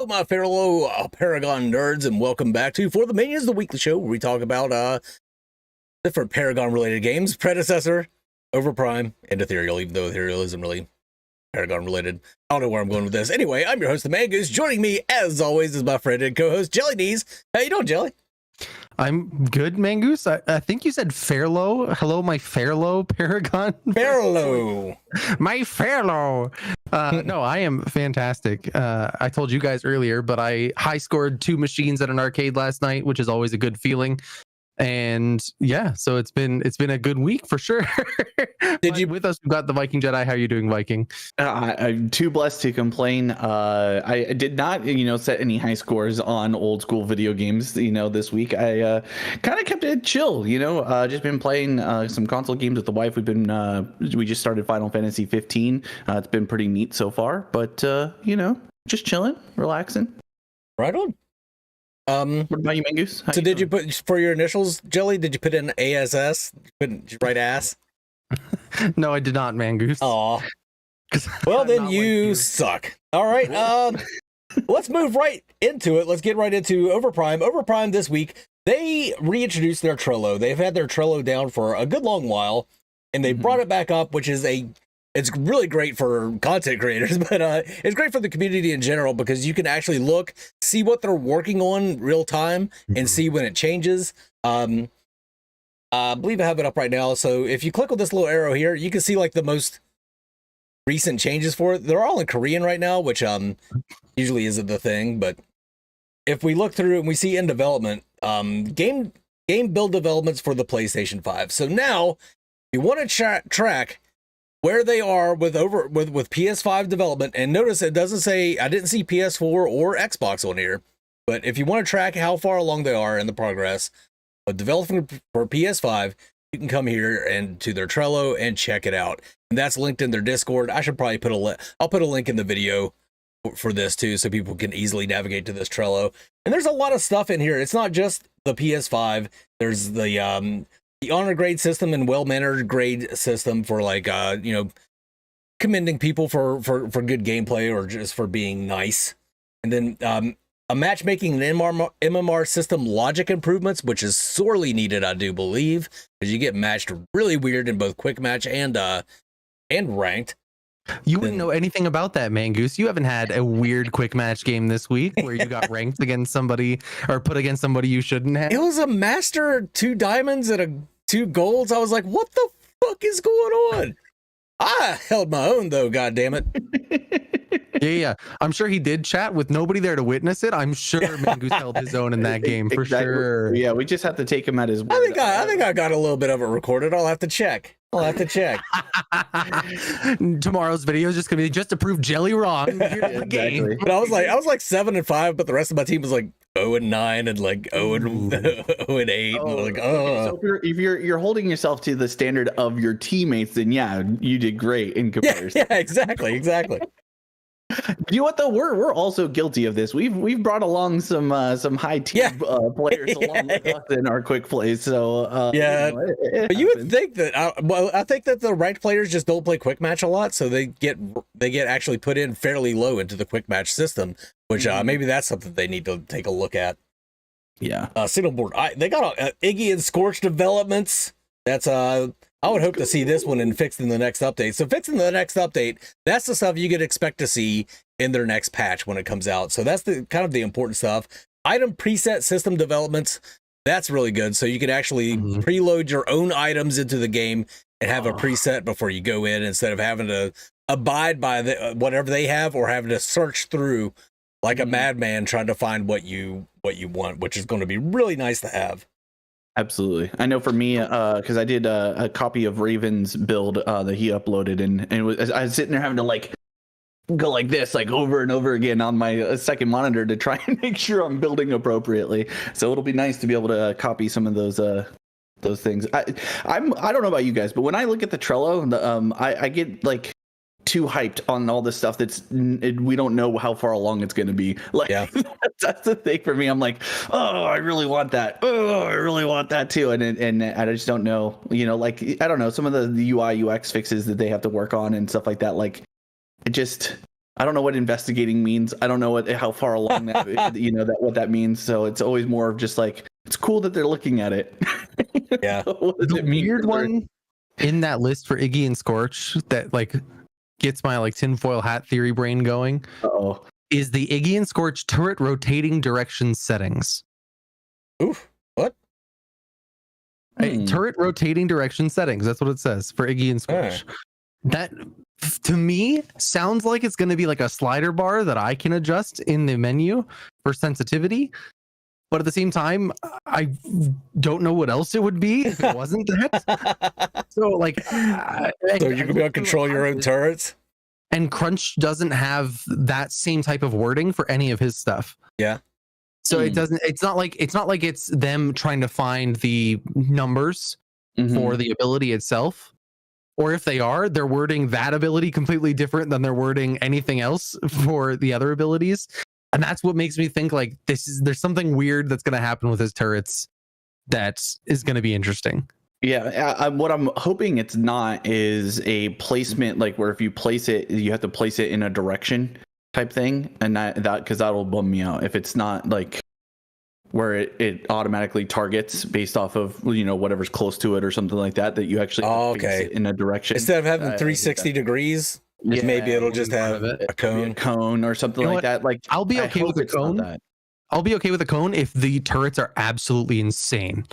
Hello, my fellow Paragon nerds, and welcome back to For the Minions, the weekly show where we talk about different Paragon-related games, Predecessor, Overprime, and Ethereal, even though Ethereal isn't really Paragon-related. I don't know where I'm going with this. Anyway, I'm your host, the Mangoose. Joining me, as always, is my friend and co-host, Jelly Knees. How you doing, Jelly? I'm good, Mangoose. I think you said Fairlow. Hello, my Fairlow Paragon. Fairlow. My Fairlow. No, I am fantastic. I told you guys earlier, but I high scored 2 machines at an arcade last night, which is always a good feeling. And yeah, so it's been a good week for sure. Did you with us? We've got the Viking Jedi. How are you doing, Viking? I'm too blessed to complain. I did not, set any high scores on old school video games. This week I kind of kept it chill. Just been playing some console games with the wife. We just started Final Fantasy 15. It's been pretty neat so far. But just chilling, relaxing. Right on. What about you, Mangoose? So did you put, for your initials, Jelly, did you put in ASS? Did you write ass? No, I did not, Mangoose. Aw. Well, then you suck. All right. Let's move right into it. Let's get right into Overprime. Overprime this week, they reintroduced their Trello. They've had their Trello down for a good long while, and they brought it back up, which is it's really great for content creators, but it's great for the community in general because you can actually look, see what they're working on real time, and see when it changes. I believe I have it up right now. So if you click on this little arrow here, you can see like the most recent changes for it. They're all in Korean right now, which usually isn't the thing. But if we look through and we see in development, game build developments for the PlayStation 5. So now, if you want to track where they are with PS5 development, and notice it doesn't say, I didn't see PS4 or Xbox on here, but if you want to track how far along they are in the progress of developing for PS5, you can come here and to their Trello and check it out. And that's linked in their Discord. I should probably I'll put a link in the video for this too, so people can easily navigate to this Trello. And there's a lot of stuff in here. It's not just the PS5. There's the honor grade system and well-mannered grade system for like commending people for good gameplay or just for being nice. And then a matchmaking and MMR system logic improvements, which is sorely needed, I do believe, because you get matched really weird in both quick match and ranked. You wouldn't know anything about that, Mangoose. You haven't had a weird quick match game this week where you got ranked against somebody or put against somebody you shouldn't have. It was a master, 2 diamonds and 2 golds. I was like, what the fuck is going on? I held my own though, god damn it. Yeah. I'm sure he did chat with nobody there to witness it. I'm sure Mangoose held his own in that game for sure. Yeah, we just have to take him at his word. I think I got a little bit of it recorded. I'll have to check. Tomorrow's video is just gonna be just to prove Jelly wrong. Here's the game. But I was like 7-5, but the rest of my team was like 0-9 and like 0-8. So if you're holding yourself to the standard of your teammates, then yeah, you did great in comparison. Yeah, exactly. You know what though? We're also guilty of this. We've brought along some high tier players along with us in our quick plays. So but you would think that I think that the ranked players just don't play quick match a lot, so they get actually put in fairly low into the quick match system, which maybe that's something they need to take a look at. Yeah. Signal board. They got Iggy and Scorch developments. That's I would hope to see this one and fixed in the next update. So fixed in the next update, that's the stuff you could expect to see in their next patch when it comes out. So that's the kind of the important stuff. Item preset system developments, that's really good. So you can actually preload your own items into the game and have a preset before you go in, instead of having to abide by whatever they have or having to search through like a madman trying to find what you want, which is going to be really nice to have. Absolutely. I know for me, because I did a copy of Raven's build that he uploaded, and I was sitting there having to go like this, like over and over again on my second monitor to try and make sure I'm building appropriately. So it'll be nice to be able to copy some of those things. I don't know about you guys, but when I look at the Trello, I get like too hyped on all this stuff we don't know how far along it's going to be. That's the thing for me. I'm like, oh, I really want that. Oh, I really want that too. And I just don't know, I don't know, some of the UI UX fixes that they have to work on and stuff like that. Like, it just, I don't know what investigating means. I don't know how far along that what that means. So it's always more of just like, it's cool that they're looking at it. Yeah. The weird one in that list for Iggy and Scorch that like gets my like tinfoil hat theory brain going is the Iggy and Scorch turret rotating direction settings. Oof. What? Turret rotating direction settings. That's what it says for Iggy and Scorch. That to me sounds like it's going to be like a slider bar that I can adjust in the menu for sensitivity. But at the same time, I don't know what else it would be if it wasn't that. So like, so you can be able to control your own turrets. And Crunch doesn't have that same type of wording for any of his stuff. Yeah. So it doesn't. It's not like it's them trying to find the numbers for the ability itself. Or if they are, they're wording that ability completely different than they're wording anything else for the other abilities. And that's what makes me think like there's something weird that's going to happen with his turrets that is going to be interesting. Yeah, what I'm hoping it's not is a placement like where if you place it, you have to place it in a direction type thing, and that because that'll bum me out if it's not like where it automatically targets based off of whatever's close to it or something like that you actually place it in a direction instead of having 360 degrees. Yeah, maybe it'll just have a cone or something like that. Like I'll be okay with a cone. I'll be okay with a cone if the turrets are absolutely insane.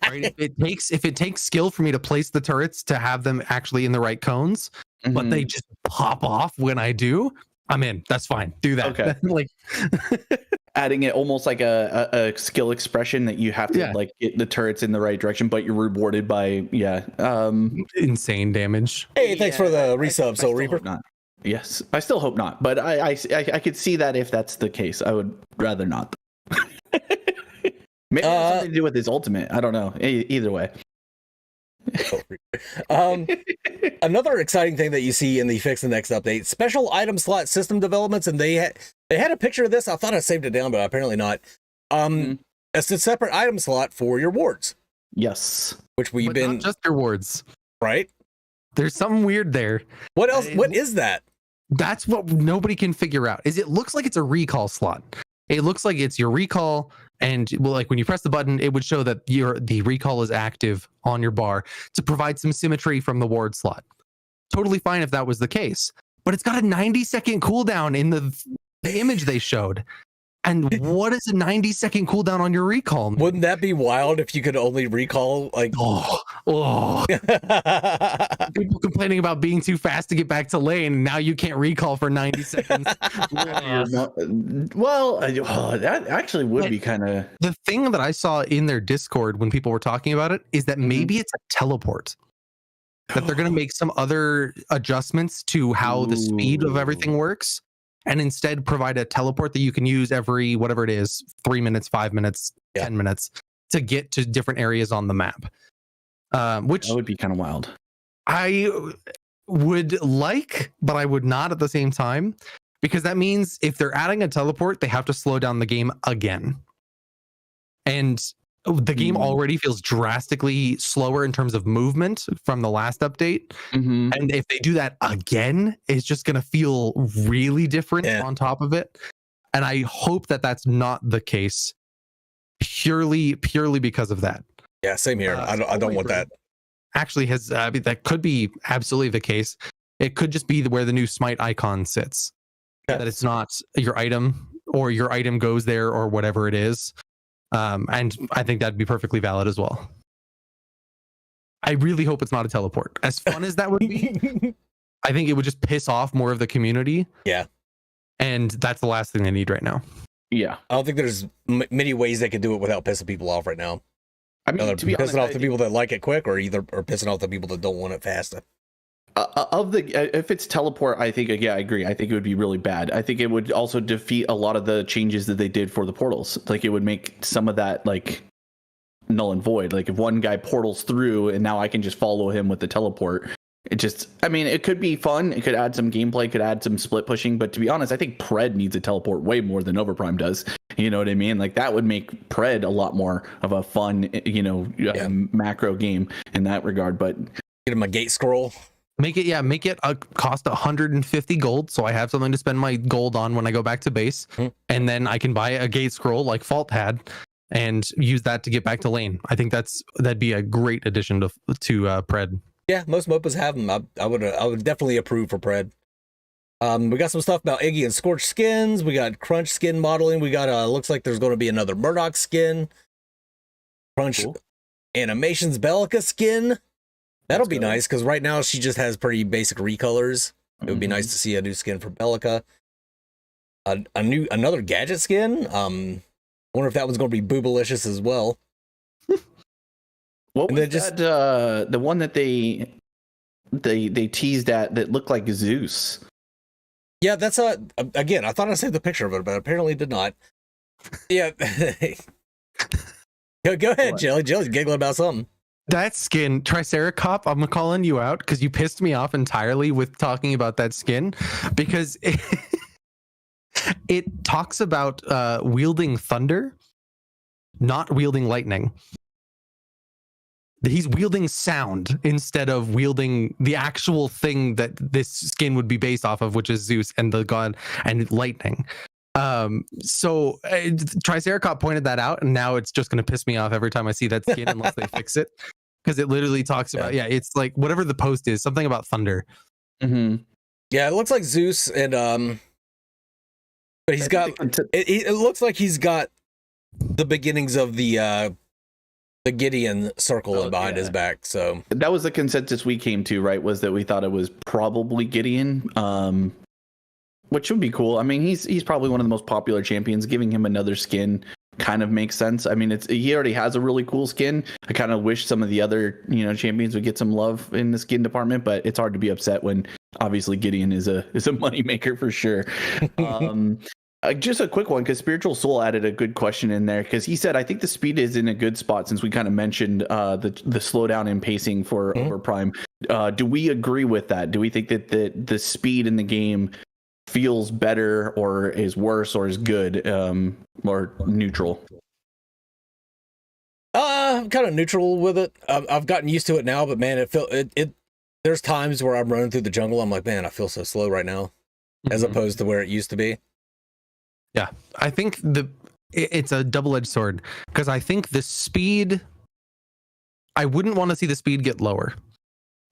Right? If it takes skill for me to place the turrets to have them actually in the right cones, but they just pop off when I do, I'm in. That's fine. Do that. Okay. Like adding it almost like a skill expression that you have to like get the turrets in the right direction, but you're rewarded by insane damage. Hey, thanks for the resub, Soul Reaper. Not. Yes, I still hope not, but I could see that if that's the case. I would rather not. Maybe it has something to do with his ultimate. I don't know. Either way. Another exciting thing that you see in the Fix the Next update, special item slot system developments, and they had a picture of this. I thought I saved it down, but apparently not. It's a separate item slot for your wards. Yes, which we've been not just your wards, right? There's something weird there. What else? What is that? That's what nobody can figure out. It looks like it's a recall slot. It looks like it's your recall. And like when you press the button, it would show that the recall is active on your bar to provide some symmetry from the ward slot. Totally fine if that was the case, but it's got a 90-second cooldown in the image they showed. And what is a 90-second cooldown on your recall? Wouldn't that be wild if you could only recall like people complaining about being too fast to get back to lane, and now you can't recall for 90 seconds. Well, that actually would be kind of the thing that I saw in their Discord when people were talking about it is that maybe it's a teleport. That they're going to make some other adjustments to how the speed of everything works. And instead provide a teleport that you can use every, whatever it is, 3 minutes, 5 minutes, 10 minutes to get to different areas on the map. Which that would be kind of wild. I would like, but I would not at the same time, because that means if they're adding a teleport, they have to slow down the game again. And the game already feels drastically slower in terms of movement from the last update. And if they do that again, it's just going to feel really different on top of it. And I hope that that's not the case purely because of that. Yeah, same here. I don't want that. Actually that could be absolutely the case. It could just be where the new smite icon sits. That it's not your item or your item goes there or whatever it is. And I think that'd be perfectly valid as well. I really hope it's not a teleport. As fun as that would be, I think it would just piss off more of the community. Yeah. And that's the last thing they need right now. Yeah. I don't think there's many ways they could do it without pissing people off right now. I mean, to be honest, pissing off the people that like it quick or pissing off the people that don't want it fast. If it's teleport, I think I agree. I think it would be really bad. I think it would also defeat a lot of the changes that they did for the portals. Like it would make some of that like null and void. Like if one guy portals through and now I can just follow him with the teleport. It could be fun. It could add some gameplay, could add some split pushing. But to be honest, I think Pred needs a teleport way more than Overprime does. You know what I mean? Like that would make Pred a lot more of a fun, macro game in that regard. But get him a gate scroll. Make it cost 150 gold, so I have something to spend my gold on when I go back to base, and then I can buy a gate scroll like Fault had, and use that to get back to lane. I think that'd be a great addition to Pred. Yeah, most MOPAs have them. I would definitely approve for Pred. We got some stuff about Iggy and Scorch skins. We got Crunch skin modeling. We got looks like there's going to be another Murdoch skin. Crunch Animations Bellica skin. That'll be nice because right now she just has pretty basic recolors. It would be nice to see a new skin for Bellica. Another gadget skin. I wonder if that one's going to be Boobalicious as well. What was that? The one that they teased at that looked like Zeus. Yeah, that's again. I thought I saved the picture of it, but apparently did not. Yeah. Go ahead, Jelly. Jelly's giggling about something. That skin, Triceracop, I'm calling you out because you pissed me off entirely with talking about that skin because it talks about wielding thunder, not wielding lightning. He's wielding sound instead of wielding the actual thing that this skin would be based off of, which is Zeus and the god and lightning. So Triceracop pointed that out, and now it's just going to piss me off every time I see that skin unless they fix it. Because it literally talks about, it's like whatever the post is, something about thunder. Mm-hmm. Yeah, it looks like Zeus, and but he's got. It looks like he's got the beginnings of the Gideon circle behind his back. So that was the consensus we came to, right? Was that we thought it was probably Gideon, which would be cool. I mean, he's probably one of the most popular champions. Giving him another skin kind of makes sense. I mean, he already has a really cool skin. I kind of wish some of the other champions would get some love in the skin department, but it's hard to be upset when obviously Gideon is a money maker for sure. Just a quick one, because Spiritual Soul added a good question in there, because he said, I think the speed is in a good spot since we kind of mentioned the slowdown in pacing for Overprime. Do we agree with that? Do we think that the speed in the game feels better or is worse or is good or neutral? I'm kind of neutral with it. I've gotten used to it now, but man, there's times where I'm running through the jungle. I'm like, man, I feel so slow right now, as opposed to where it used to be. Yeah, I think it's a double-edged sword, because I think the speed, I wouldn't want to see the speed get lower.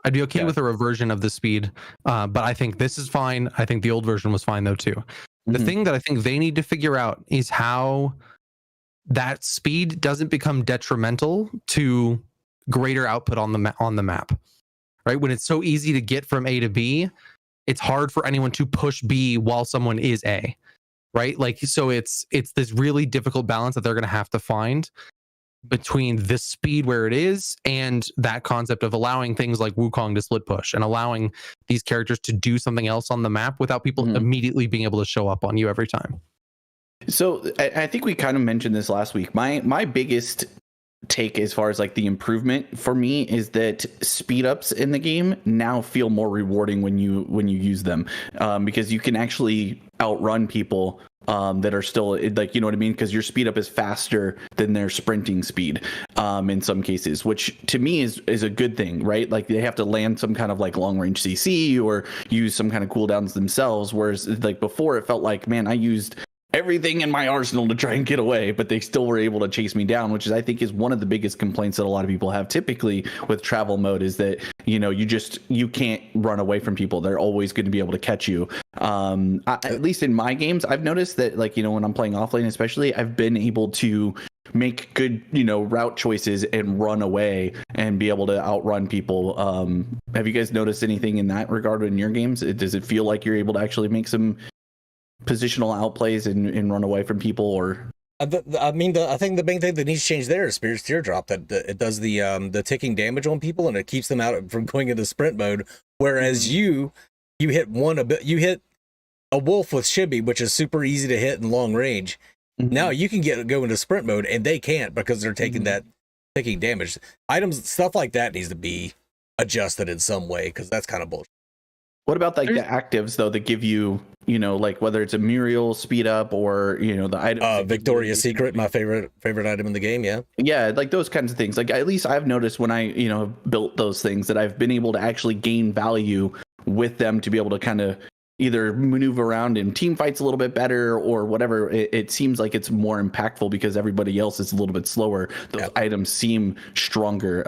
I'd be okay with a reversion of the speed, but I think this is fine. I think the old version was fine though too. The thing that I think they need to figure out is how that speed doesn't become detrimental to greater output on the map. Right? When it's so easy to get from A to B, it's hard for anyone to push B while someone is A. Right? Like, so it's this really difficult balance that they're going to have to find between the speed where it is and that concept of allowing things like Wukong to split push and allowing these characters to do something else on the map without people immediately being able to show up on you every time. So I think we kind of mentioned this last week. My biggest take as far as like the improvement for me is that speed ups in the game now feel more rewarding when you use them, because you can actually outrun people that are still, like, you know what I mean? Because your speed up is faster than their sprinting speed in some cases, which to me is a good thing, right? Like they have to land some kind of like long range CC or use some kind of cooldowns themselves. Whereas like before it felt like, man, I used everything in my arsenal to try and get away, but they still were able to chase me down, which is, I think, is one of the biggest complaints that a lot of people have typically with travel mode, is that, you can't run away from people. They're always going to be able to catch you. At least in my games, I've noticed that, like, when I'm playing offlane, especially, I've been able to make good, route choices and run away and be able to outrun people. Have you guys noticed anything in that regard in your games? Does it feel like you're able to actually make some positional outplays and run away from people? Or I think the main thing that needs to change there is Spirit's Teardrop, that it does the ticking damage on people and it keeps them out from going into sprint mode, whereas you hit a wolf with Shibby, which is super easy to hit in long range. Now you can go into sprint mode and they can't, because they're taking that ticking damage. Items, stuff like that needs to be adjusted in some way, because that's kind of bullshit. What about like the actives though that give you, like whether it's a Muriel speed up or the item? Victoria's Secret, my favorite item in the game. Yeah, like those kinds of things. Like at least I've noticed when I have built those things that I've been able to actually gain value with them to be able to kind of either maneuver around in team fights a little bit better or whatever. It seems like it's more impactful because everybody else is a little bit slower. Those items seem stronger.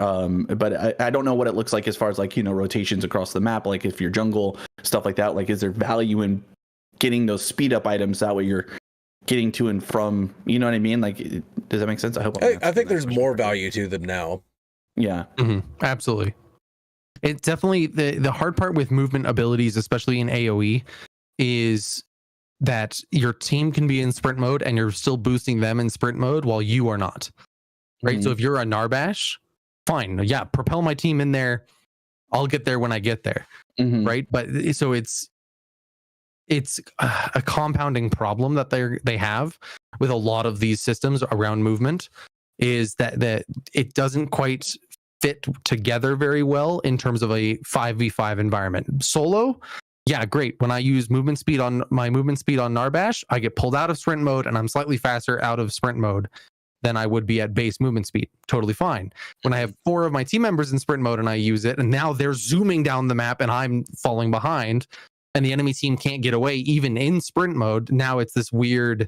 But I don't know what it looks like as far as like, rotations across the map. Like if you're jungle, stuff like that, like is there value in getting those speed up items? That way you're getting to and from, you know what I mean? Like, does that make sense? I hope. I think there's more value to them now. Yeah, absolutely. It's definitely the hard part with movement abilities, especially in AoE, is that your team can be in sprint mode and you're still boosting them in sprint mode while you are not. Right. So if you're a Narbash, fine. Yeah. Propel my team in there. I'll get there when I get there. Right. But so it's a compounding problem that they have with a lot of these systems around movement, is that it doesn't quite fit together very well in terms of a 5v5 environment. Solo, yeah, great. When I use movement speed on Narbash, I get pulled out of sprint mode and I'm slightly faster out of sprint mode than I would be at base movement speed. Totally fine. When I have 4 of my team members in sprint mode and I use it, and now they're zooming down the map and I'm falling behind, and the enemy team can't get away even in sprint mode, now it's this weird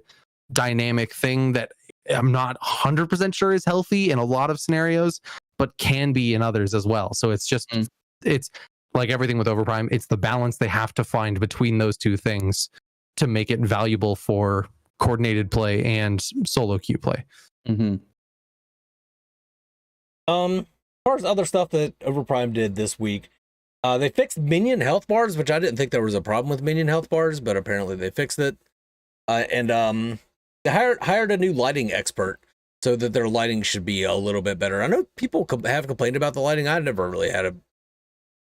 dynamic thing that I'm not 100% sure is healthy in a lot of scenarios, but can be in others as well. So it's just, it's like everything with Overprime, it's the balance they have to find between those two things to make it valuable for coordinated play and solo queue play. As far as other stuff that Overprime did this week, they fixed minion health bars, which I didn't think there was a problem with minion health bars, but apparently they fixed it. And they hired a new lighting expert so that their lighting should be a little bit better. I know people have complained about the lighting. I never really had a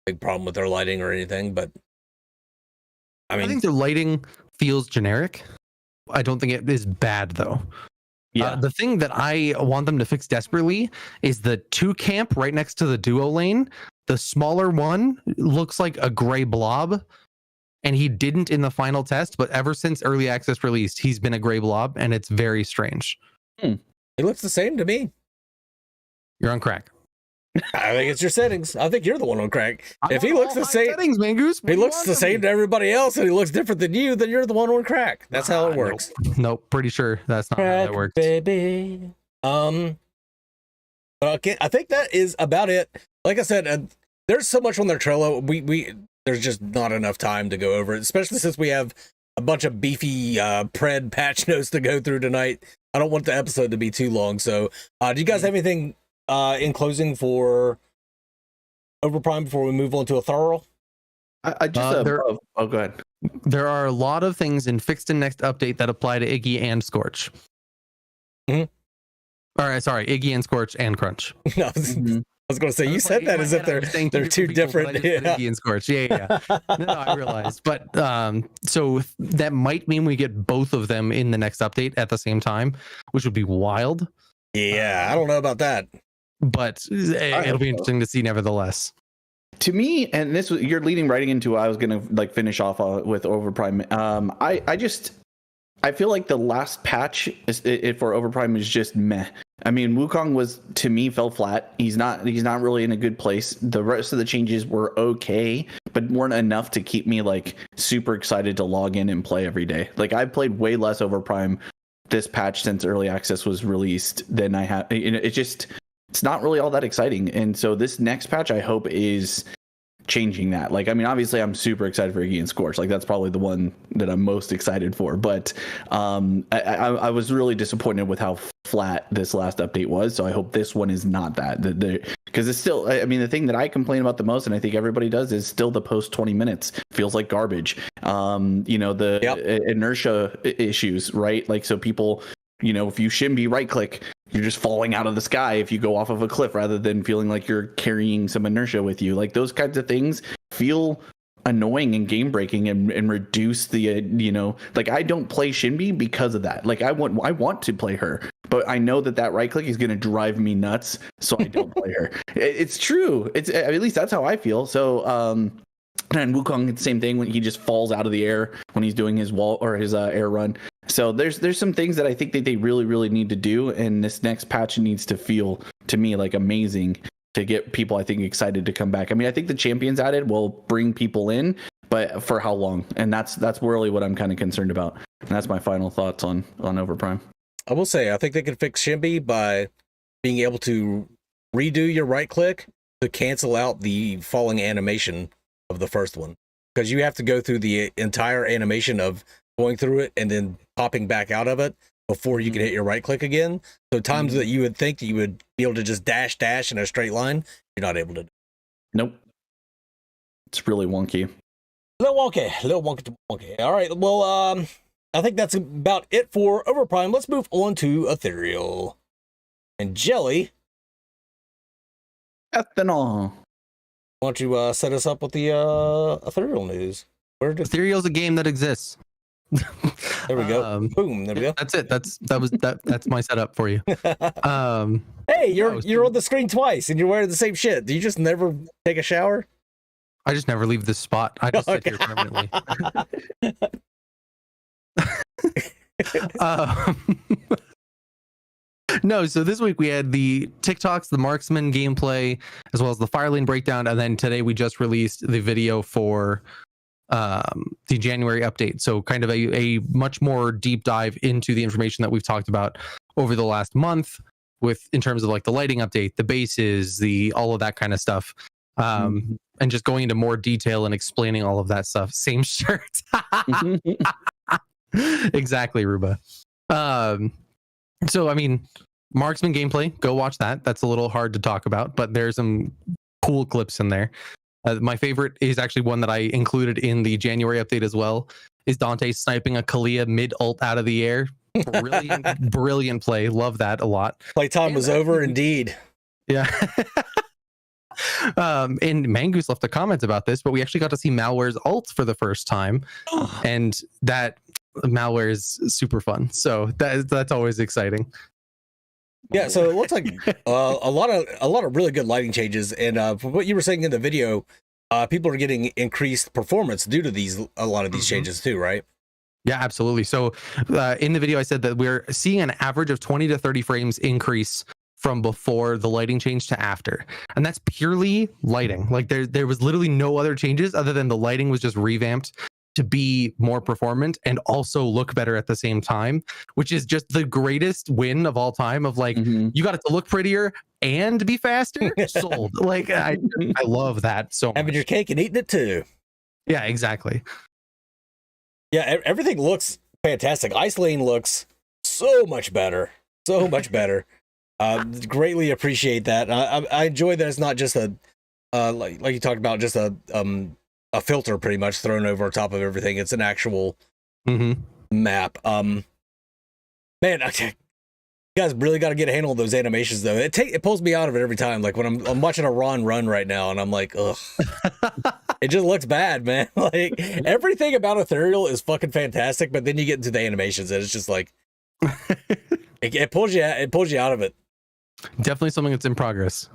big problem with their lighting or anything, but I think their lighting feels generic. I don't think it is bad though. Yeah. The thing that I want them to fix desperately is the 2 camp right next to the duo lane. The smaller one looks like a gray blob, and he didn't in the final test, but ever since early access released, he's been a gray blob, and it's very strange. It looks the same to me. You're on crack. I think it's your settings. I think you're the one on crack. If he looks the same, settings, man, Goose. He looks the same to everybody else, and he looks different than you, then you're the one on crack. That's how it works. Nope, pretty sure that's not crack, how that works, baby. But I think that is about it. Like I said, there's so much on their Trello. There's just not enough time to go over it, especially since we have a bunch of beefy pred patch notes to go through tonight. I don't want the episode to be too long. So, do you guys have anything in closing for Overprime before we move on to Ethereal? Go ahead. There are a lot of things in fixed and next update that apply to Iggy and Scorch. All right, sorry, Iggy and Scorch and Crunch. No, I was going to say, you said that as if they're two different. Iggy and Scorch. Yeah. No, I realized. But so that might mean we get both of them in the next update at the same time, which would be wild. Yeah, I don't know about that. But it'll be interesting to see nevertheless. To me, and you're leading right into I was going to finish off with Overprime. I feel like the last patch for Overprime is just meh. I mean, Wukong to me fell flat. He's not really in a good place. The rest of the changes were okay, but weren't enough to keep me super excited to log in and play every day. I've played way less Overprime this patch since early access was released than I have. It's not really all that exciting. And so this next patch, I hope, is changing that. Obviously I'm super excited for Iggy and Scorch. That's probably the one that I'm most excited for. But I was really disappointed with how flat this last update was. So I hope this one is not that. Because it's still, the thing that I complain about the most, and I think everybody does, is still the post 20 minutes feels like garbage. The inertia issues, right? So people, if you shimby right click, you're just falling out of the sky if you go off of a cliff rather than feeling like you're carrying some inertia with you. Those kinds of things feel annoying and game breaking and reduce the I don't play Shinbi because of that. I want to play her, but I know that right click is going to drive me nuts, so I don't play her. It's true. It's at least that's how I feel. So And Wukong, the same thing when he just falls out of the air when he's doing his wall or his air run. So there's some things that I think that they really, really need to do. And this next patch needs to feel, to me, like amazing to get people, I think, excited to come back. I mean, I think the champions added will bring people in, but for how long? And that's really what I'm kind of concerned about. And that's my final thoughts on Overprime. I will say, I think they can fix Shimby by being able to redo your right click to cancel out the falling animation of the first one, because you have to go through the entire animation of going through it and then popping back out of it before you can hit your right click again. So times that you would think that you would be able to just dash in a straight line, you're not able to. Nope. It's really wonky. Little wonky. All right. Well, I think that's about it for Overprime. Let's move on to Ethereal. And Jelly, Ethanol. why don't you set us up with the Ethereal news? Ethereal's a game that exists. There we go. Boom. There we go. That's it. That's my setup for you. Hey, you're on the screen twice and you're wearing the same shit. Do you just never take a shower? I just never leave this spot. I just sit here permanently. No, so this week we had the TikToks, the marksman gameplay, as well as the Firelane breakdown, and then today we just released the video for the January update. So kind of a much more deep dive into the information that we've talked about over the last month, with in terms of like the lighting update, the bases, all of that kind of stuff. And just going into more detail and explaining all of that stuff. Same shirt. Exactly, Ruba. So, I mean, marksman gameplay, go watch that. That's a little hard to talk about, but there's some cool clips in there. My favorite is actually one that I included in the January update as well, is Dante sniping a Kalia mid-ult out of the air. Brilliant play. Love that a lot. Playtime was over indeed. Yeah. And Mangoose left a comment about this, but we actually got to see Malware's ult for the first time. And that Malware is super fun. So that's always exciting. Yeah, so it looks like a lot of really good lighting changes, and from what you were saying in the video, people are getting increased performance due to a lot of these changes too, right? Yeah, absolutely. So in the video, I said that we're seeing an average of 20 to 30 frames increase from before the lighting change to after, and that's purely lighting. Like there was literally no other changes other than the lighting was just revamped to be more performant and also look better at the same time, which is just the greatest win of all time. Of like, you got it to look prettier and be faster. Sold. Like I love that so much. Having your cake and eating it too. Yeah, exactly. Yeah, everything looks fantastic. Ice Lane looks so much better. Greatly appreciate that. I enjoy that it's not just a like you talked about, just a filter pretty much thrown over top of everything. It's an actual map. Man, you guys really got to get a handle on those animations though. It pulls me out of it every time. Like when I'm watching a Ron run right now, and I'm like, ugh, it just looks bad, man. Like everything about Ethereal is fucking fantastic, but then you get into the animations, and it's just like it pulls you out of it. Definitely something that's in progress.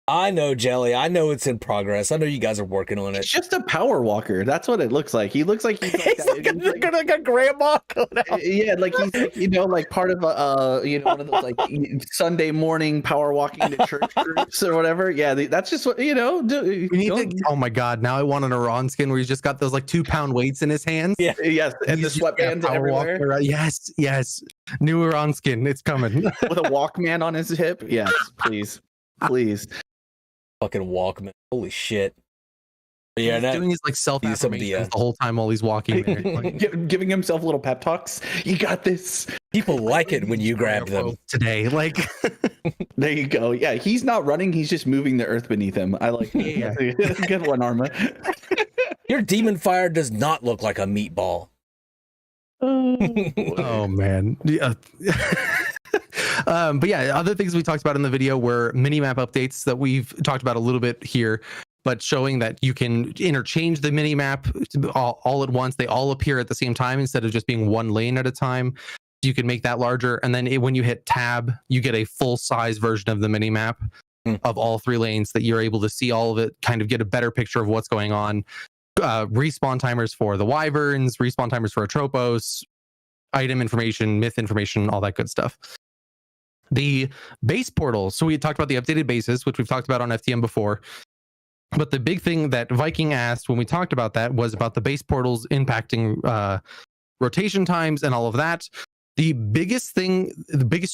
I know, Jelly. I know it's in progress. I know you guys are working on it. It's just a power walker. That's what it looks like. He looks like he's like a grandma. Yeah, like he's like part of one of those like Sunday morning power walking to church groups or whatever. Yeah, that's just what we need to. Oh my god! Now I want an Iran skin where he's just got those like 2-pound weights in his hands. Yeah, yes, and the sweatbands everywhere. Yes. New Iran skin. It's coming with a Walkman on his hip. Yes, please. Fucking Walkman. Holy shit. But yeah, he's doing his like self-affirmations the whole time while he's walking there. Like, giving himself little pep talks. You got this. People like it when you grab them. Today. Like there you go. Yeah, he's not running, he's just moving the earth beneath him. I like it. Yeah. Good one, Arma. Your demon fire does not look like a meatball. Oh man. Yeah. But yeah, other things we talked about in the video were mini-map updates that we've talked about a little bit here, but showing that you can interchange the mini-map all at once. They all appear at the same time instead of just being one lane at a time. You can make that larger, and then when you hit tab, you get a full-size version of the mini-map. of all 3 lanes that you're able to see all of it, kind of get a better picture of what's going on. Respawn timers for the wyverns, respawn timers for Atropos, item information, myth information, all that good stuff. The base portal. So we talked about the updated bases, which we've talked about on FTM before. But the big thing that Viking asked when we talked about that was about the base portals impacting rotation times and all of that. The biggest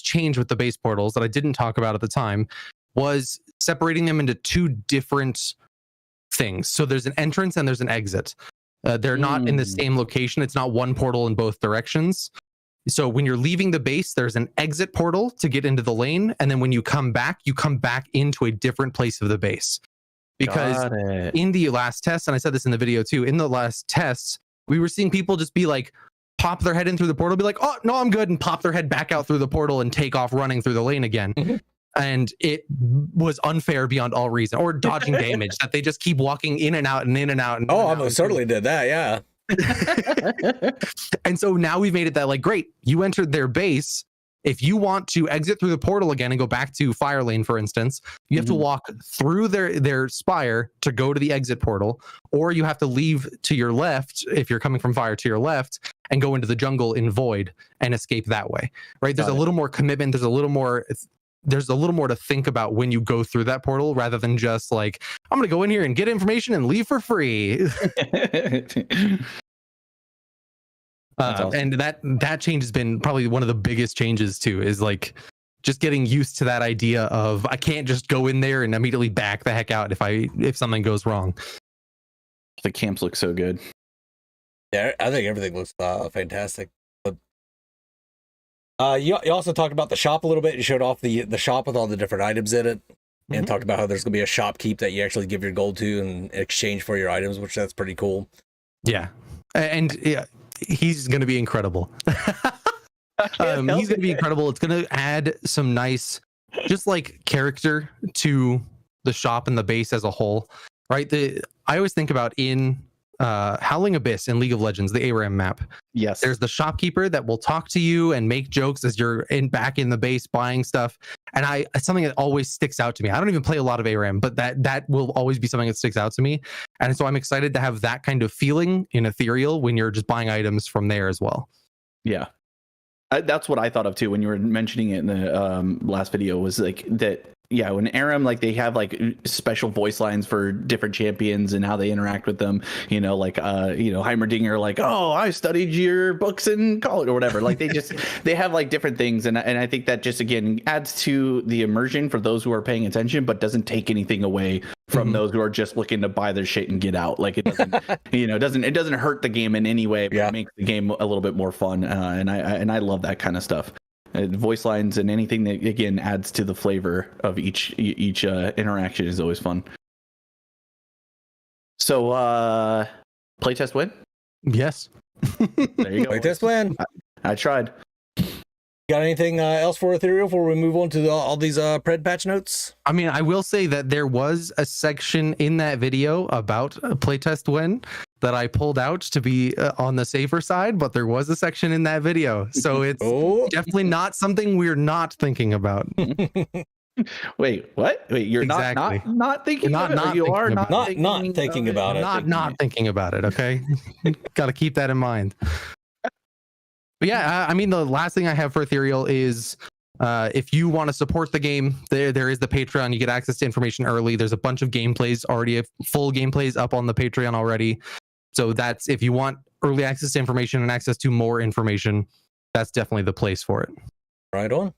change with the base portals that I didn't talk about at the time was separating them into 2 different things. So there's an entrance and there's an exit. They're not in the same location. It's not one portal in both directions. So when you're leaving the base, there's an exit portal to get into the lane. And then when you come back into a different place of the base. Because in the last test, and I said this in the video too, in the last tests, we were seeing people just be like, pop their head in through the portal, be like, oh, no, I'm good, and pop their head back out through the portal and take off running through the lane again. And it was unfair beyond all reason, or dodging damage, that they just keep walking in and out and in and out. And I most certainly did that, yeah. And so now we've made it that, like, great, you entered their base. If you want to exit through the portal again and go back to Fire Lane, for instance, you have to walk through their spire to go to the exit portal, or you have to leave to your left if you're coming from Fire to your left and go into the jungle in Void and escape that way. Right? There's a little more commitment. There's a little more to think about when you go through that portal, rather than just like, I'm going to go in here and get information and leave for free. Awesome. And that change has been probably one of the biggest changes too, is like just getting used to that idea of, I can't just go in there and immediately back the heck out if something goes wrong. The camps look so good. Yeah, I think everything looks fantastic. But, you also talked about the shop a little bit. You showed off the shop with all the different items in it, and talked about how there's going to be a shopkeep that you actually give your gold to in exchange for your items, which that's pretty cool. Yeah, and yeah, he's going to be incredible. He's going to be incredible. It's going to add some nice, just like, character to the shop and the base as a whole, right? I always think about in Howling Abyss in League of Legends, the ARAM map. Yes. There's the shopkeeper that will talk to you and make jokes as you're back in the base buying stuff. And it's something that always sticks out to me. I don't even play a lot of ARAM, but that will always be something that sticks out to me. And so I'm excited to have that kind of feeling in Ethereal when you're just buying items from there as well. Yeah. That's what I thought of too when you were mentioning it in the last video, was like that. Yeah, when ARAM, like, they have like special voice lines for different champions and how they interact with them, like Heimerdinger, like, oh, I studied your books in college or whatever. Like, they have like different things, and I think that just, again, adds to the immersion for those who are paying attention, but doesn't take anything away from those who are just looking to buy their shit and get out. Like, it doesn't it doesn't hurt the game in any way, but it makes the game a little bit more fun, and I love that kind of stuff. Voice lines and anything that, again, adds to the flavor of each interaction is always fun. So playtest win? Yes. There you go. Playtest win. I tried. Got anything else for Ethereal before we move on to all these pred patch notes? I mean, I will say that there was a section in that video about a playtest win that I pulled out to be on the safer side, but there was a section in that video. So it's definitely not something we're not thinking about. Wait, what? Wait, you're exactly. not thinking about it? You are not thinking about it. Not thinking about it, okay? Got to keep that in mind. But yeah, I mean, the last thing I have for Ethereal is if you want to support the game, there is the Patreon. You get access to information early. There's a bunch of gameplays already, full gameplays up on the Patreon already. So that's, if you want early access to information and access to more information, that's definitely the place for it. Right on.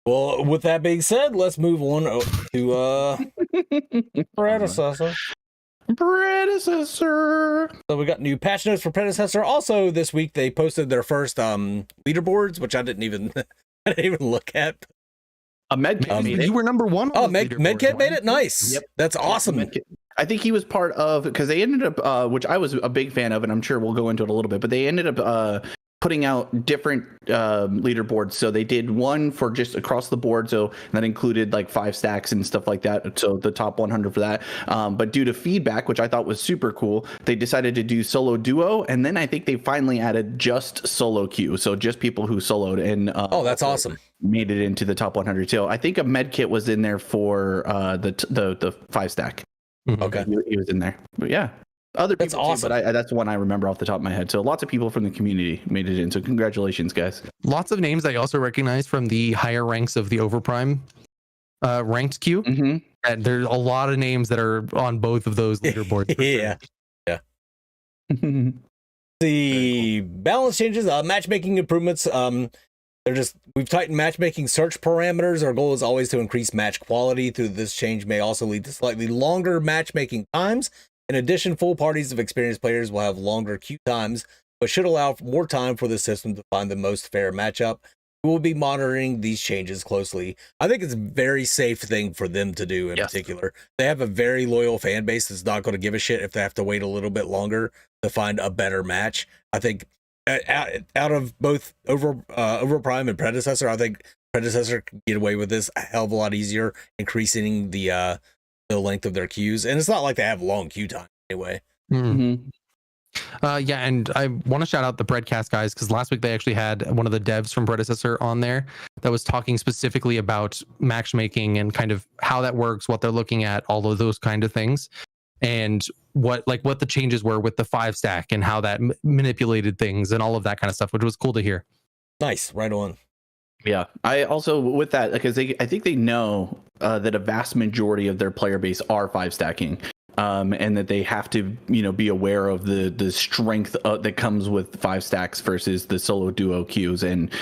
Well, with that being said, let's move on to Predecessor. So we got new patch notes for Predecessor. Also, this week they posted their first leaderboards, which I didn't even look at. Medkit made it. You were number one. Oh, Medkit made it. Nice. Yep. That's awesome. I think he was part of, because they ended up, which I was a big fan of, and I'm sure we'll go into it a little bit, but they ended up putting out different leaderboards. So they did one for just across the board. So that included like 5 stacks and stuff like that. So the top 100 for that. But due to feedback, which I thought was super cool, they decided to do solo duo. And then I think they finally added just solo queue. So just people who soloed and oh, that's awesome. Made it into the top 100 too. I think a med kit was in there for the 5 stack. Okay. He was in there. But yeah. Other people that's awesome. too, but that's one I remember off the top of my head. So lots of people from the community made it in. So congratulations, guys. Lots of names I also recognize from the higher ranks of the Overprime ranked queue. Mm-hmm. And there's a lot of names that are on both of those leaderboards. Yeah. The balance changes, matchmaking improvements. We've tightened matchmaking search parameters. Our goal is always to increase match quality. Through this change may also lead to slightly longer matchmaking times. In addition, full parties of experienced players will have longer queue times, but should allow more time for the system to find the most fair matchup. We will be monitoring these changes closely. I think it's a very safe thing for them to do in particular. They have a very loyal fan base that's not going to give a shit if they have to wait a little bit longer to find a better match. I think out of both Overprime and Predecessor, I think Predecessor can get away with this a hell of a lot easier, increasing the length of their queues. And it's not like they have long queue time anyway. Mm-hmm. Yeah, and I want to shout out the Breadcast guys, because last week they actually had one of the devs from Predecessor on there that was talking specifically about matchmaking and kind of how that works, what they're looking at, all of those kind of things, and what the changes were with the 5 stack and how that manipulated things and all of that kind of stuff, which was cool to hear. Nice, right on. Yeah, I also with that, because I think they know that a vast majority of their player base are 5 stacking. And that they have to, be aware of the strength that comes with 5 stacks versus the solo duo queues, and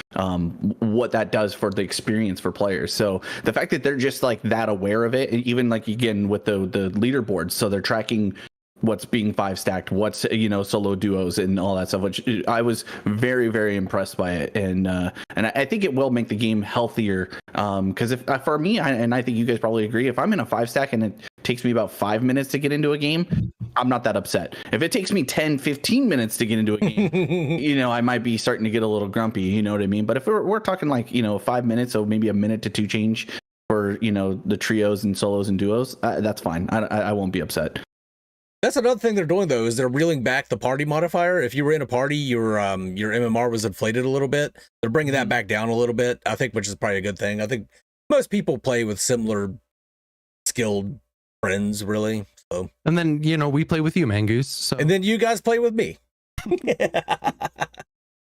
what that does for the experience for players. So the fact that they're just like that aware of it, and even like again with the leaderboards, so they're tracking what's being 5 stacked, what's solo duos and all that stuff, which I was very, very impressed by it, and I think it will make the game healthier. Because if for me, and I think you guys probably agree, if I'm in a 5 stack and it takes me about 5 minutes to get into a game, I'm not that upset. If it takes me 10-15 minutes to get into a game, I might be starting to get a little grumpy. You know what I mean? But if we're talking like 5 minutes, so maybe a minute to 2 change for the trios and solos and duos, that's fine. I won't be upset. That's another thing they're doing, though, is they're reeling back the party modifier. If you were in a party, your MMR was inflated a little bit. They're bringing that back down a little bit, I think, which is probably a good thing. I think most people play with similar skilled friends, really. So, and then we play with you, Mangoose. So. And then you guys play with me.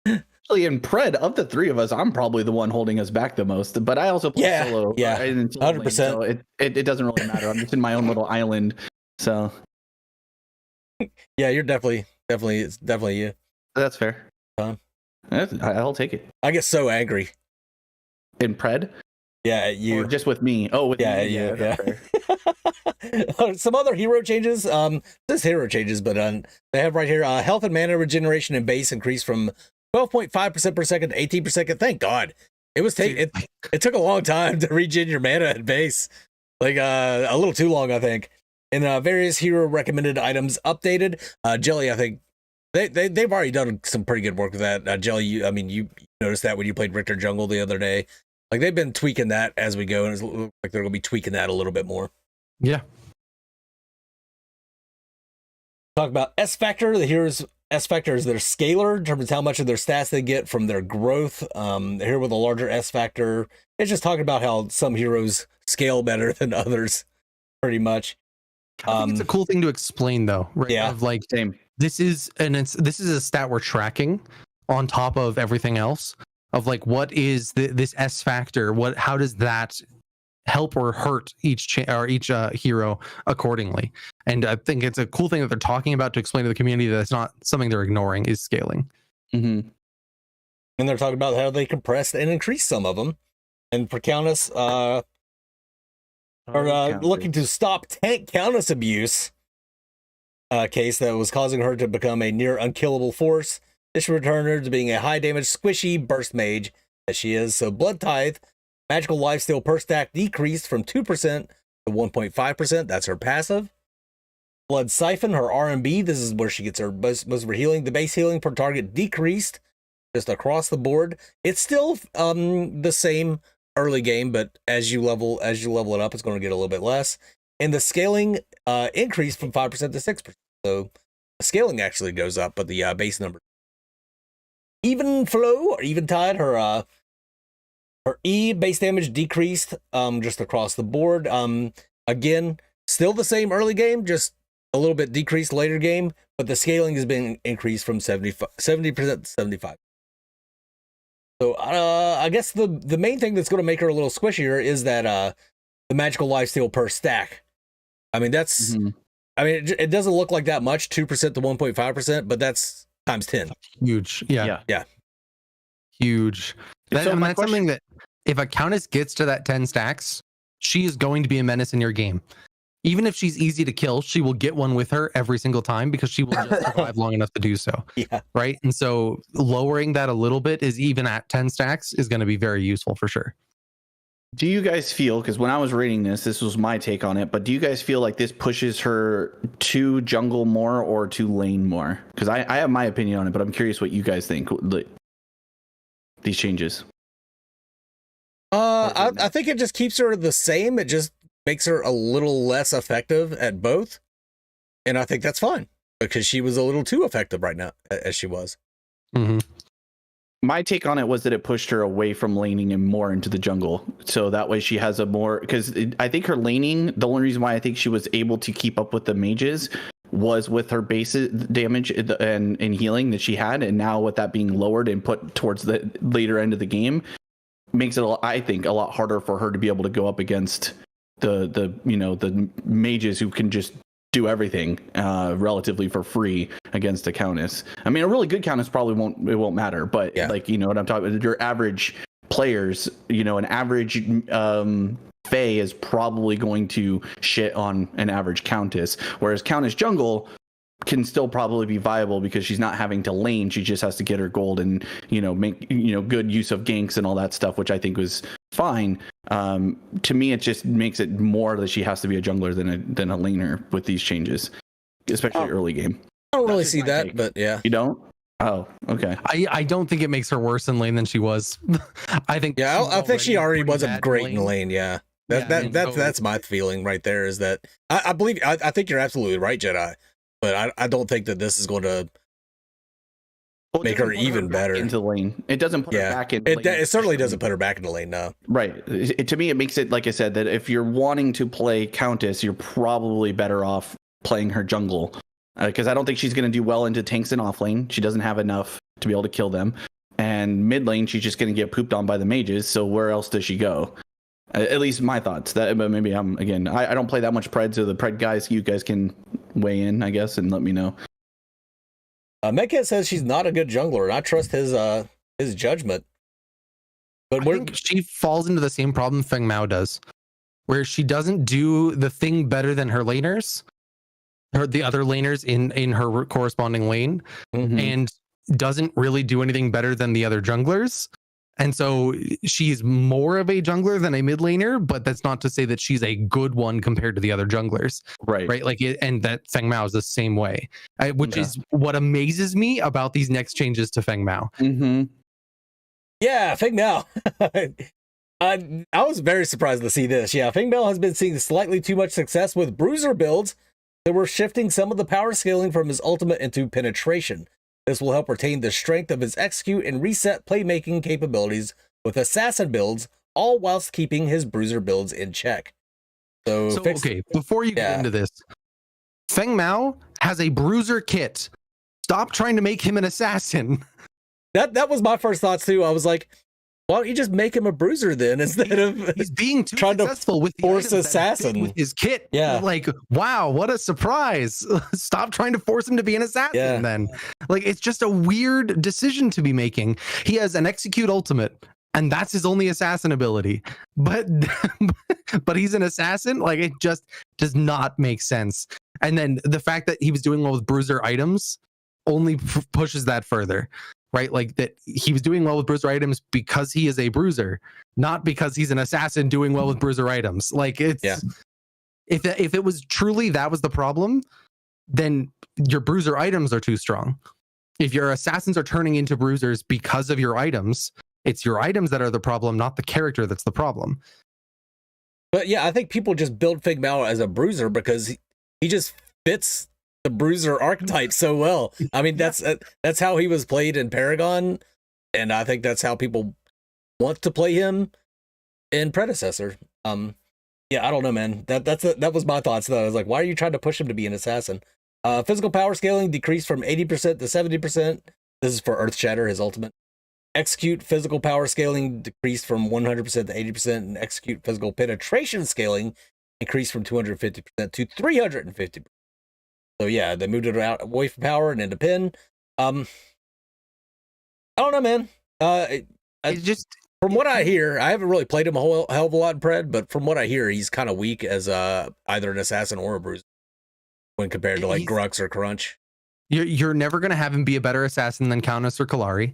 Actually, in Pred, of the 3 of us, I'm probably the one holding us back the most. But I also play solo. Yeah, 100%. So it doesn't really matter. I'm just in my own little island. So. Yeah, you're definitely you. That's fair. I'll take it. I get so angry in Pred. Yeah, you. Or just with me. Oh, with me. Yeah. Some other hero changes. This hero changes, but they have right here. Health and mana regeneration and base increased from 12.5% per second to 18 per second. Thank God. It was it took a long time to regen your mana and base, like a little too long, I think. And various hero recommended items updated. Jelly, I think they've already done some pretty good work with that. Jelly, you noticed that when you played Richter Jungle the other day. Like, they've been tweaking that as we go, and it looks like they're going to be tweaking that a little bit more. Yeah. Talk about S Factor. The heroes S Factor is their scalar in terms of how much of their stats they get from their growth. Here with a larger S Factor, it's just talking about how some heroes scale better than others, pretty much. I think it's a cool thing to explain, though, right? Yeah. Of like, this is a stat we're tracking on top of everything else. Of like, what is this S factor? How does that help or hurt each hero accordingly? And I think it's a cool thing that they're talking about to explain to the community that it's not something they're ignoring. Is scaling. Mm-hmm. And they're talking about how they compressed and increased some of them. And for Countess, looking to stop tank Countess abuse case that was causing her to become a near unkillable force. This should return her to being a high damage squishy burst mage as she is. So Blood Tithe, magical lifesteal per stack decreased from 2% to 1.5%. That's her passive. Blood Siphon, her RMB. This is where she gets her most of her healing. The base healing per target decreased just across the board. It's still the same early game, but as you level it up, it's going to get a little bit less. And the scaling increased from 5% to 6%. So the scaling actually goes up, but the base number. Even flow or even tide, her E base damage decreased just across the board. Again, still the same early game, just a little bit decreased later game, but the scaling has been increased from 70% to 75%. So I guess the main thing that's going to make her a little squishier is that the magical lifesteal per stack. I mean, that's I mean, it doesn't look like that much, 2% to 1.5%, but that's times 10. Huge. Yeah. Huge. That's something that if a Countess gets to that 10 stacks, she is going to be a menace in your game. Even if she's easy to kill, she will get one with her every single time because she will just survive long enough to do so. Yeah. Right. And so lowering that a little bit is even at 10 stacks is going to be very useful for sure. Do you guys feel, because when I was reading this was my take on it, but do you guys feel like this pushes her to jungle more or to lane more? Because I have my opinion on it, but I'm curious what you guys think. These changes. I think it just keeps her the same. It just makes her a little less effective at both. And I think that's fine because she was a little too effective right now as she was. Mm-hmm. My take on it was that it pushed her away from laning and more into the jungle. So that way she has a more, because I think her laning, the only reason why I think she was able to keep up with the mages was with her base damage and healing that she had. And now with that being lowered and put towards the later end of the game, makes it, I think, a lot harder for her to be able to go up against the mages who can just do everything relatively for free against a Countess. I mean, a really good Countess probably won't matter, but like, you know what I'm talking about, your average players, you know, an average Fae is probably going to shit on an average Countess, whereas Countess jungle can still probably be viable because she's not having to lane, she just has to get her gold and, you know, make, you know, good use of ganks and all that stuff, which I think was fine. To me, it just makes it more that she has to be a jungler than a laner with these changes, especially early game. I don't really see that, but yeah. You don't? Oh, okay. I don't think it makes her worse in lane than she was. I think I think she already wasn't great in lane. lane. Yeah. That's my feeling right there is that I believe I think you're absolutely right, Jedi, but I don't think that this is going to make her even better into the lane. It doesn't put her back in. It certainly doesn't put her back in the lane now. Right. To me, it makes it, like I said, that if you're wanting to play Countess, you're probably better off playing her jungle, because I don't think she's going to do well into tanks and off lane. She doesn't have enough to be able to kill them, and mid lane she's just going to get pooped on by the mages. So where else does she go? At least my thoughts. That, but maybe I don't play that much Pred, so the Pred guys, you guys can weigh in, I guess, and let me know. Meghead says she's not a good jungler, and I trust his judgment. But I think she falls into the same problem Feng Mao does, where she doesn't do the thing better than her laners, or the other laners in her corresponding lane, and doesn't really do anything better than the other junglers. And so she's more of a jungler than a mid laner, but that's not to say that she's a good one compared to the other junglers. Right. Like and that Feng Mao is the same way, which is what amazes me about these next changes to Feng Mao. Yeah, Feng Mao. I was very surprised to see this. Yeah, Feng Mao has been seeing slightly too much success with bruiser builds that were shifting some of the power scaling from his ultimate into penetration. This will help retain the strength of his execute and reset playmaking capabilities with assassin builds, all whilst keeping his bruiser builds in check. So okay, before you get into this, Feng Mao has a bruiser kit. Stop trying to make him an assassin. That was my first thoughts too. I was like, why don't you just make him a bruiser then instead of he's being too trying successful to with the force assassin with his kit? Yeah, like wow, what a surprise! Stop trying to force him to be an assassin. Then, like, it's just a weird decision to be making. He has an execute ultimate, and that's his only assassin ability. But he's an assassin. Like, it just does not make sense. And then the fact that he was doing well with bruiser items only pushes that further. Right, like that he was doing well with bruiser items because he is a bruiser, not because he's an assassin doing well with bruiser items. Like it's if it was truly that was the problem, then your bruiser items are too strong. If your assassins are turning into bruisers because of your items, it's your items that are the problem, not the character that's the problem. But yeah, I think people just build Feng Mao as a bruiser because he just fits the bruiser archetype so well. I mean, that's how he was played in Paragon, and I think that's how people want to play him in Predecessor. Yeah, I don't know, man. That was my thoughts though. I was like, why are you trying to push him to be an assassin? Physical power scaling decreased from 80% to 70%. This is for Earthshatter, his ultimate. Execute physical power scaling decreased from 100% to 80%, and execute physical penetration scaling increased from 250% to 350%. So yeah, they moved it out away from power and into pen. I don't know, man. It's just from what I hear, I haven't really played him a whole hell of a lot in Pred, but from what I hear, he's kind of weak as either an assassin or a bruiser when compared to like Grux or Crunch. You're never gonna have him be a better assassin than Countess or Kalari,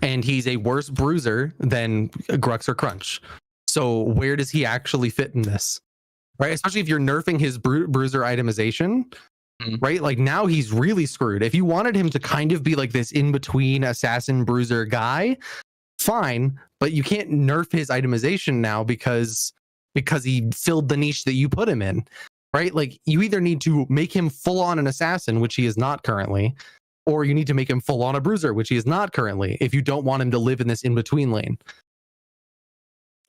and he's a worse bruiser than Grux or Crunch. So where does he actually fit in this? Right, especially if you're nerfing his bruiser itemization. Right, like now he's really screwed. If you wanted him to kind of be like this in between assassin bruiser guy, fine, but you can't nerf his itemization now because he filled the niche that you put him in. Right, like you either need to make him full on an assassin, which he is not currently, or you need to make him full on a bruiser, which he is not currently, if you don't want him to live in this in between lane.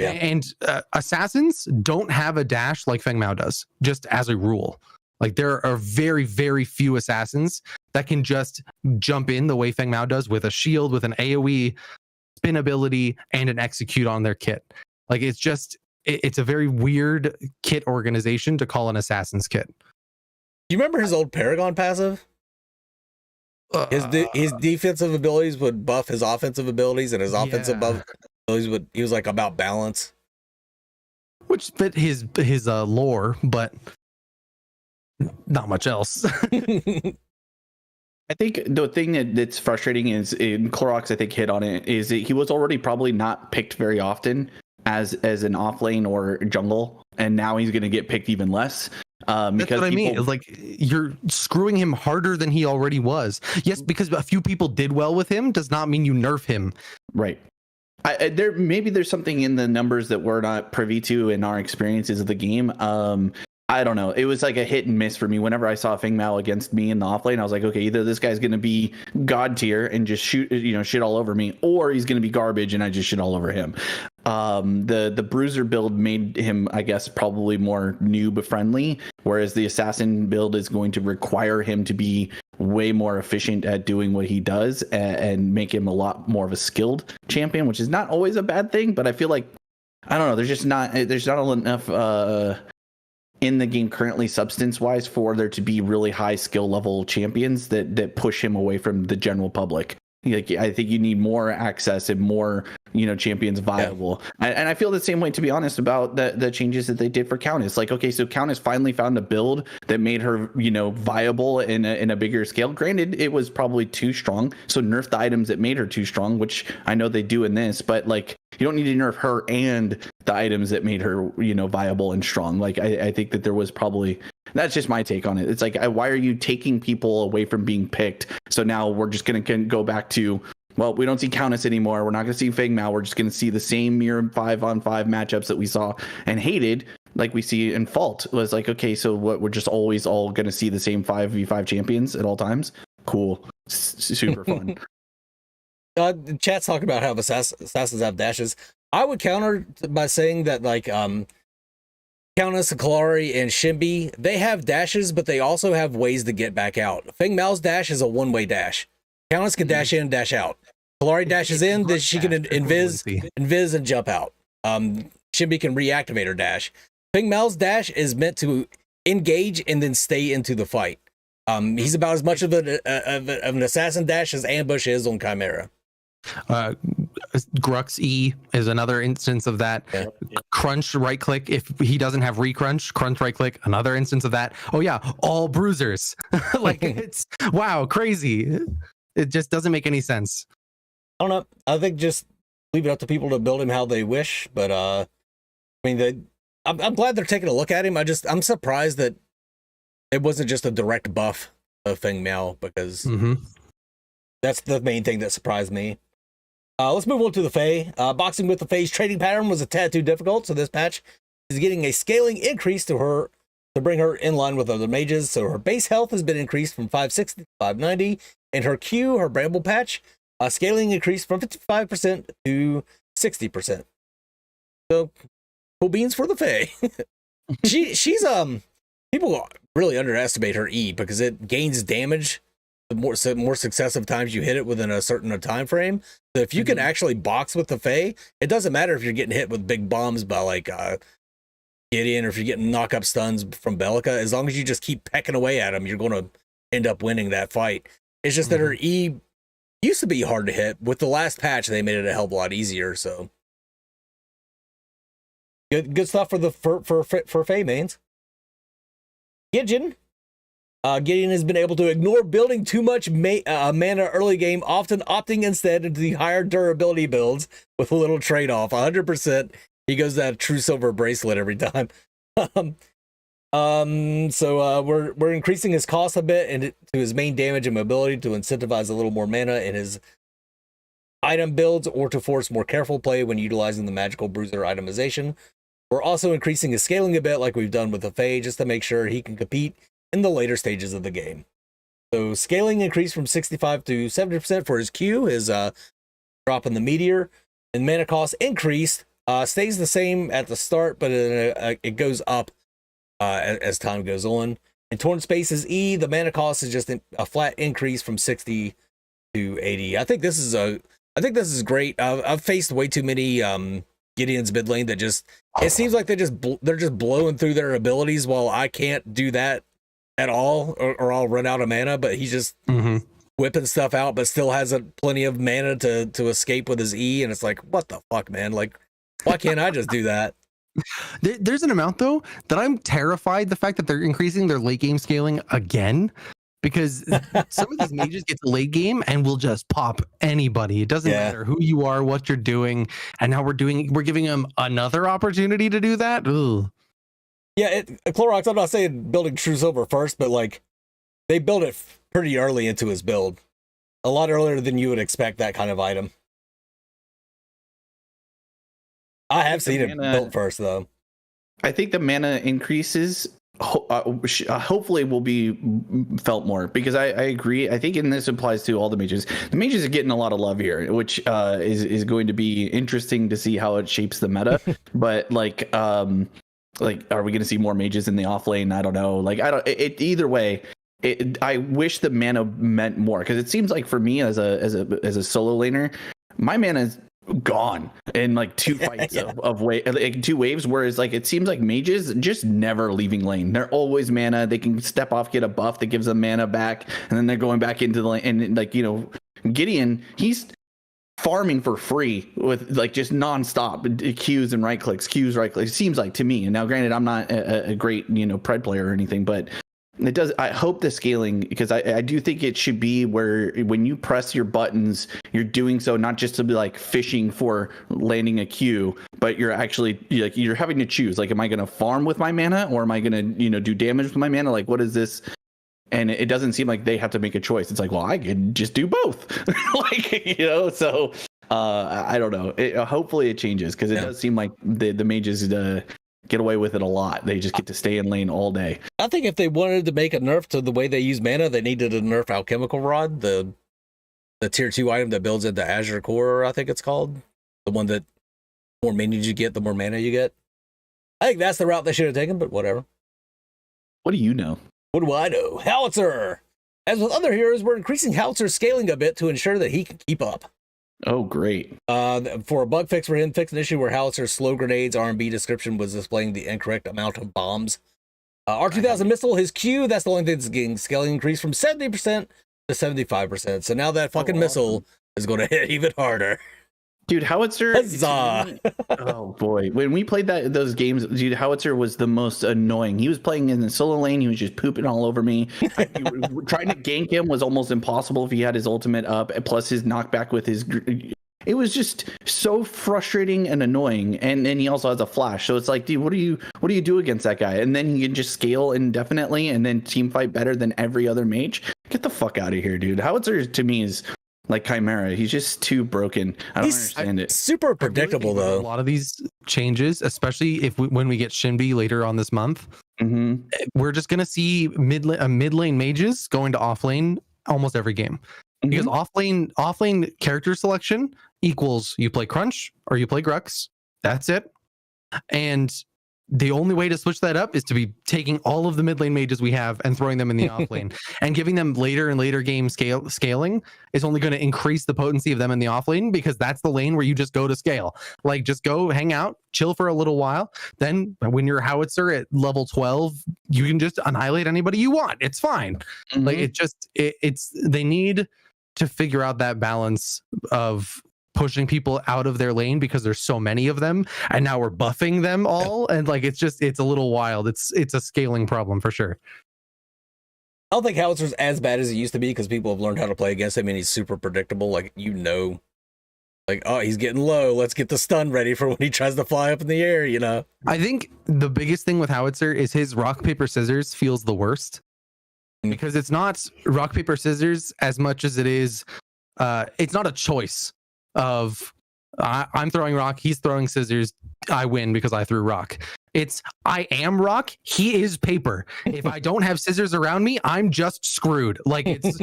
Yeah. And assassins don't have a dash like Feng Mao does, just as a rule. Like there are very, very few assassins that can just jump in the way Feng Mao does with a shield, with an AoE, spin ability, and an execute on their kit. Like it's a very weird kit organization to call an assassin's kit. You remember his old Paragon passive? His defensive abilities would buff his offensive abilities, and his offensive abilities he was like about balance, which fit his lore, but not much else. I think the thing that's frustrating is, in Clorox I think hit on it, is that he was already probably not picked very often as an off lane or jungle, and now he's going to get picked even less. That's what I mean. Like you're screwing him harder than he already was. Yes, because a few people did well with him does not mean you nerf him. Right. There's something in the numbers that we're not privy to in our experiences of the game. I don't know. It was like a hit and miss for me. Whenever I saw Feng Mao against me in the offlane, I was like, okay, either this guy's going to be god tier and just shit all over me, or he's going to be garbage and I just shit all over him. The bruiser build made him, I guess, probably more noob friendly, whereas the assassin build is going to require him to be way more efficient at doing what he does and make him a lot more of a skilled champion, which is not always a bad thing. But I feel like, I don't know, there's not enough in the game currently substance wise for there to be really high skill level champions that push him away from the general public. Like, I think you need more access and more, champions viable. Yeah. And I feel the same way, to be honest, about the changes that they did for Countess. Like, okay, so Countess finally found a build that made her, viable in a bigger scale. Granted, it was probably too strong. So nerf the items that made her too strong, which I know they do in this, but like, you don't need to nerf her and the items that made her, viable and strong. Like, I think that there was probably, that's just my take on it. It's like, why are you taking people away from being picked? So now we're just going to go back to, well, we don't see Countess anymore. We're not going to see Feng Mao. We're just going to see the same mirror 5-on-5 matchups that we saw and hated, like we see in Fault. It was like, okay, so what? We're just always all going to see the same 5v5 champions at all times? Cool. Super fun. Chat's talking about how assassins have dashes. I would counter by saying that, like, Countess, Kalari, and Shimbi, they have dashes, but they also have ways to get back out. Feng Mao's dash is a one-way dash. Countess can dash in and dash out. Kalari dashes in, then she can invis and jump out. Shimbi can reactivate her dash. Feng Mao's dash is meant to engage and then stay into the fight. He's about as much of an assassin dash as Ambush is on Chimera. Grux E is another instance of that. Yeah. Crunch right click if he doesn't have recrunch. Crunch right click, another instance of that. Oh yeah, all bruisers. Like, it's wow, crazy. It just doesn't make any sense. I don't know. I think just leave it up to people to build him how they wish. But I mean, I'm glad they're taking a look at him. I'm surprised that it wasn't just a direct buff of Feng Mao, because That's the main thing that surprised me. Let's move on to the Fae. Boxing with the Fae's trading pattern was a tad too difficult, so this patch is getting a scaling increase to bring her in line with other mages. So her base health has been increased from 560 to 590, and her Q, her Bramble patch, scaling increased from 55% to 60%. So cool beans for the Fae. she's people really underestimate her E because it gains damage the more successive times you hit it within a certain time frame. So if you can actually box with the Fae, it doesn't matter if you're getting hit with big bombs by like Gideon, or if you're getting knock up stuns from Bellica. As long as you just keep pecking away at them, you're going to end up winning that fight. It's just that her E used to be hard to hit. With the last patch, they made it a hell of a lot easier. So good stuff for the for Fae mains. Gideon has been able to ignore building too much mana early game, often opting instead into the higher durability builds with a little trade-off. 100%, he goes that true silver bracelet every time. So we're increasing his cost a bit and to his main damage and mobility to incentivize a little more mana in his item builds, or to force more careful play when utilizing the magical bruiser itemization. We're also increasing his scaling a bit, like we've done with the Fae, just to make sure he can compete in the later stages of the game. So scaling increased from 65 to 70% for his Q, his drop in the meteor, and mana cost increased, stays the same at the start, but it goes up as time goes on. In Torn Space's E, the mana cost is just a flat increase from 60 to 80. I think this is great. I've faced way too many Gideon's mid lane that just, it seems like they're just blowing through their abilities while I can't do that at all, or I'll run out of mana, but he's just whipping stuff out, but still has plenty of mana to escape with his E, and it's like, what the fuck, man? Like, why can't I just do that? There's an amount though that I'm terrified the fact that they're increasing their late game scaling again, because some of these mages get to late game and will just pop anybody. It doesn't matter who you are, what you're doing, and now we're giving them another opportunity to do that. Ugh. Yeah, Clorox, I'm not saying building True Silver first, but like they build it pretty early into his build. A lot earlier than you would expect that kind of item. I have seen it built first, though. I think the mana increases hopefully will be felt more, because I agree. I think, and this applies to all the mages. The mages are getting a lot of love here, which is going to be interesting to see how it shapes the meta. But are we going to see more mages in the off lane? I don't know. Either way, I wish the mana meant more, because it seems like for me as a solo laner, my mana is gone in like two fights of two waves, whereas like it seems like mages just never leaving lane. They're always mana. They can step off, get a buff that gives them mana back, and then they're going back into the lane. And like, you know, Gideon, he's farming for free with like just nonstop Qs and right clicks. It seems like to me. And now granted, I'm not a great, you know, pred player or anything, but it does. I hope the scaling, because I do think it should be where when you press your buttons, you're doing so not just to be like fishing for landing a Q, but you're actually like, you're having to choose, like, am I going to farm with my mana, or am I going to, you know, do damage with my mana? Like, what is this? And it doesn't seem like they have to make a choice. It's like, well, I could just do both. Like, you know, so I don't know. Hopefully it changes, because it does seem like the mages get away with it a lot. They just get to stay in lane all day. I think if they wanted to make a nerf to the way they use mana, they needed to nerf Alchemical Rod, the tier 2 item that builds into Azure Core, I think it's called. The one that the more minions you get, the more mana you get. I think that's the route they should have taken, but whatever. What do you know? What do I know? Howitzer! As with other heroes, we're increasing Howitzer's scaling a bit to ensure that he can keep up. Oh, great. For a bug fix for him, fix an issue where Howitzer's slow grenades R&B description was displaying the incorrect amount of bombs. R2000 missile, his Q, that's the only thing that's getting scaling increase from 70% to 75%. So now that fucking missile is going to hit even harder. Dude, Howitzer. Huzzah. Oh boy, when we played those games, dude, Howitzer was the most annoying. He was playing in the solo lane. He was just pooping all over me. Trying to gank him was almost impossible if he had his ultimate up. Plus his knockback with his. It was just so frustrating and annoying. And then he also has a flash, so it's like, dude, what do you do against that guy? And then he can just scale indefinitely and then team fight better than every other mage. Get the fuck out of here, dude. Howitzer to me is like Chimera. He's just too broken. I don't understand it. Super predictable though. A lot of these changes, especially when we get Shinbi later on this month, we're just gonna see mid lane mages going to off lane almost every game. Because off lane character selection equals you play Crunch or you play Grux. That's it. And the only way to switch that up is to be taking all of the mid lane mages we have and throwing them in the off lane, and giving them later and later game scaling is only going to increase the potency of them in the off lane, because that's the lane where you just go to scale. Like, just go hang out, chill for a little while. Then when you're howitzer at level 12, you can just annihilate anybody you want. It's fine. Like, it's they need to figure out that balance of pushing people out of their lane because there's so many of them, and now we're buffing them all, and like it's a little wild. It's a scaling problem for sure. I don't think Howitzer's as bad as it used to be because people have learned how to play against him, and he's super predictable. Like, like, oh, he's getting low, let's get the stun ready for when he tries to fly up in the air, I think the biggest thing with Howitzer is his rock paper scissors feels the worst, because it's not rock paper scissors as much as it is it's not a choice of I'm throwing rock, he's throwing scissors, I win because I threw rock. It's I am rock, he is paper. If I don't have scissors around me, I'm just screwed. Like, it's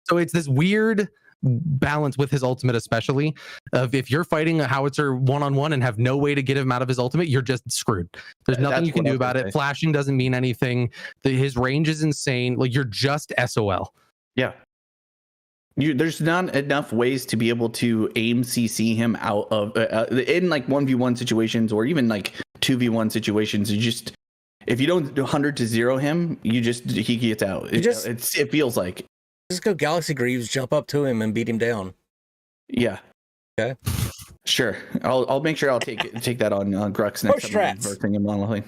so it's this weird balance with his ultimate, especially of if you're fighting a howitzer one-on-one and have no way to get him out of his ultimate, you're just screwed. There's nothing you can do about it. Flashing doesn't mean anything. His range is insane. Like, you're just SOL. Yeah. There's not enough ways to be able to aim CC him out of in like 1v1 situations, or even like 2v1 situations. You just, if you don't 100 to 0 him, he gets out. It feels like just go Galaxy Greaves, jump up to him and beat him down. Yeah. Okay. Sure. I'll make sure I'll take that on Grux next time. Versing him on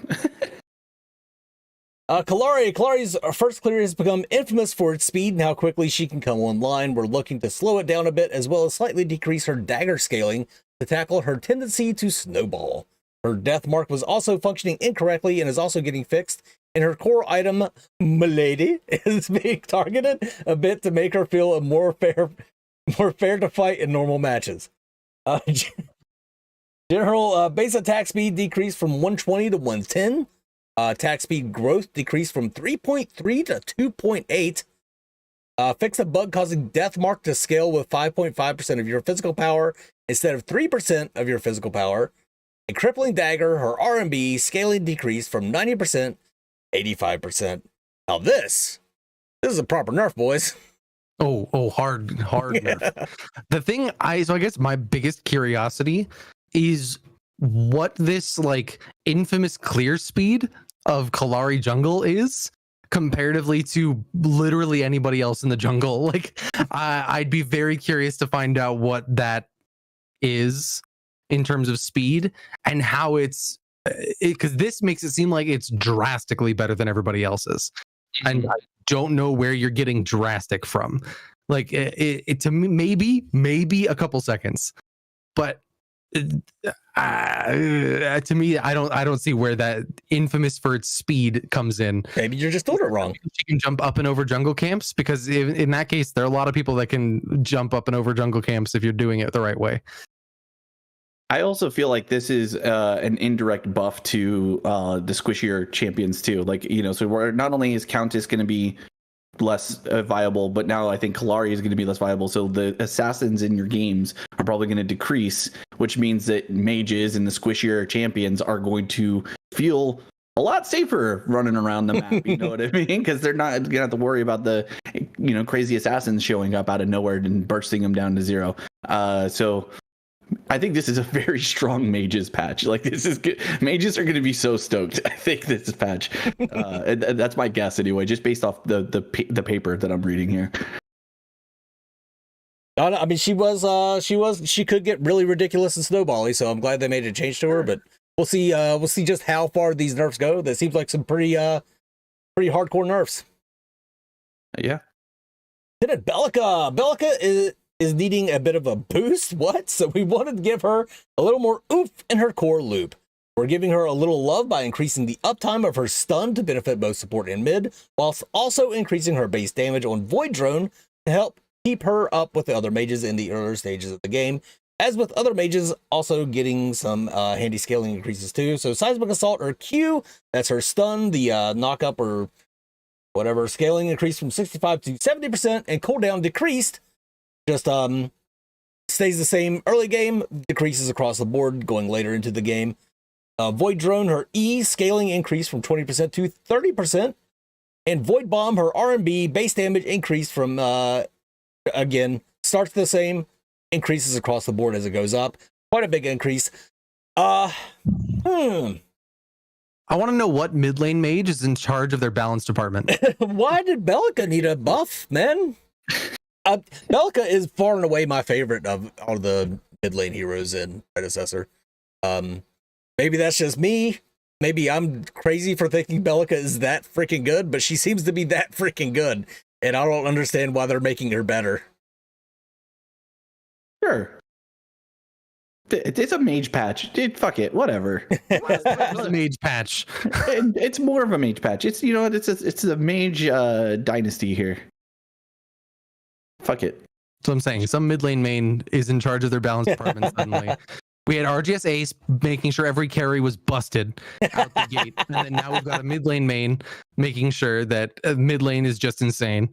Kalari's first clear has become infamous for its speed and how quickly she can come online. We're looking to slow it down a bit, as well as slightly decrease her dagger scaling to tackle her tendency to snowball. Her death mark was also functioning incorrectly and is also getting fixed, and her core item, Milady, is being targeted a bit to make her feel more fair to fight in normal matches. General base attack speed decreased from 120 to 110. Attack speed growth decreased from 3.3 to 2.8. Fix a bug causing death mark to scale with 5.5% of your physical power instead of 3% of your physical power. A crippling dagger, her RMB scaling decreased from 90% 85%. Now this is a proper nerf, boys. Oh, hard nerf. The thing I guess my biggest curiosity is what this like infamous clear speed of Kalari jungle is comparatively to literally anybody else in the jungle. Like, I'd be very curious to find out what that is in terms of speed and how it's because this makes it seem like it's drastically better than everybody else's. And I don't know where you're getting drastic from. Like, it to me, maybe a couple seconds, but to me, I don't see where that infamous for its speed comes in. Maybe you're just doing it wrong. You can jump up and over jungle camps, because in that case, there are a lot of people that can jump up and over jungle camps if you're doing it the right way. I also feel like this is an indirect buff to the squishier champions too. Like, so we're not only is Countess going to be less viable, but now I think Kalari is going to be less viable. So the assassins in your games are probably going to decrease, which means that mages and the squishier champions are going to feel a lot safer running around the map. You know what I mean? Because they're not going to have to worry about the crazy assassins showing up out of nowhere and bursting them down to 0. So I think this is a very strong mages patch. Like, this is good. Mages are going to be so stoked. I think this patch. And that's my guess anyway, just based off the paper that I'm reading here. I mean, she could get really ridiculous and snowbally, so I'm glad they made a change to her. But we'll see. We'll see just how far these nerfs go. That seems like some pretty hardcore nerfs. Yeah. Then Bellica is needing a bit of a boost. What? So we wanted to give her a little more oomph in her core loop. We're giving her a little love by increasing the uptime of her stun to benefit both support and mid, whilst also increasing her base damage on Void Drone to help keep her up with the other mages in the earlier stages of the game. As with other mages, also getting some handy scaling increases too. So Seismic Assault or Q, that's her stun, the knock up or whatever, scaling increased from 65 to 70%, and cooldown decreased. Just stays the same early game, decreases across the board going later into the game. Void Drone, her E scaling increased from 20% to 30%. And Void Bomb, her R&B base damage increased from, again, starts the same, increases across the board as it goes up. Quite a big increase. I want to know what mid lane mage is in charge of their balance department. Why did Bellica need a buff, man? Bellica is far and away my favorite of all the mid lane heroes in Predecessor. Maybe that's just me. Maybe I'm crazy for thinking Bellica is that freaking good, but she seems to be that freaking good, and I don't understand why they're making her better. Sure. It's a mage patch. Dude, fuck it. Whatever. It's a mage patch. It's more of a mage patch. It's, you know what? It's a mage dynasty here. Fuck it. That's what I'm saying. Some mid lane main is in charge of their balance department suddenly. We had RGS Ace making sure every carry was busted out the gate. And then now we've got a mid lane main making sure that mid lane is just insane.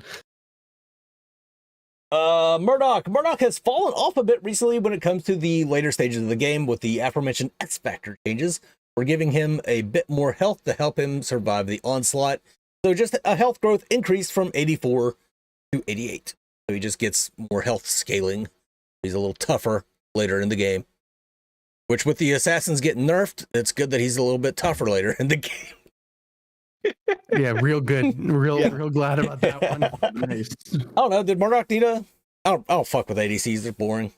Murdoch has fallen off a bit recently when it comes to the later stages of the game with the aforementioned X Factor changes. We're giving him a bit more health to help him survive the onslaught. So just a health growth increase from 84 to 88. So he just gets more health scaling. He's a little tougher later in the game. Which with the assassins getting nerfed, it's good that he's a little bit tougher later in the game. Yeah, real good. Real glad about that one. Nice. I don't know. Did Murdoch need a... I don't fuck with ADCs. They're boring.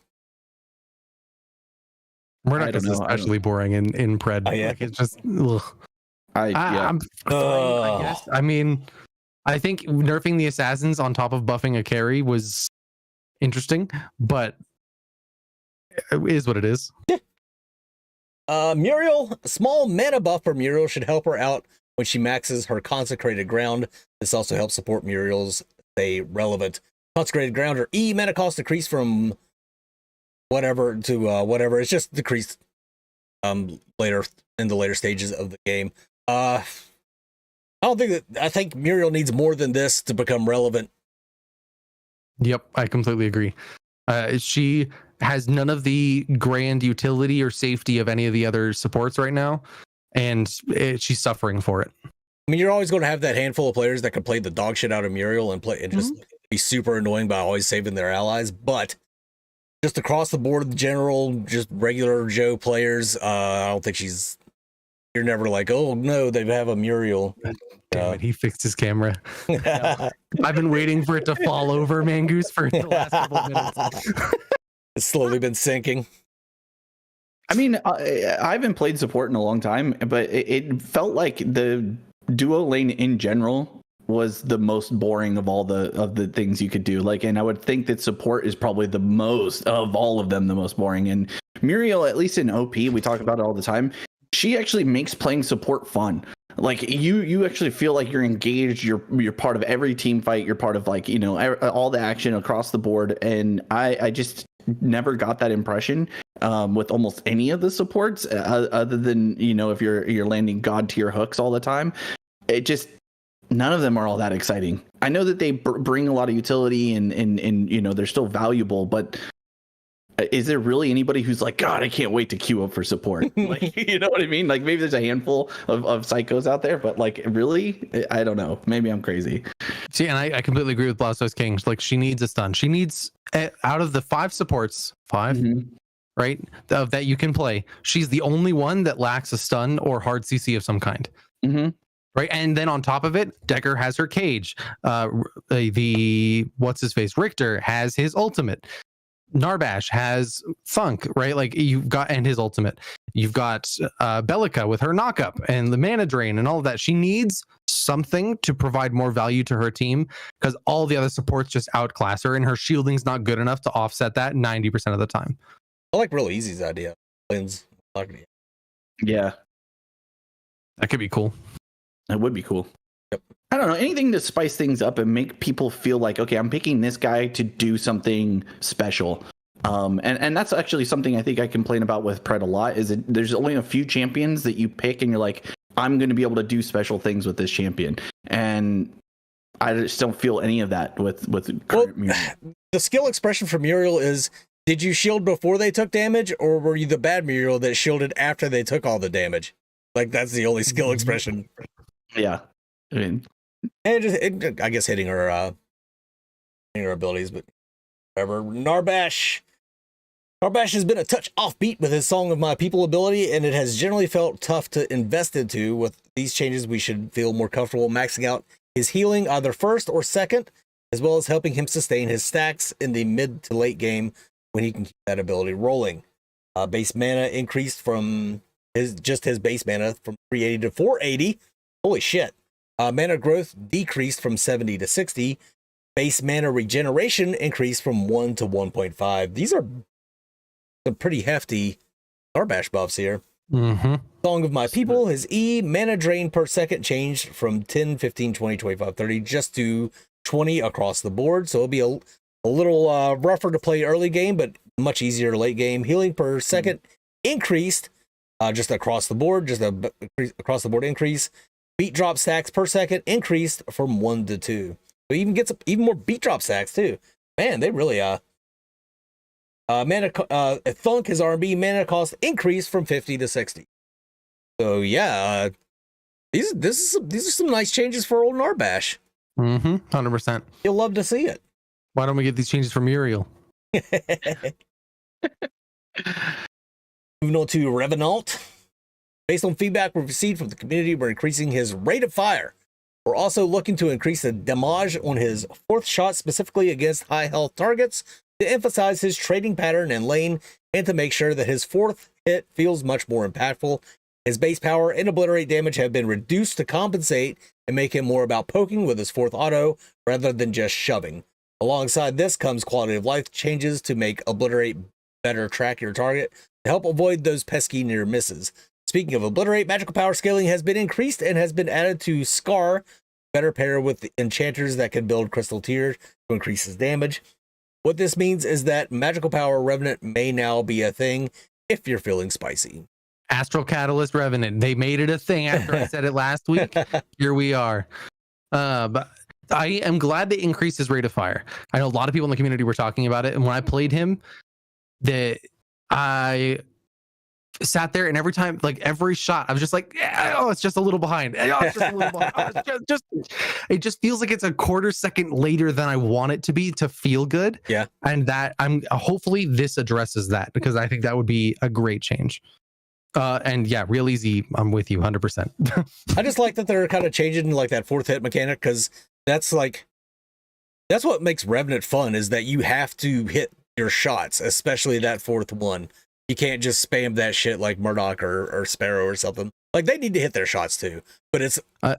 Murdoch is especially boring in Pred. Oh, yeah. Like, it's just... Ugh. I'm fine, I guess. I mean, I think nerfing the assassins on top of buffing a carry was interesting, but it is what it is. Muriel, a small mana buff for Muriel should help her out when she maxes her consecrated ground. This also helps support Muriel's stay relevant. Consecrated ground, or E mana cost decreased from whatever to whatever. It's just decreased later in the later stages of the game. I think Muriel needs more than this to become relevant. Yep, I completely agree. She has none of the grand utility or safety of any of the other supports right now, and she's suffering for it. I mean, you're always going to have that handful of players that can play the dog shit out of Muriel and play and just be super annoying by always saving their allies. But just across the board, the general, just regular Joe players, I don't think you're never like, oh no, they have a Muriel. Damn it, he fixed his camera. I've been waiting for it to fall over, Mangoose, for the last couple of minutes. It's slowly been sinking. I mean, I haven't played support in a long time, but it felt like the duo lane in general was the most boring of all the things you could do. Like, and I would think that support is probably the most of all of them, the most boring. And Muriel, at least in OP, we talk about it all the time. She actually makes playing support fun. Like you actually feel like you're engaged. You're part of every team fight. You're part of, like, you know, all the action across the board. And I just never got that impression with almost any of the supports, other than, you know, if you're landing god tier hooks all the time. It just, none of them are all that exciting. I know that they bring a lot of utility and you know, they're still valuable, but is there really anybody who's like, God, I can't wait to queue up for support? Like, you know what I mean? Like, maybe there's a handful of psychos out there, but like, really, I don't know. Maybe I'm crazy. See, and I completely agree with Blastoise King. Like, she needs a stun. She needs, out of the 5 supports, 5, right, that you can play, she's the only one that lacks a stun or hard CC of some kind. Right, and then on top of it, Decker has her cage. The what's his face, Richter has his ultimate. Narbash has Funk, right? Like, you've got, and his ultimate. You've got Bellica with her knockup and the mana drain and all of that. She needs something to provide more value to her team, because all the other supports just outclass her, and her shielding's not good enough to offset that 90% of the time. I like Real Easy's idea. Yeah, That could be cool. that would be cool. Yep. I don't know, anything to spice things up and make people feel like, okay, I'm picking this guy to do something special. And that's actually something I think I complain about with Pred a lot, is that there's only a few champions that you pick and you're like, I'm going to be able to do special things with this champion. And I just don't feel any of that with Muriel. The skill expression for Muriel is, did you shield before they took damage, or were you the bad Muriel that shielded after they took all the damage? Like, that's the only skill expression. Yeah. I mean, and I guess hitting her abilities, but whatever. Narbash has been a touch offbeat with his Song of My People ability, and it has generally felt tough to invest into. With these changes, we should feel more comfortable maxing out his healing either first or second, as well as helping him sustain his stacks in the mid to late game when he can keep that ability rolling. Base mana increased from his base mana from 380 to 480. Holy shit. Mana growth decreased from 70 to 60. Base mana regeneration increased from 1 to 1.5. These are some pretty hefty Narbash buffs here. Mm-hmm. Song of My People, his E, mana drain per second changed from 10, 15, 20, 25, 30 just to 20 across the board. So it'll be a little rougher to play early game, but much easier late game. Healing per second increased just across the board, across the board increase. Beat drop stacks per second increased from 1 to 2. So even gets even more beat drop stacks too. Man, they really Thunk, his R&B mana cost increased from 50 to 60. So yeah, these are some nice changes for old Narbash. 100%. You'll love to see it. Why don't we get these changes from Muriel? Moving on to Revenant. Based on feedback we've received from the community, we're increasing his rate of fire. We're also looking to increase the damage on his fourth shot, specifically against high health targets, to emphasize his trading pattern in lane and to make sure that his fourth hit feels much more impactful. His base power and obliterate damage have been reduced to compensate and make him more about poking with his fourth auto rather than just shoving. Alongside this comes quality of life changes to make obliterate better track your target to help avoid those pesky near misses. Speaking of obliterate, magical power scaling has been increased and has been added to Scar, better pair with the enchanters that can build crystal tier to increase his damage. What this means is that magical power Revenant may now be a thing if you're feeling spicy. Astral Catalyst Revenant. They made it a thing after I said it last week. Here we are. But I am glad they increased his rate of fire. I know a lot of people in the community were talking about it, and when I played him, that I sat there and every time, like every shot, I was just like, oh, it's just a little behind. Oh, it's just a little behind. It just feels like it's a quarter second later than I want it to be to feel good. Yeah. And that hopefully this addresses that, because I think that would be a great change. And yeah, real easy. I'm with you 100%. I just like that they're kind of changing like that fourth hit mechanic, because that's what makes Revenant fun, is that you have to hit your shots, especially that fourth one. You can't just spam that shit like Murdoch or Sparrow or something. Like, they need to hit their shots too, but it's a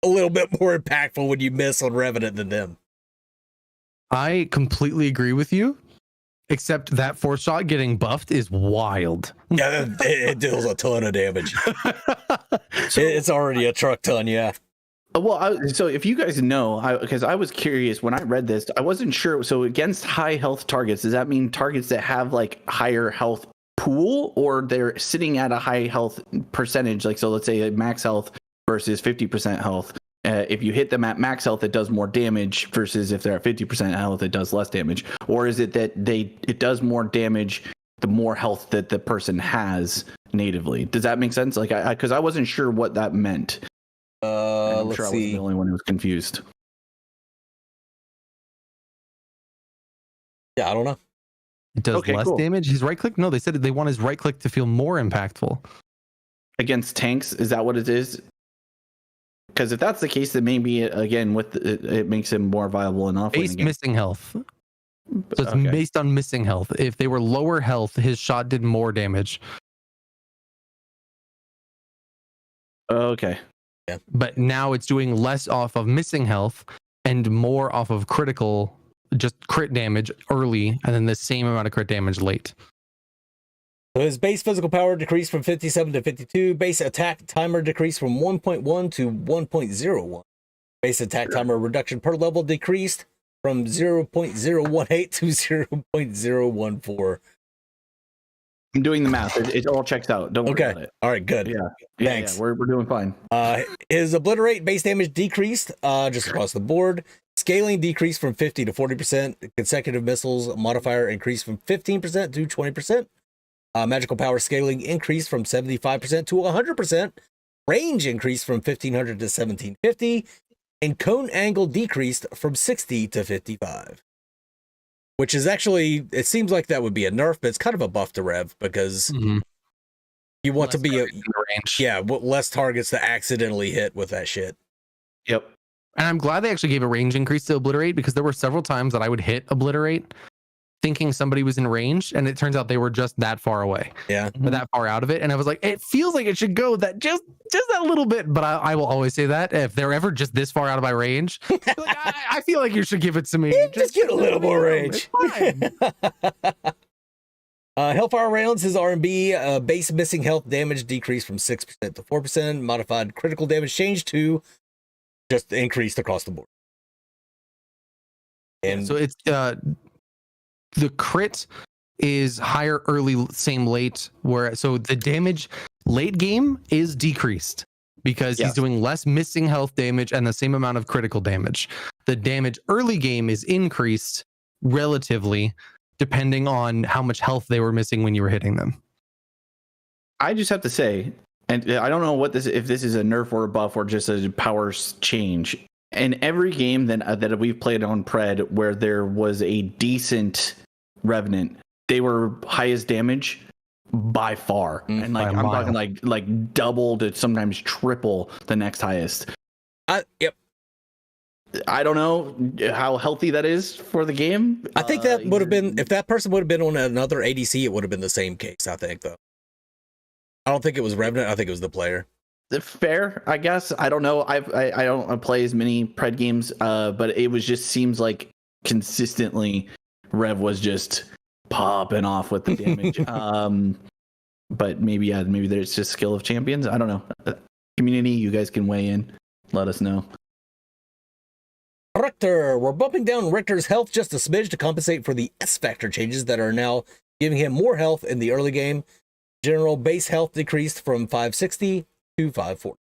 little bit more impactful when you miss on Revenant than them. I completely agree with you, except that fourth shot getting buffed is wild. Yeah, it deals a ton of damage. It's already a truck ton, yeah. Well, so if you guys know, because I was curious when I read this, I wasn't sure. So against high health targets, does that mean targets that have like higher health pool, or they're sitting at a high health percentage? Like, so let's say max health versus 50% health. If you hit them at max health, it does more damage versus if they're at 50% health, it does less damage. Or is it that it does more damage the more health that the person has natively? Does that make sense? Like, because I wasn't sure what that meant. I'm Let's sure I see. wasn't the only one who was confused. Yeah, I don't know. It does less damage. His right click? No, they said they want his right click to feel more impactful. Against tanks, is that what it is? Because if that's the case, then maybe again it makes him more viable enough. Base missing health. So it's based on missing health. If they were lower health, his shot did more damage. Okay. Yeah. But now it's doing less off of missing health and more off of critical, just crit damage early, and then the same amount of crit damage late. So his base physical power decreased from 57 to 52. Base attack timer decreased from 1.1 to 1.01. Base attack timer reduction per level decreased from 0.018 to 0.014. I'm doing the math. It all checks out. Don't worry about it. All right, good. Yeah. Thanks. Yeah, we're doing fine. His obliterate base damage decreased just across the board. Scaling decreased from 50 to 40%. Consecutive missiles modifier increased from 15% to 20%. Magical power scaling increased from 75% to 100%. Range increased from 1500 to 1750. And cone angle decreased from 60 to 55. Which is actually, it seems like that would be a nerf, but it's kind of a buff to Rev because you want to be less targets to accidentally hit with that shit. Yep. And I'm glad they actually gave a range increase to obliterate, because there were several times that I would hit obliterate thinking somebody was in range, and it turns out they were just that far away. Yeah. Or that far out of it. And I was like, it feels like it should go that just that little bit. But I will always say that if they're ever just this far out of my range, like, I feel like you should give it to me. Just get a little more range. Hellfire rounds, his R&B base missing health damage decreased from 6% to 4%. Modified critical damage changed to just increased across the board. And so it's the crit is higher early, same late, where so the damage late game is decreased because he's doing less missing health damage and the same amount of critical damage. The damage early game is increased relatively depending on how much health they were missing when you were hitting them. I just have to say, and I don't know if this is a nerf or a buff or just a power change. In every game that we've played on Pred where there was a decent Revenant, they were highest damage by far, and like I'm talking like double to sometimes triple the next highest. Yep. I don't know how healthy that is for the game. I think that would have been, if that person would have been on another ADC, it would have been the same case. I think though. I don't think it was Revenant. I think it was the player. Fair, I guess. I don't know. I don't play as many Pred games, but it was just seems like consistently Rev was just popping off with the damage. But maybe there's just skill of champions. I don't know. Community, you guys can weigh in. Let us know. Richter, we're bumping down Richter's health just a smidge to compensate for the S factor changes that are now giving him more health in the early game. General base health decreased from 560 to 540.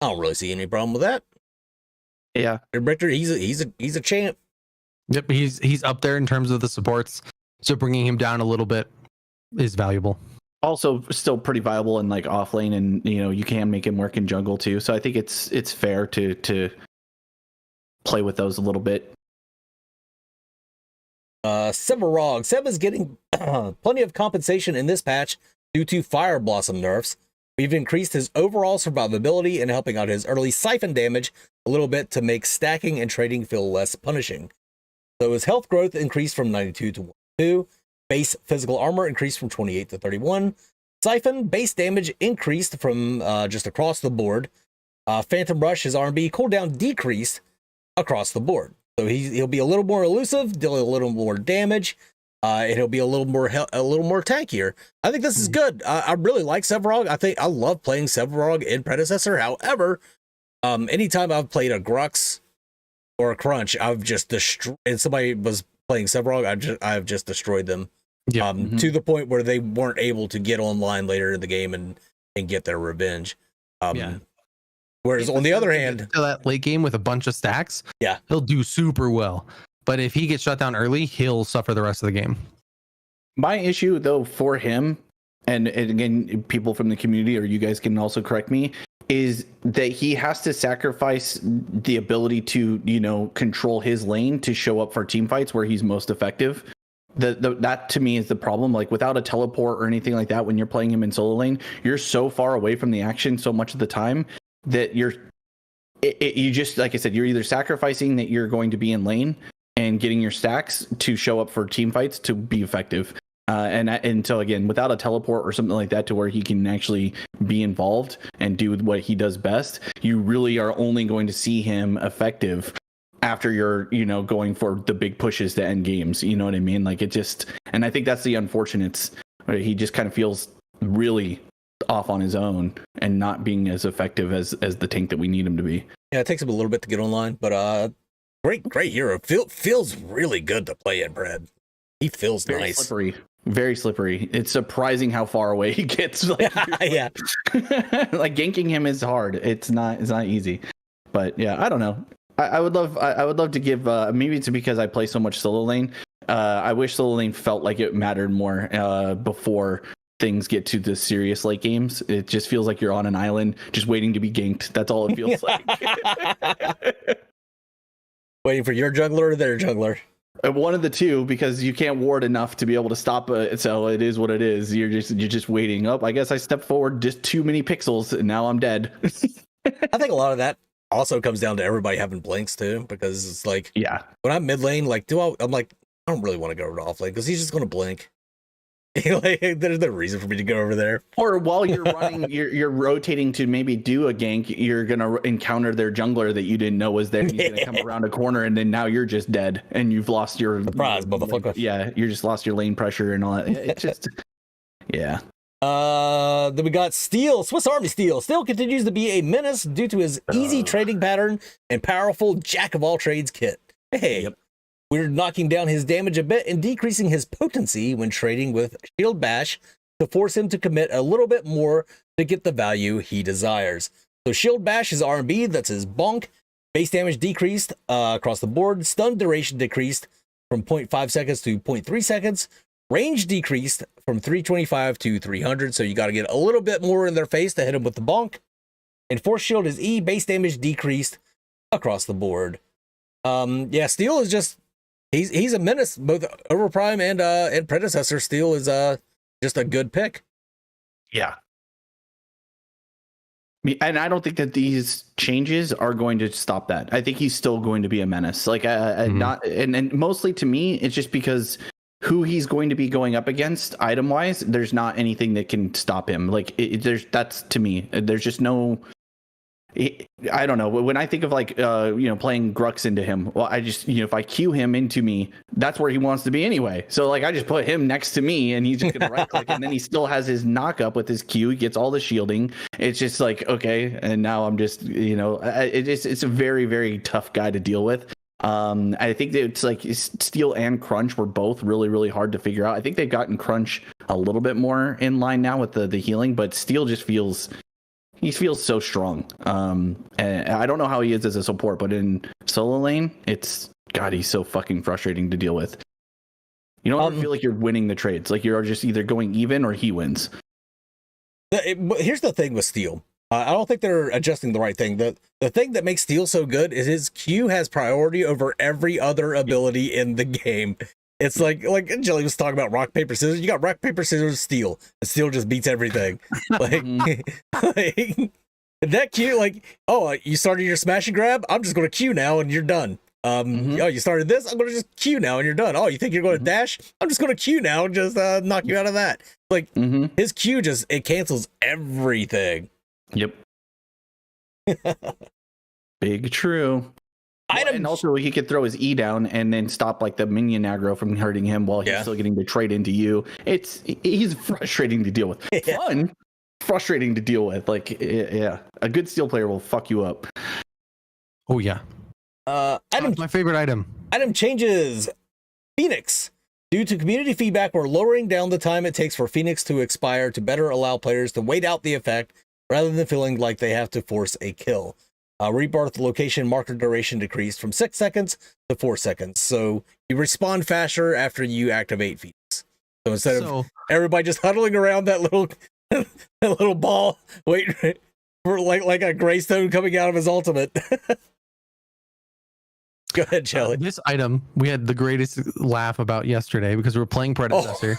I don't really see any problem with that. Yeah, Richter, he's a champ. Yep, he's up there in terms of the supports. So bringing him down a little bit is valuable. Also, still pretty viable in like off lane, and you can make him work in jungle too. So I think it's fair to play with those a little bit. Severog. Seb is getting plenty of compensation in this patch due to Fire Blossom nerfs. We've increased his overall survivability and helping out his early siphon damage a little bit to make stacking and trading feel less punishing. So his health growth increased from 92 to 102. Base physical armor increased from 28 to 31. Siphon base damage increased from just across the board. Phantom Rush, his R&B cooldown decreased across the board. So he'll be a little more elusive, deal a little more damage, and he'll be a little more tankier. I think this is good. I really like Severog. I love playing Severog in Predecessor. However, anytime I've played a Grux or a Crunch, I've just destroyed. And somebody was playing Severog, I've just destroyed them. To the point where they weren't able to get online later in the game and get their revenge. Whereas on the other hand, to that late game with a bunch of stacks, he'll do super well. But if he gets shut down early, he'll suffer the rest of the game. My issue though for him, and again, people from the community or you guys can also correct me, is that he has to sacrifice the ability to, control his lane to show up for team fights where he's most effective. That to me is the problem. Like without a teleport or anything like that, when you're playing him in solo lane, you're so far away from the action so much of the time that you just, like I said, you're either sacrificing that you're going to be in lane and getting your stacks to show up for team fights to be effective. And so again, without a teleport or something like that to where he can actually be involved and do what he does best, you really are only going to see him effective after you're, going for the big pushes to end games. You know what I mean? Like it just, and I think that's the unfortunate. He just kind of feels really off on his own and not being as effective as the tank that we need him to be. Yeah, it takes him a little bit to get online, but great hero. Feels really good to play in, Brad. He feels Very nice. slippery. Very slippery. It's surprising how far away he gets. Like, yeah. Like ganking him is hard. It's not easy. But yeah, I don't know. I would love to give maybe it's because I play so much solo lane. I wish solo lane felt like it mattered more before things get to the serious late games. It just feels like you're on an island just waiting to be ganked. That's all it feels like. Waiting for your jungler or their jungler. One of the two, because you can't ward enough to be able to stop it. So it is what it is. You're just waiting up. I guess I stepped forward just too many pixels and now I'm dead. I think a lot of that also comes down to everybody having blinks too, because it's like, yeah, when I'm mid lane, like, I'm like, I don't really want to go over to off lane because he's just going to blink. Like, there's no reason for me to go over there. Or while you're running, you're rotating to maybe do a gank, you're gonna encounter their jungler that you didn't know was there. He's gonna come around a corner, and then now you're just dead, and you've lost your surprise, motherfucker. Yeah, you just lost your lane pressure and all that. It's just, yeah. Then we got Steel, Swiss Army Steel. Steel continues to be a menace due to his easy trading pattern and powerful jack of all trades kit. Hey. Yep. We're knocking down his damage a bit and decreasing his potency when trading with Shield Bash to force him to commit a little bit more to get the value he desires. So Shield Bash is R&B, that's his bonk. Base damage decreased across the board. Stun duration decreased from 0.5 seconds to 0.3 seconds. Range decreased from 325 to 300, so you got to get a little bit more in their face to hit him with the bonk. And Force Shield is E. Base damage decreased across the board. Yeah, Steel is just... He's a menace, both Overprime and Predecessor. Steel is just a good pick. Yeah. And I don't think that these changes are going to stop that. I think he's still going to be a menace. Like not and mostly to me, it's just because who he's going to be going up against item wise, there's not anything that can stop him. Like that's to me, there's just no. I don't know. When I think of like playing Grux into him, well, I just if I queue him into me, that's where he wants to be anyway. So like I just put him next to me, and he's just gonna right click, and then he still has his knock up with his Q. He gets all the shielding. It's just like okay, and now I'm just it's a very very tough guy to deal with. I think that it's like Steel and Crunch were both really really hard to figure out. I think they've gotten Crunch a little bit more in line now with the healing, but Steel just feels. He feels so strong. And I don't know how he is as a support, but in solo lane, he's so fucking frustrating to deal with. You don't ever feel like you're winning the trades. Like you're just either going even or he wins. Here's the thing with Steel. I don't think they're adjusting the right thing. The thing that makes Steel so good is his Q has priority over every other ability in the game. It's like Jelly was talking about rock, paper, scissors. You got rock, paper, scissors, Steel. And Steel just beats everything. Like that Q, you started your smash and grab? I'm just going to Q now and you're done. Oh, you started this? I'm going to just Q now and you're done. Oh, you think you're going to dash? I'm just going to Q now and just knock you out of that. Like his Q it cancels everything. Yep. Big true. And also he could throw his E down and then stop like the minion aggro from hurting him while he's still getting to trade into you. He's frustrating to deal with. Fun, frustrating to deal with. Like a good Steel player will fuck you up. Oh yeah. My favorite item. Item changes. Phoenix. Due to community feedback, we're lowering down the time it takes for Phoenix to expire to better allow players to wait out the effect rather than feeling like they have to force a kill. Rebirth location marker duration decreased from 6 seconds to 4 seconds. So you respawn faster after you activate Phoenix. So instead of everybody just huddling around that little ball, wait for like a Greystone coming out of his ultimate. Go ahead, Jelly. This item we had the greatest laugh about yesterday because we were playing Predecessor.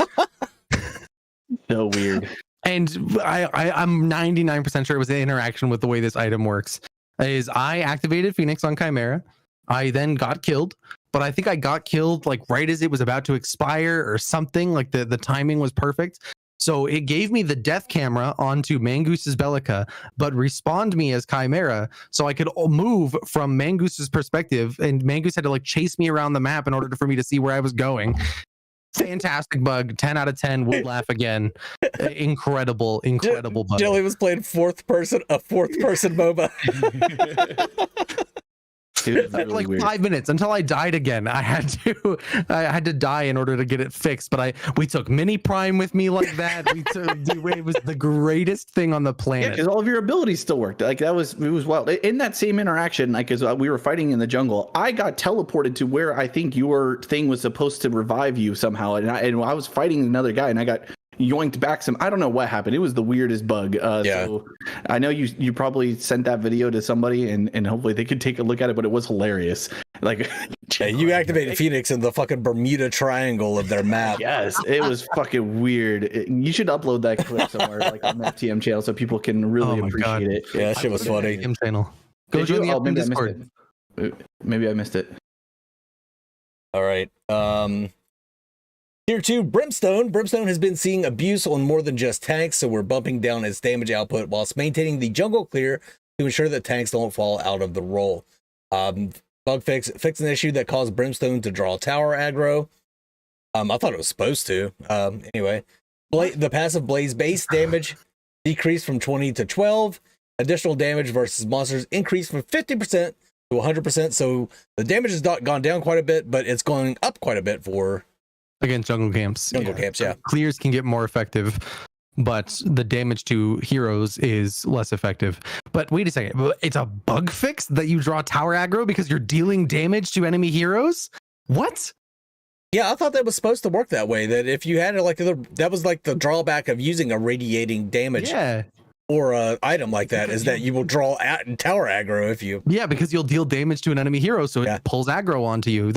So weird. And I'm 99% sure it was the interaction with the way this item works. Is I activated Phoenix on Chimera. I then got killed, but I think I got killed like right as it was about to expire or something. Like the timing was perfect. So it gave me the death camera onto Mangoose's Bellica, but respawned me as Chimera, so I could move from Mangoose's perspective, and Mangoose had to like chase me around the map in order for me to see where I was going. fantastic bug. 10 out of 10. Would laugh again. Incredible bug. Jelly was playing a fourth person MOBA. Dude, For really like weird. 5 minutes until I died again. I had to die in order to get it fixed. But we took Mini Prime with me like that. It was the greatest thing on the Yeah, planet. because all of your abilities still worked. Like it was wild. In that same interaction, like as we were fighting in the jungle, I got teleported to where I think your thing was supposed to revive you somehow, and I was fighting another guy, and I got yoinked back some. I don't know what happened. It was the weirdest bug. So I know you probably sent that video to somebody, and hopefully they could take a look at it. But it was hilarious. Like You activated Phoenix in the fucking Bermuda Triangle of their map. Yes, it was fucking weird. You should upload that clip somewhere, like on the FTM channel, so people can really appreciate it. Yeah, that shit was funny. Channel. Go Did join you? the Oh, maybe Discord. Maybe I missed it. All right. Tier 2, Brimstone. Brimstone has been seeing abuse on more than just tanks, so we're bumping down its damage output whilst maintaining the jungle clear to ensure that tanks don't fall out of the role. Bug fix an issue that caused Brimstone to draw tower aggro. I thought it was supposed to. Anyway, the passive Blaze base damage decreased from 20 to 12. Additional damage versus monsters increased from 50% to 100%. So the damage has gone down quite a bit, but it's going up quite a bit for Against jungle camps. camps. Yeah. Clears can get more effective, but the damage to heroes is less effective. But wait a second, it's a bug fix that you draw tower aggro because you're dealing damage to enemy heroes? What? Yeah, I thought that was supposed to work that way. That if you had it like that was like the drawback of using a radiating damage or a item like that, is that you will draw tower aggro if you. Yeah, because you'll deal damage to an enemy hero, so it pulls aggro onto you.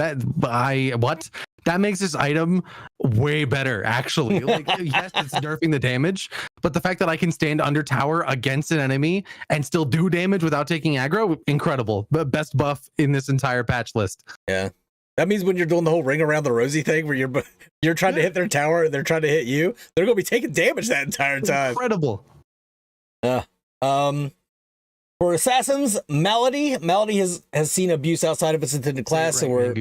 That makes this item way better, actually. Like, yes, it's nerfing the damage, but the fact that I can stand under tower against an enemy and still do damage without taking aggro, incredible. But best buff in this entire patch list. Yeah. That means when you're doing the whole ring around the rosy thing where you're trying to hit their tower and they're trying to hit you, they're going to be taking damage that entire time. Incredible. For assassins, Malady has seen abuse outside of its intended class, so we're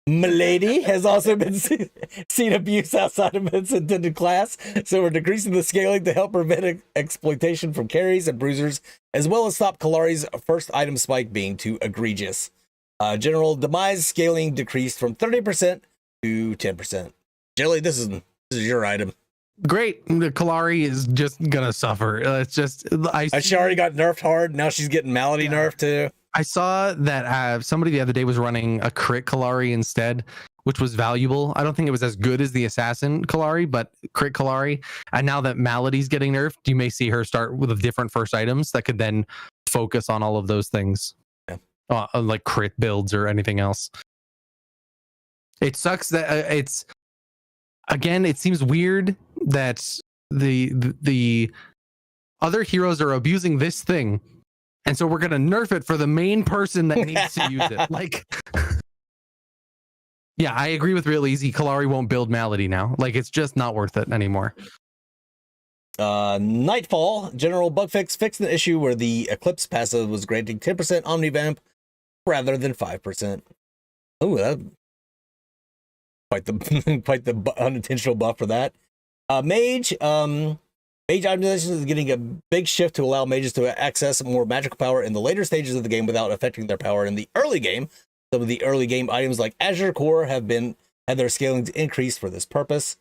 Milady has also been seen abuse outside of its intended class, so we're decreasing the scaling to help prevent exploitation from carries and bruisers, as well as stop Kalari's first item spike being too egregious. General demise scaling decreased from 30% to 10%. Jelly, this is your item. Great. Kalari is just gonna suffer. It's just she already got nerfed hard. Now she's getting Malady nerfed too. I saw that somebody the other day was running a crit Kalari instead, which was valuable. I don't think it was as good as the assassin Kalari, but crit Kalari. And now that Malady's getting nerfed, you may see her start with different first items that could then focus on all of those things, like crit builds or anything else. It sucks that it seems weird that the other heroes are abusing this thing. And so we're going to nerf it for the main person that needs to use it. Like, yeah, I agree with Real Easy. Kalari won't build Malady now. Like, it's just not worth it anymore. Nightfall, general bug fixed an issue where the Eclipse passive was granting 10% Omnivamp rather than 5%. Oh, that quite the unintentional buff for that. Mage, Mage optimization is getting a big shift to allow mages to access more magical power in the later stages of the game without affecting their power in the early game. Some of the early game items like Azure Core had their scaling increased for this purpose.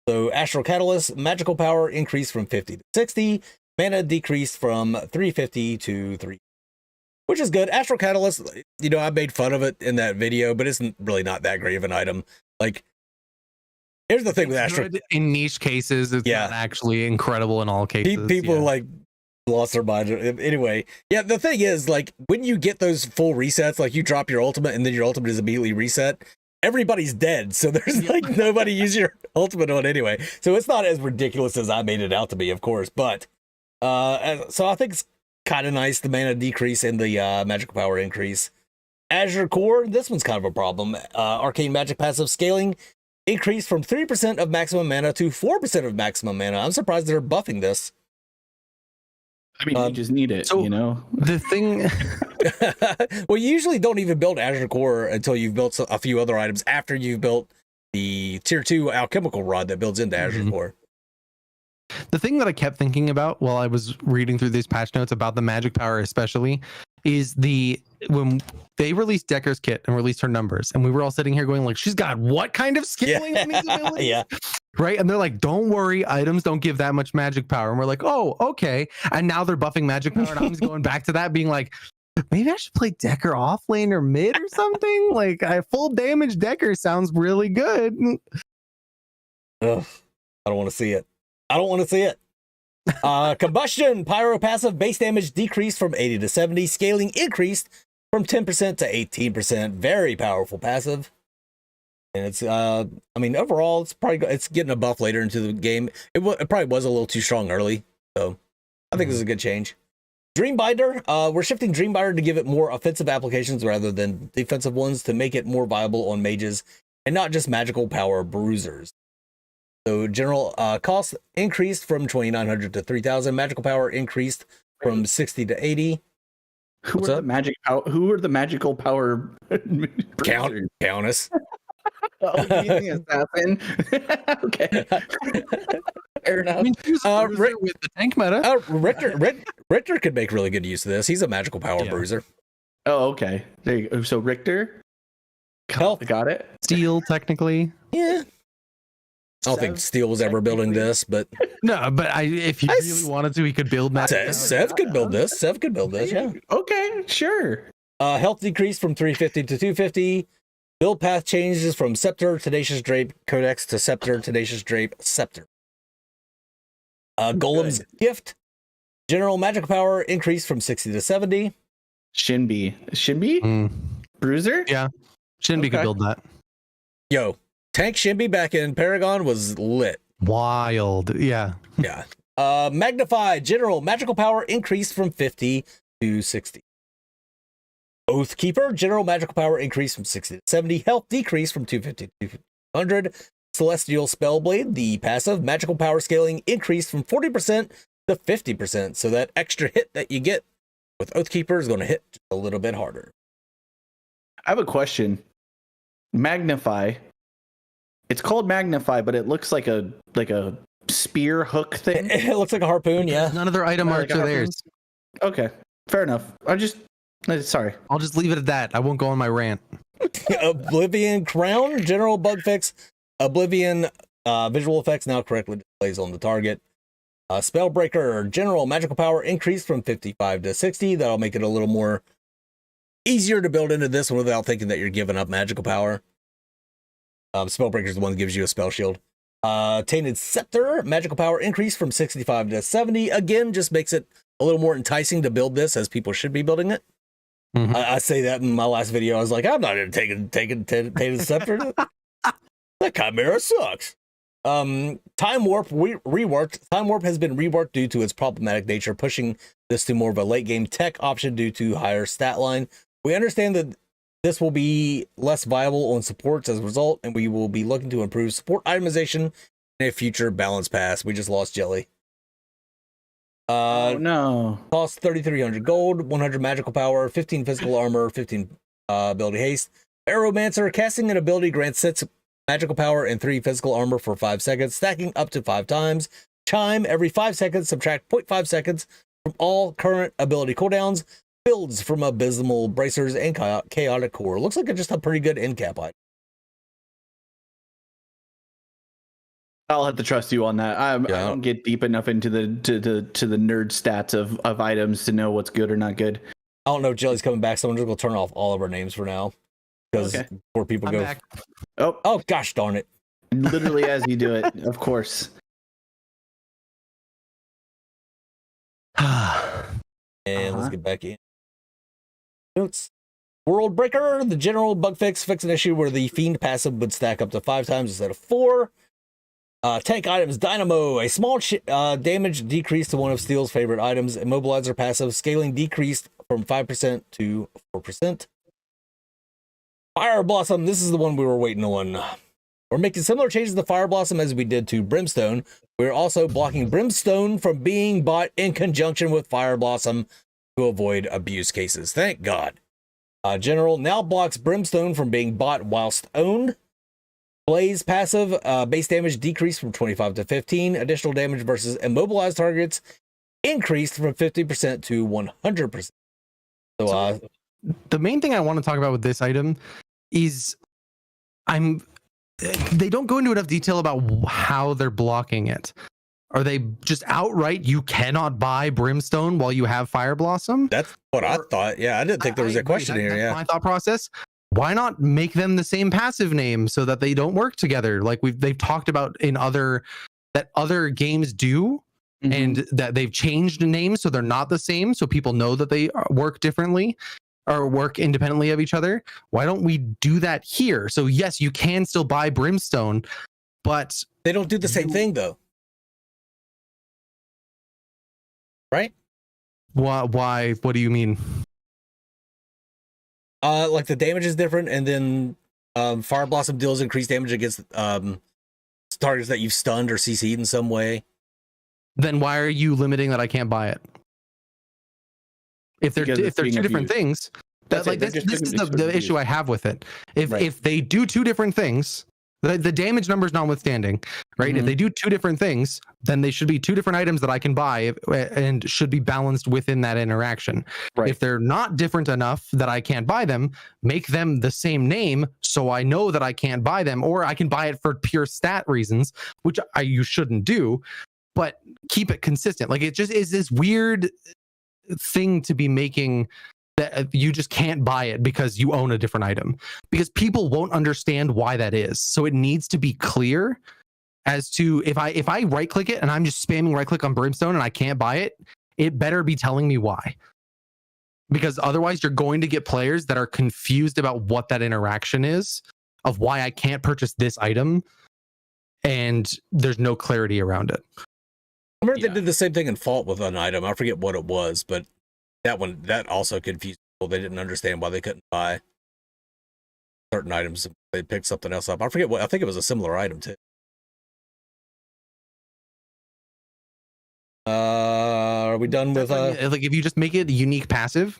So Astral Catalyst, magical power increased from 50 to 60, mana decreased from 350 to 3, which is good. Astral Catalyst, I made fun of it in that video, but it's really not that great of an item. Like, here's the thing with Astral. In niche cases, it's not actually incredible in all cases. People like lost their mind. Anyway, the thing is, like, when you get those full resets, like you drop your ultimate and then your ultimate is immediately reset, everybody's dead. So there's like nobody use your ultimate on anyway. So it's not as ridiculous as I made it out to be, of course. But so I think it's kind of nice, the mana decrease and the magical power increase. Azure Core, this one's kind of a problem. Arcane magic passive scaling increased from 3% of maximum mana to 4% of maximum mana. I'm surprised they're buffing this. I mean, you just need it, The thing... Well, you usually don't even build Azure Core until you've built a few other items after you've built the tier 2 alchemical rod that builds into Azure Core. The thing that I kept thinking about while I was reading through these patch notes about the magic power, especially, is when they released Decker's kit and released her numbers, and we were all sitting here going like, she's got what kind of scaling on these abilities? Yeah. Right. And they're like, don't worry, items don't give that much magic power. And we're like, oh, okay. And now they're buffing magic power. And I'm just going back to that being like, maybe I should play Decker off lane or mid or something. Like full damage Decker sounds really good. Ugh, I don't want to see it. I don't want to see it. Combustion, pyro passive, base damage decreased from 80 to 70, scaling increased from 10% to 18%. Very powerful passive. And it's, I mean, overall, it's getting a buff later into the game. It probably was a little too strong early, so I think this is a good change. Dreambinder, we're shifting Dreambinder to give it more offensive applications rather than defensive ones to make it more viable on mages and not just magical power bruisers. So general cost increased from 2,900 to 3,000. Magical power increased from 60 to 80. Who are the magical power? Countess. Assassin. Okay. Fair enough. I mean, with the tank meta. Richter could make really good use of this. He's a magical power bruiser. Oh, okay. There you go. So Richter. Health. Got it. Steel, technically. Yeah. I don't think Steel was ever building this, but no, but if he really wanted to, he could build magic. Sev could build this. Sev could build this, yeah. Okay, sure. Health decreased from 350 to 250. Build path changes from Scepter, Tenacious Drape, Codex to Scepter, Tenacious Drape, Scepter. Golem's Gift. General magic power increased from 60 to 70. Shinbi? Bruiser? Yeah. Shinbi could build that. Yo, Tank Shinbi back in Paragon was lit. Wild. Yeah. Yeah. Magnify. General magical power increased from 50 to 60. Oathkeeper. General magical power increased from 60 to 70. Health decreased from 250 to 200. Celestial Spellblade. The passive magical power scaling increased from 40% to 50%. So that extra hit that you get with Oathkeeper is going to hit a little bit harder. I have a question. Magnify. It's called Magnify, but it looks like a spear hook thing. It looks like a harpoon, yeah. None of their item marks are theirs. Okay, fair enough. Sorry. I'll just leave it at that. I won't go on my rant. Oblivion Crown, general bug fix. Oblivion visual effects now correctly displays on the target. Spellbreaker, general magical power increased from 55 to 60. That'll make it a little more easier to build into this one without thinking that you're giving up magical power. Spellbreaker is the one that gives you a spell shield. Tainted Scepter, magical power increased from 65 to 70. Again, just makes it a little more enticing to build this as people should be building it. Mm-hmm. I say that in my last video. I was like, I'm not going to take Tainted Scepter. That Chimera sucks. Time Warp reworked. Time Warp has been reworked due to its problematic nature, pushing this to more of a late game tech option due to higher stat line. We understand that this will be less viable on supports as a result, and we will be looking to improve support itemization in a future balance pass. We just lost Jelly. Oh no. Cost 3,300 gold, 100 magical power, 15 physical armor, 15 ability haste. Aeromancer, casting an ability grants 6 magical power and 3 physical armor for 5 seconds, stacking up to 5 times. Chime, every 5 seconds, subtract 0.5 seconds from all current ability cooldowns. Builds from Abysmal Bracers and Chaotic Core. Looks like just a pretty good end cap item. I'll have to trust you on that. I don't get deep enough into the nerd stats of items to know what's good or not good. I don't know if Jelly's coming back, so I'm just gonna turn off all of our names for now. Because before people go back. Oh gosh darn it. Literally as you do it, of course. And let's get back in. Notes. World Breaker, the general bug fix an issue where the Fiend passive would stack up to 5 times instead of 4. Tank items, Dynamo, a small damage decrease to one of Steel's favorite items. Immobilizer passive, scaling decreased from 5% to 4%. Fire Blossom, this is the one we were waiting on. We're making similar changes to Fire Blossom as we did to Brimstone. We're also blocking Brimstone from being bought in conjunction with Fire Blossom to avoid abuse cases. Thank God. General now blocks Brimstone from being bought whilst owned. Blaze passive, base damage decreased from 25 to 15. Additional damage versus immobilized targets increased from 50% to 100%. So, the main thing I want to talk about with this item is they don't go into enough detail about how they're blocking it. Are they just outright, you cannot buy Brimstone while you have Fire Blossom? that's what I thought. Yeah, I didn't think there was a question here. That's Yeah, my thought process. Why not make them the same passive name so that they don't work together? Like they've talked about in other games do, and that they've changed names so they're not the same, so people know that they work differently or work independently of each other. Why don't we do that here? So yes, you can still buy Brimstone, but they don't do the same thing though, right? Why? What do you mean? Like the damage is different, and then Fire Blossom deals increased damage against targets that you've stunned or CC'd in some way. Then why are you limiting that I can't buy it? If they're two different things, this is the issue I have with it. If they do two different things, the damage numbers notwithstanding, right? If they do two different things, then they should be two different items that I can buy and should be balanced within that interaction. Right. If they're not different enough that I can't buy them, make them the same name so I know that I can't buy them, or I can buy it for pure stat reasons, which you shouldn't do, but keep it consistent. Like it just is this weird thing to be making that you just can't buy it because you own a different item, because people won't understand why that is. So it needs to be clear as to if I right click it and I'm just spamming right click on Brimstone and I can't buy it, it better be telling me why. Because otherwise you're going to get players that are confused about what that interaction is, of why I can't purchase this item, and there's no clarity around it. I remember they did the same thing in Fault with an item. I forget what it was, but that also confused people. They didn't understand why they couldn't buy certain items. They picked something else up. I forget what. I think it was a similar item too. Are we done with like if you just make it a unique passive,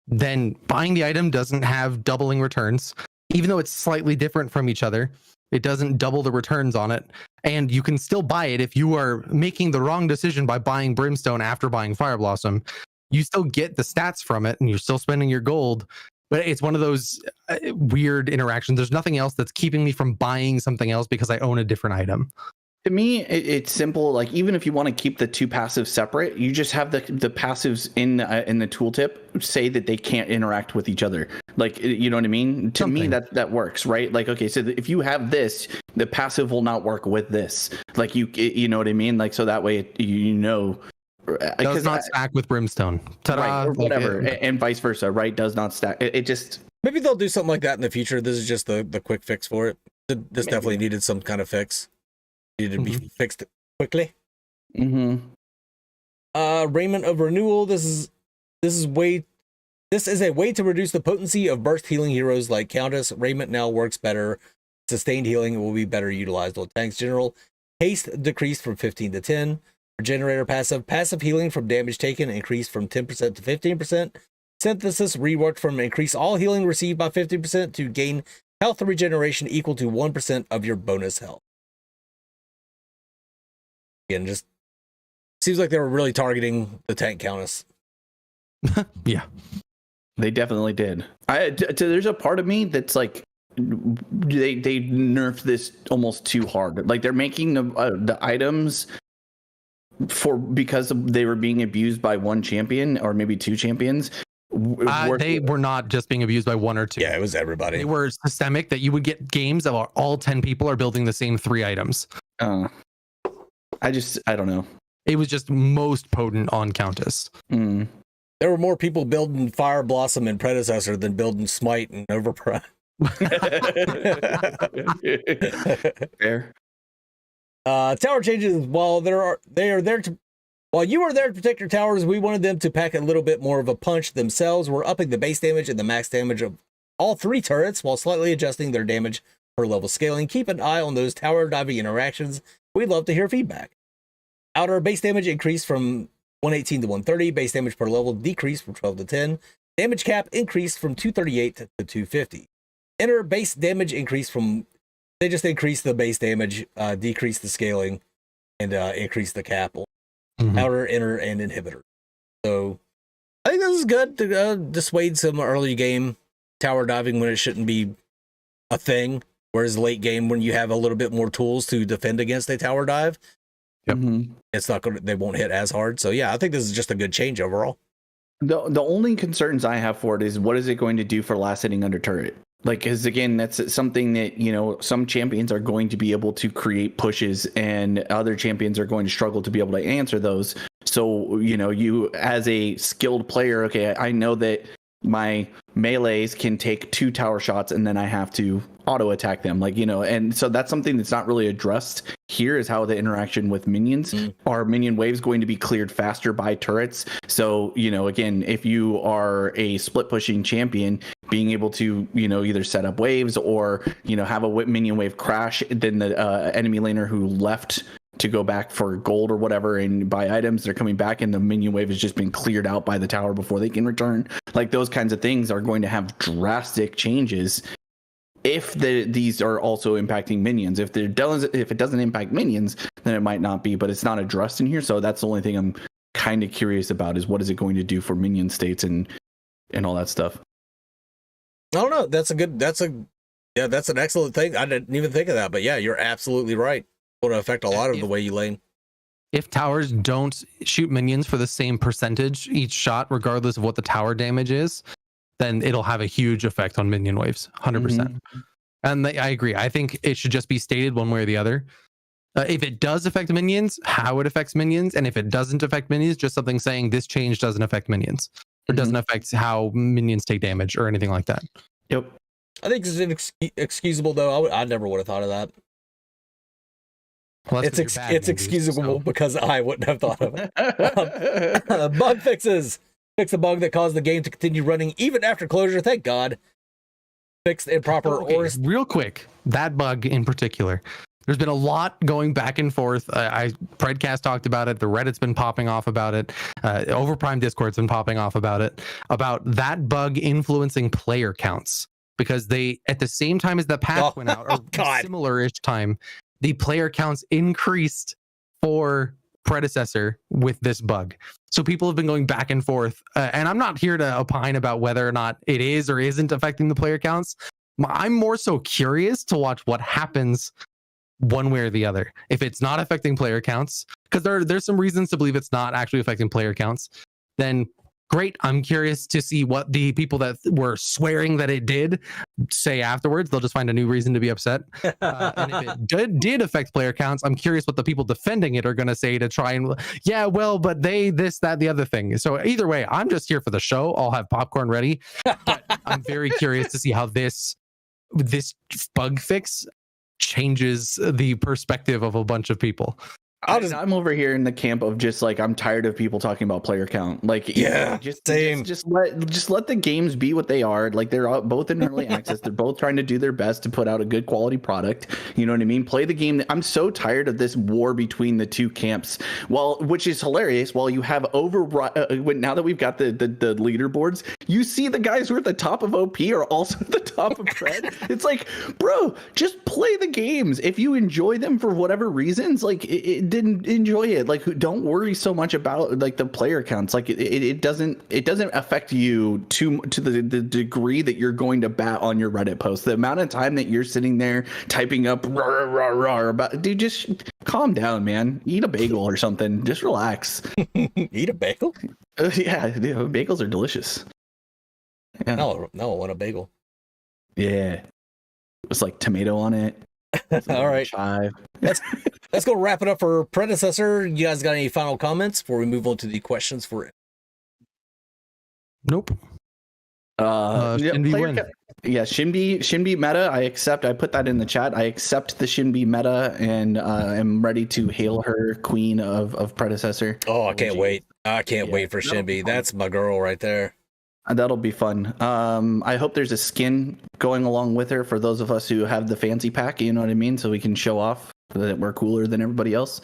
then buying the item doesn't have doubling returns, even though it's slightly different from each other. It doesn't double the returns on it, and you can still buy it if you are making the wrong decision by buying Brimstone after buying Fire Blossom. You still get the stats from it, and you're still spending your gold. But it's one of those weird interactions. There's nothing else that's keeping me from buying something else because I own a different item. To me, it's simple. Like, even if you want to keep the two passives separate, you just have the passives in the tooltip say that they can't interact with each other. Like, you know what I mean? To me, that works, right? Like, okay, so if you have this, the passive will not work with this. Like, you know what I mean? Like, so that way, does not stack with Brimstone. Ta-da, right, or whatever, and vice versa, right? Does not stack. It just, maybe they'll do something like that in the future. This is just the quick fix for it. This definitely needed some kind of fix. Needed to be fixed quickly. Raiment of Renewal. This is a way to reduce the potency of burst healing heroes like Countess. Raiment now works better. Sustained healing will be better utilized on tanks. General haste decreased from 15 to 10. Regenerator passive healing from damage taken increased from 10% to 15%. Synthesis reworked from increase all healing received by 50% to gain health regeneration equal to 1% of your bonus health. Again, just seems like they were really targeting the tank Countess. Yeah, they definitely did. There's a part of me that's like, they nerfed this almost too hard. Like, they're making the items because they were being abused by one champion or maybe two champions. They were not just being abused by one or two. Yeah, it was everybody. They were systemic, that you would get games of all 10 people are building the same 3 items. I don't know. It was just most potent on Countess. There were more people building Fire Blossom and Predecessor than building Smite and Overprime. Fair. Tower changes. While you are there to protect your towers, we wanted them to pack a little bit more of a punch themselves. We're upping the base damage and the max damage of all 3 turrets while slightly adjusting their damage per level scaling. Keep an eye on those tower diving interactions. We'd love to hear feedback. Outer base damage increased from 118 to 130. Base damage per level decreased from 12 to 10. Damage cap increased from 238 to 250. Inner base damage increased from They just increase the base damage, decrease the scaling, and increase the cap on outer, inner, and inhibitor. So I think this is good to dissuade some early game tower diving when it shouldn't be a thing. Whereas late game, when you have a little bit more tools to defend against a tower dive, it's not going. They won't hit as hard. So yeah, I think this is just a good change overall. The only concerns I have for it is what is it going to do for last hitting under turret? Like, because again, that's something that, you know, some champions are going to be able to create pushes and other champions are going to struggle to be able to answer those. So, you know, you as a skilled player, okay, I know that my melees can take 2 tower shots and then I have to auto attack them, like, you know, and so that's something that's not really addressed here, is how the interaction with minions are minion waves going to be cleared faster by turrets. So, you know, again, if you are a split pushing champion, being able to, you know, either set up waves or, you know, have a minion wave crash, then the enemy laner who left to go back for gold or whatever and buy items, they're coming back and the minion wave has just been cleared out by the tower before they can return. Like, those kinds of things are going to have drastic changes if these are also impacting minions. If it doesn't impact minions, then it might not be, but it's not addressed in here. So that's the only thing I'm kind of curious about, is what is it going to do for minion states and all that stuff. I don't know. That's an excellent thing. I didn't even think of that, but yeah, you're absolutely right. It's going to affect a lot of the way you lane. If towers don't shoot minions for the same percentage each shot, regardless of what the tower damage is, then it'll have a huge effect on minion waves, 100%. And I agree. I think it should just be stated one way or the other. If it does affect minions, how it affects minions, and if it doesn't affect minions, just something saying this change doesn't affect minions. It doesn't affect how minions take damage or anything like that. Yep. I think it's excusable, though. I never would have thought of that. Well, it's excusable because I wouldn't have thought of it. Bug fixes. Fix the bug that caused the game to continue running even after closure. Thank God. Fixed improper real quick, that bug in particular. There's been a lot going back and forth. Predcast talked about it. The Reddit's been popping off about it. Overprime Discord's been popping off about it. About that bug influencing player counts, because they, at the same time as the patch went out, or similar-ish time, the player counts increased for Predecessor with this bug. So people have been going back and forth, and I'm not here to opine about whether or not it is or isn't affecting the player counts. I'm more so curious to watch what happens one way or the other. If it's not affecting player counts, because there's some reasons to believe it's not actually affecting player counts, then great. I'm curious to see what the people that were swearing that it did say afterwards. They'll just find a new reason to be upset. And if it did affect player counts, I'm curious what the people defending it are going to say to try and, yeah, well, but they, this, that, the other thing. So either way, I'm just here for the show. I'll have popcorn ready. But I'm very curious to see how this bug fix changes the perspective of a bunch of people. I'm over here in the camp of just like, I'm tired of people talking about player count. Like, yeah, same. Just let the games be what they are. Like, they're both in early access. They're both trying to do their best to put out a good quality product. You know what I mean? Play the game. I'm so tired of this war between the two camps. Well, which is hilarious. While you have now that we've got the leaderboards, you see the guys who are at the top of OP are also at the top of Pred. It's like, bro, just play the games. If you enjoy them for whatever reasons, like it didn't enjoy it, like, don't worry so much about like the player counts. Like it doesn't affect you to the degree that you're going to bat on your Reddit post. The amount of time that you're sitting there typing up rah, rah, rah, about, dude, just calm down, man. Eat a bagel or something. Just relax. Eat a bagel? Yeah, bagels are delicious. Yeah. No, I want a bagel. Yeah, it's like tomato on it. All right, let's go wrap it up for Predecessor. You guys got any final comments before we move on to the questions for it? Nope. Shinbi win. Yeah, Shinbi meta. I accept. I put that in the chat. I accept the Shinbi meta, and am ready to hail her queen of Predecessor. Oh, I can't wait. I can't wait for Shinbi. That's my girl right there. That'll be fun. I hope there's a skin going along with her for those of us who have the fancy pack, you know what I mean? So we can show off that we're cooler than everybody else.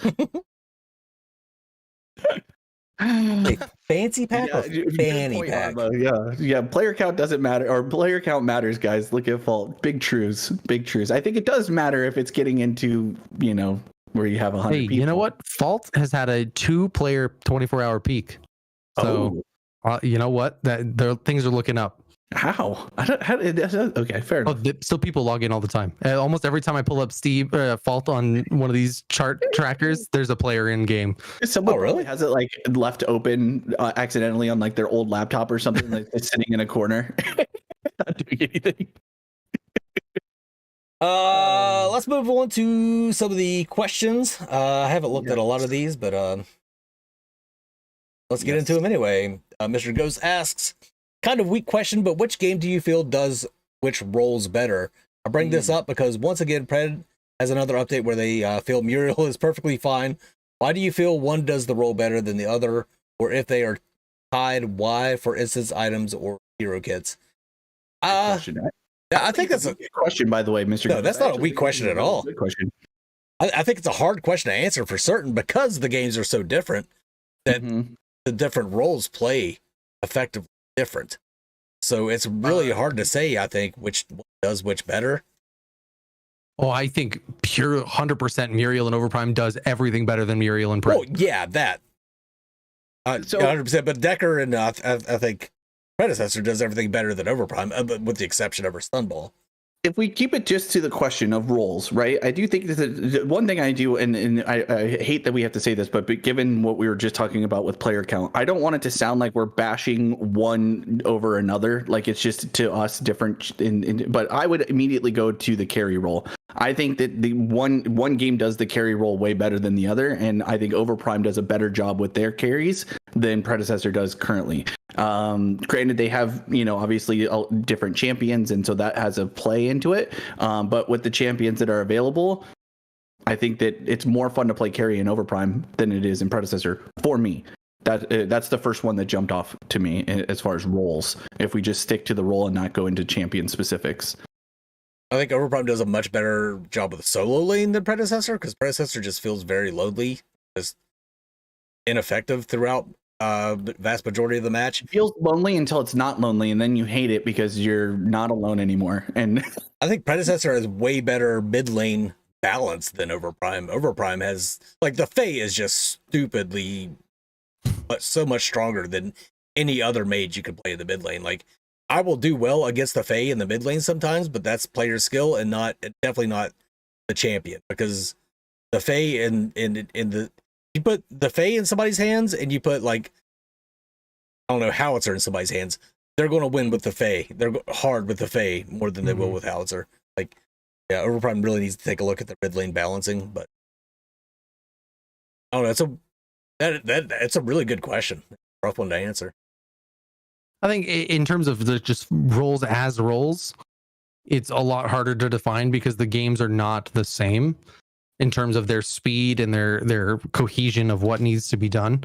A fancy pack or fanny point, pack? Yeah. Player count doesn't matter, or player count matters, guys. Look at Fault. Big truths. I think it does matter if it's getting into, where you have 100 people. You know what? Fault has had a 2-player 24-hour peak. So, you know what? Things are looking up. How? Okay, fair enough. Still people log in all the time. Almost every time I pull up Fault on one of these chart trackers, there's a player in game. Someone really has it like left open accidentally on like their old laptop or something, like it's sitting in a corner, not doing anything. Let's move on to some of the questions. I haven't looked at a lot of these, but let's get into them anyway. Mr. Ghost asks, kind of weak question, but which game do you feel does which roles better? I bring this up because once again, Pred has another update where they feel Muriel is perfectly fine. Why do you feel one does the role better than the other? Or if they are tied, why? For instance, items or hero kits. I think that's a good question, by the way, Mr. No, that's not a weak question at all. Good question. I think it's a hard question to answer for certain because the games are so different that the different roles play effectively different. So it's really hard to say, I think, which does which better. Oh, I think pure 100% Muriel and Overprime does everything better than Muriel and Pred. Oh, yeah, that. 100%. But Decker and I think Predecessor does everything better than Overprime, with the exception of her stun ball. If we keep it just to the question of roles, right? I do think that the one thing I do, and I hate that we have to say this, but given what we were just talking about with player count, I don't want it to sound like we're bashing one over another. Like it's just to us different. But I would immediately go to the carry role. I think that the one game does the carry role way better than the other, and I think Overprime does a better job with their carries than Predecessor does currently. Granted, they have, obviously different champions, and so that has a play into it. But with the champions that are available, I think that it's more fun to play carry in Overprime than it is in Predecessor for me. That's the first one that jumped off to me as far as roles. If we just stick to the role and not go into champion specifics. I think Overprime does a much better job with the solo lane than Predecessor, because Predecessor just feels very lonely, just ineffective throughout the vast majority of the match. It feels lonely until it's not lonely, and then you hate it because you're not alone anymore. And I think Predecessor has way better mid lane balance than Overprime. Overprime has, like, the Fae is just stupidly, but so much stronger than any other mage you could play in the mid lane. Like, I will do well against the Fae in the mid lane sometimes, but that's player skill and definitely not the champion, because the Fae in the, you put the Fae in somebody's hands and you put, like, I don't know, Howitzer in somebody's hands, they're going to win with the Fae. They're hard with the Fae more than they will with Howitzer. Like, yeah, Overprime really needs to take a look at the mid lane balancing, but I don't know. It's a really good question. Rough one to answer. I think in terms of the just roles as roles, it's a lot harder to define because the games are not the same in terms of their speed and their cohesion of what needs to be done.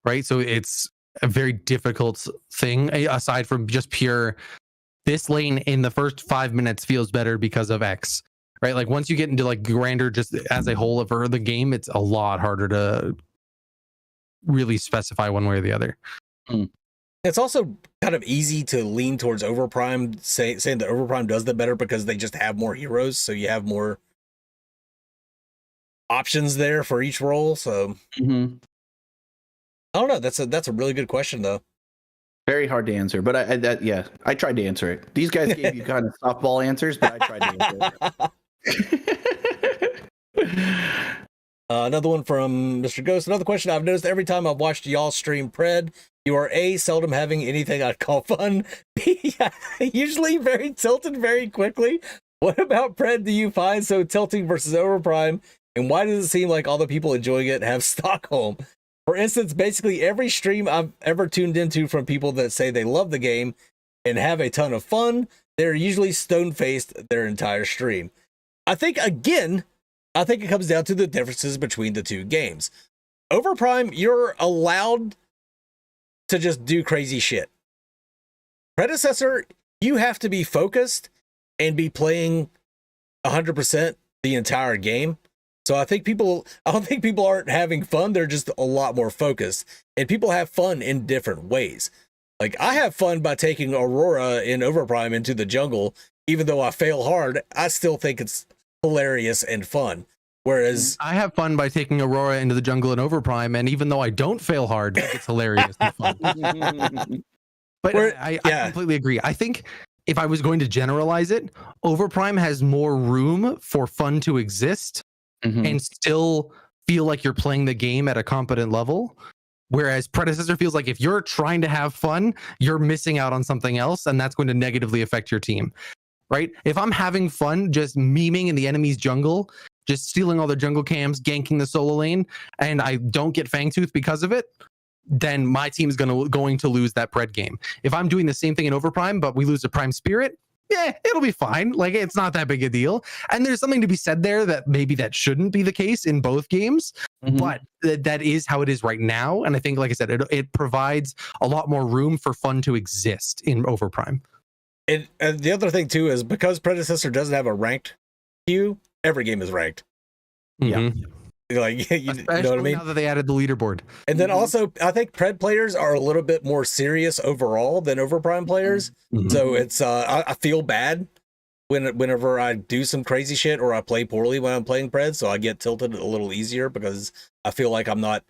Right. So it's a very difficult thing, aside from just pure, this lane in the first 5 minutes feels better because of X. Right. Like once you get into like grander, just as a whole of the game, it's a lot harder to really specify one way or the other. It's also kind of easy to lean towards Overprime, saying that Overprime does the better because they just have more heroes, so you have more options there for each role. So I don't know. That's a really good question, though. Very hard to answer, but I tried to answer it. These guys gave you kind of softball answers, but I tried to answer it. Another one from Mr. Ghost. Another question I've noticed every time I've watched y'all stream Pred, you are A, seldom having anything I'd call fun. B, usually very tilted very quickly. What about Pred do you find so tilting versus Overprime? And why does it seem like all the people enjoying it have Stockholm? For instance, basically every stream I've ever tuned into from people that say they love the game and have a ton of fun, they're usually stone-faced their entire stream. I think it comes down to the differences between the two games. Overprime, you're allowed to just do crazy shit. Predecessor, you have to be focused and be playing 100% the entire game. So I don't think people aren't having fun. They're just a lot more focused, and people have fun in different ways. Like I have fun by taking Aurora in Overprime into the jungle, even though I fail hard. I still think it's hilarious and fun. Whereas I have fun by taking Aurora into the jungle in Overprime, and even though I don't fail hard, it's hilarious and fun. But I completely agree. I think if I was going to generalize it, Overprime has more room for fun to exist and still feel like you're playing the game at a competent level. Whereas Predecessor feels like if you're trying to have fun, you're missing out on something else, and that's going to negatively affect your team. Right? If I'm having fun just memeing in the enemy's jungle, just stealing all their jungle camps, ganking the solo lane, and I don't get Fangtooth because of it, then my team is going to lose that Pred game. If I'm doing the same thing in Overprime, but we lose a Prime Spirit, yeah, it'll be fine. Like, it's not that big a deal. And there's something to be said there that maybe that shouldn't be the case in both games, but that is how it is right now. And I think, like I said, it provides a lot more room for fun to exist in Overprime. And the other thing too is because Predecessor doesn't have a ranked queue, every game is ranked. Yeah. Like, you know what I mean? Now that they added the leaderboard. And then also, I think Pred players are a little bit more serious overall than Overprime players. So it's I feel bad whenever I do some crazy shit or I play poorly when I'm playing Pred. So I get tilted a little easier because I feel like I'm not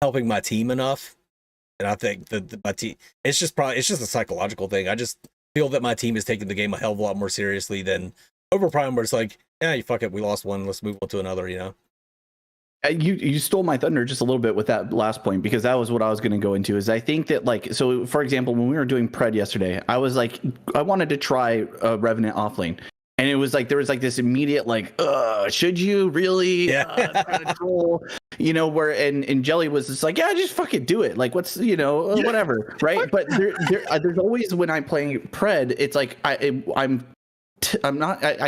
helping my team enough. And I think that my team, it's just a psychological thing. I just feel that my team is taking the game a hell of a lot more seriously than Overprime, where it's like, yeah, you fuck it, we lost one, let's move on to another, you know. You stole my thunder just a little bit with that last point, because that was what I was going to go into. Is I think that, like, so for example, when we were doing Pred yesterday, I was like, I wanted to try Revenant offlane, and it was like there was like this immediate like, should you really? Try to troll, you know? Where and Jelly was just like, yeah, just fucking do it. Like, what's whatever, right? But there's always, when I'm playing Pred, it's like I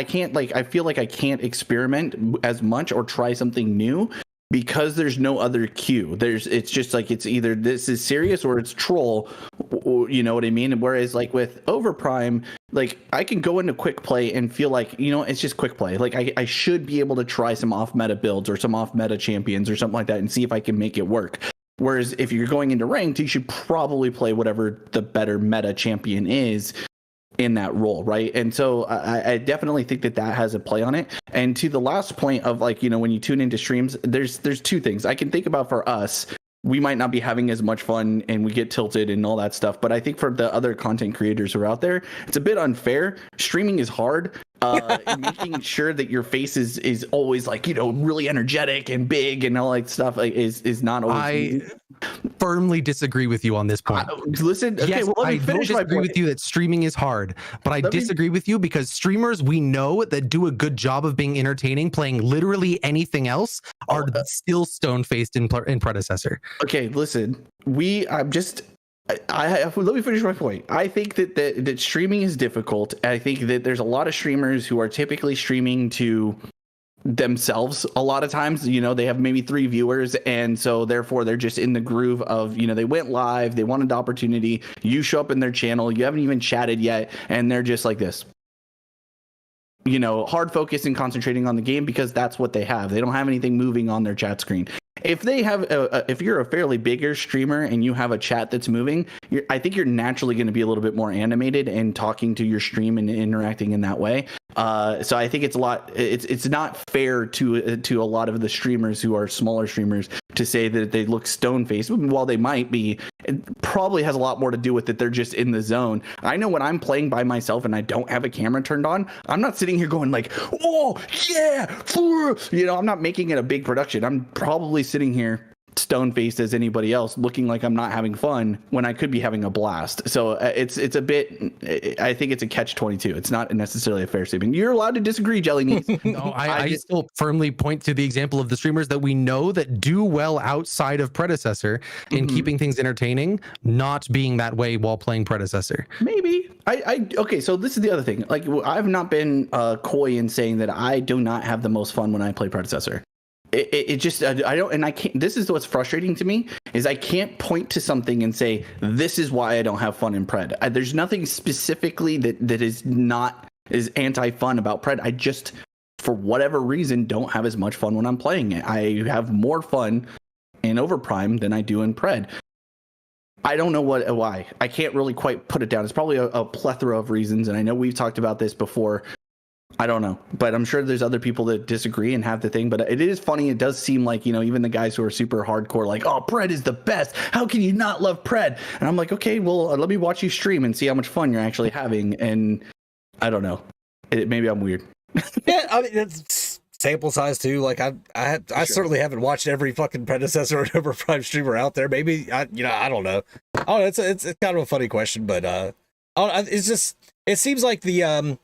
can't, like, I feel like I can't experiment as much or try something new because there's no other cue. It's just like, it's either this is serious or it's troll, or, you know what I mean? Whereas like with Overprime, like I can go into quick play and feel like, you know, it's just quick play. Like I should be able to try some off meta builds or some off meta champions or something like that and see if I can make it work. Whereas if you're going into ranked, you should probably play whatever the better meta champion is in that role, right? And so I definitely think that has a play on it. And to the last point of, like, you know, when you tune into streams, there's two things I can think about. For us, we might not be having as much fun and we get tilted and all that stuff, but I think for the other content creators who are out there, it's a bit unfair. Streaming is hard. Making sure that your face is always, like, you know, really energetic and big and all that stuff, like, is not always. I firmly disagree with you on this point. Listen, okay, yes, well, let me finish my point. I disagree with you that streaming is hard, but I disagree with you because streamers we know that do a good job of being entertaining, playing literally anything else, are still stone-faced in Predecessor. Okay, listen, let me finish my point. I think that streaming is difficult. I think that there's a lot of streamers who are typically streaming to themselves a lot of times. You know, they have maybe 3 viewers, and so therefore they're just in the groove of, you know, they went live, they wanted the opportunity, you show up in their channel, you haven't even chatted yet, and they're just like this, you know, hard focus and concentrating on the game because that's what they have. They don't have anything moving on their chat screen. If they have, if you're a fairly bigger streamer and you have a chat that's moving, I think you're naturally going to be a little bit more animated and talking to your stream and interacting in that way. So I think it's not fair to a lot of the streamers who are smaller streamers to say that they look stone faced. While they might be, it probably has a lot more to do with it. They're just in the zone. I know when I'm playing by myself and I don't have a camera turned on, I'm not sitting here going like, oh yeah, you know, I'm not making it a big production. I'm probably sitting here stone faced as anybody else, looking like I'm not having fun when I could be having a blast. So it's a bit, I think it's a catch-22. It's not necessarily a fair statement. You're allowed to disagree, Jelly Knees. No, I still firmly point to the example of the streamers that we know that do well outside of Predecessor in keeping things entertaining, not being that way while playing Predecessor. Maybe. Okay, so this is the other thing. Like, I've not been coy in saying that I do not have the most fun when I play Predecessor. It just, I don't, and I can't, this is what's frustrating to me, is I can't point to something and say, this is why I don't have fun in Pred. There's nothing specifically that is anti-fun about Pred. I just for whatever reason, don't have as much fun when I'm playing it. I have more fun in Overprime than I do in Pred. I don't know why. I can't really quite put it down. It's probably a plethora of reasons, and I know we've talked about this before. I don't know, but I'm sure there's other people that disagree and have the thing. But it is funny. It does seem like, you know, even the guys who are super hardcore, like, oh, Pred is the best. How can you not love Pred? And I'm like, okay, well, let me watch you stream and see how much fun you're actually having. And I don't know. Maybe I'm weird. Yeah, I mean, it's sample size too. Like I certainly haven't watched every fucking Predecessor or Overprime streamer out there. Maybe I don't know. Oh, it's kind of a funny question, but it's just, it seems like the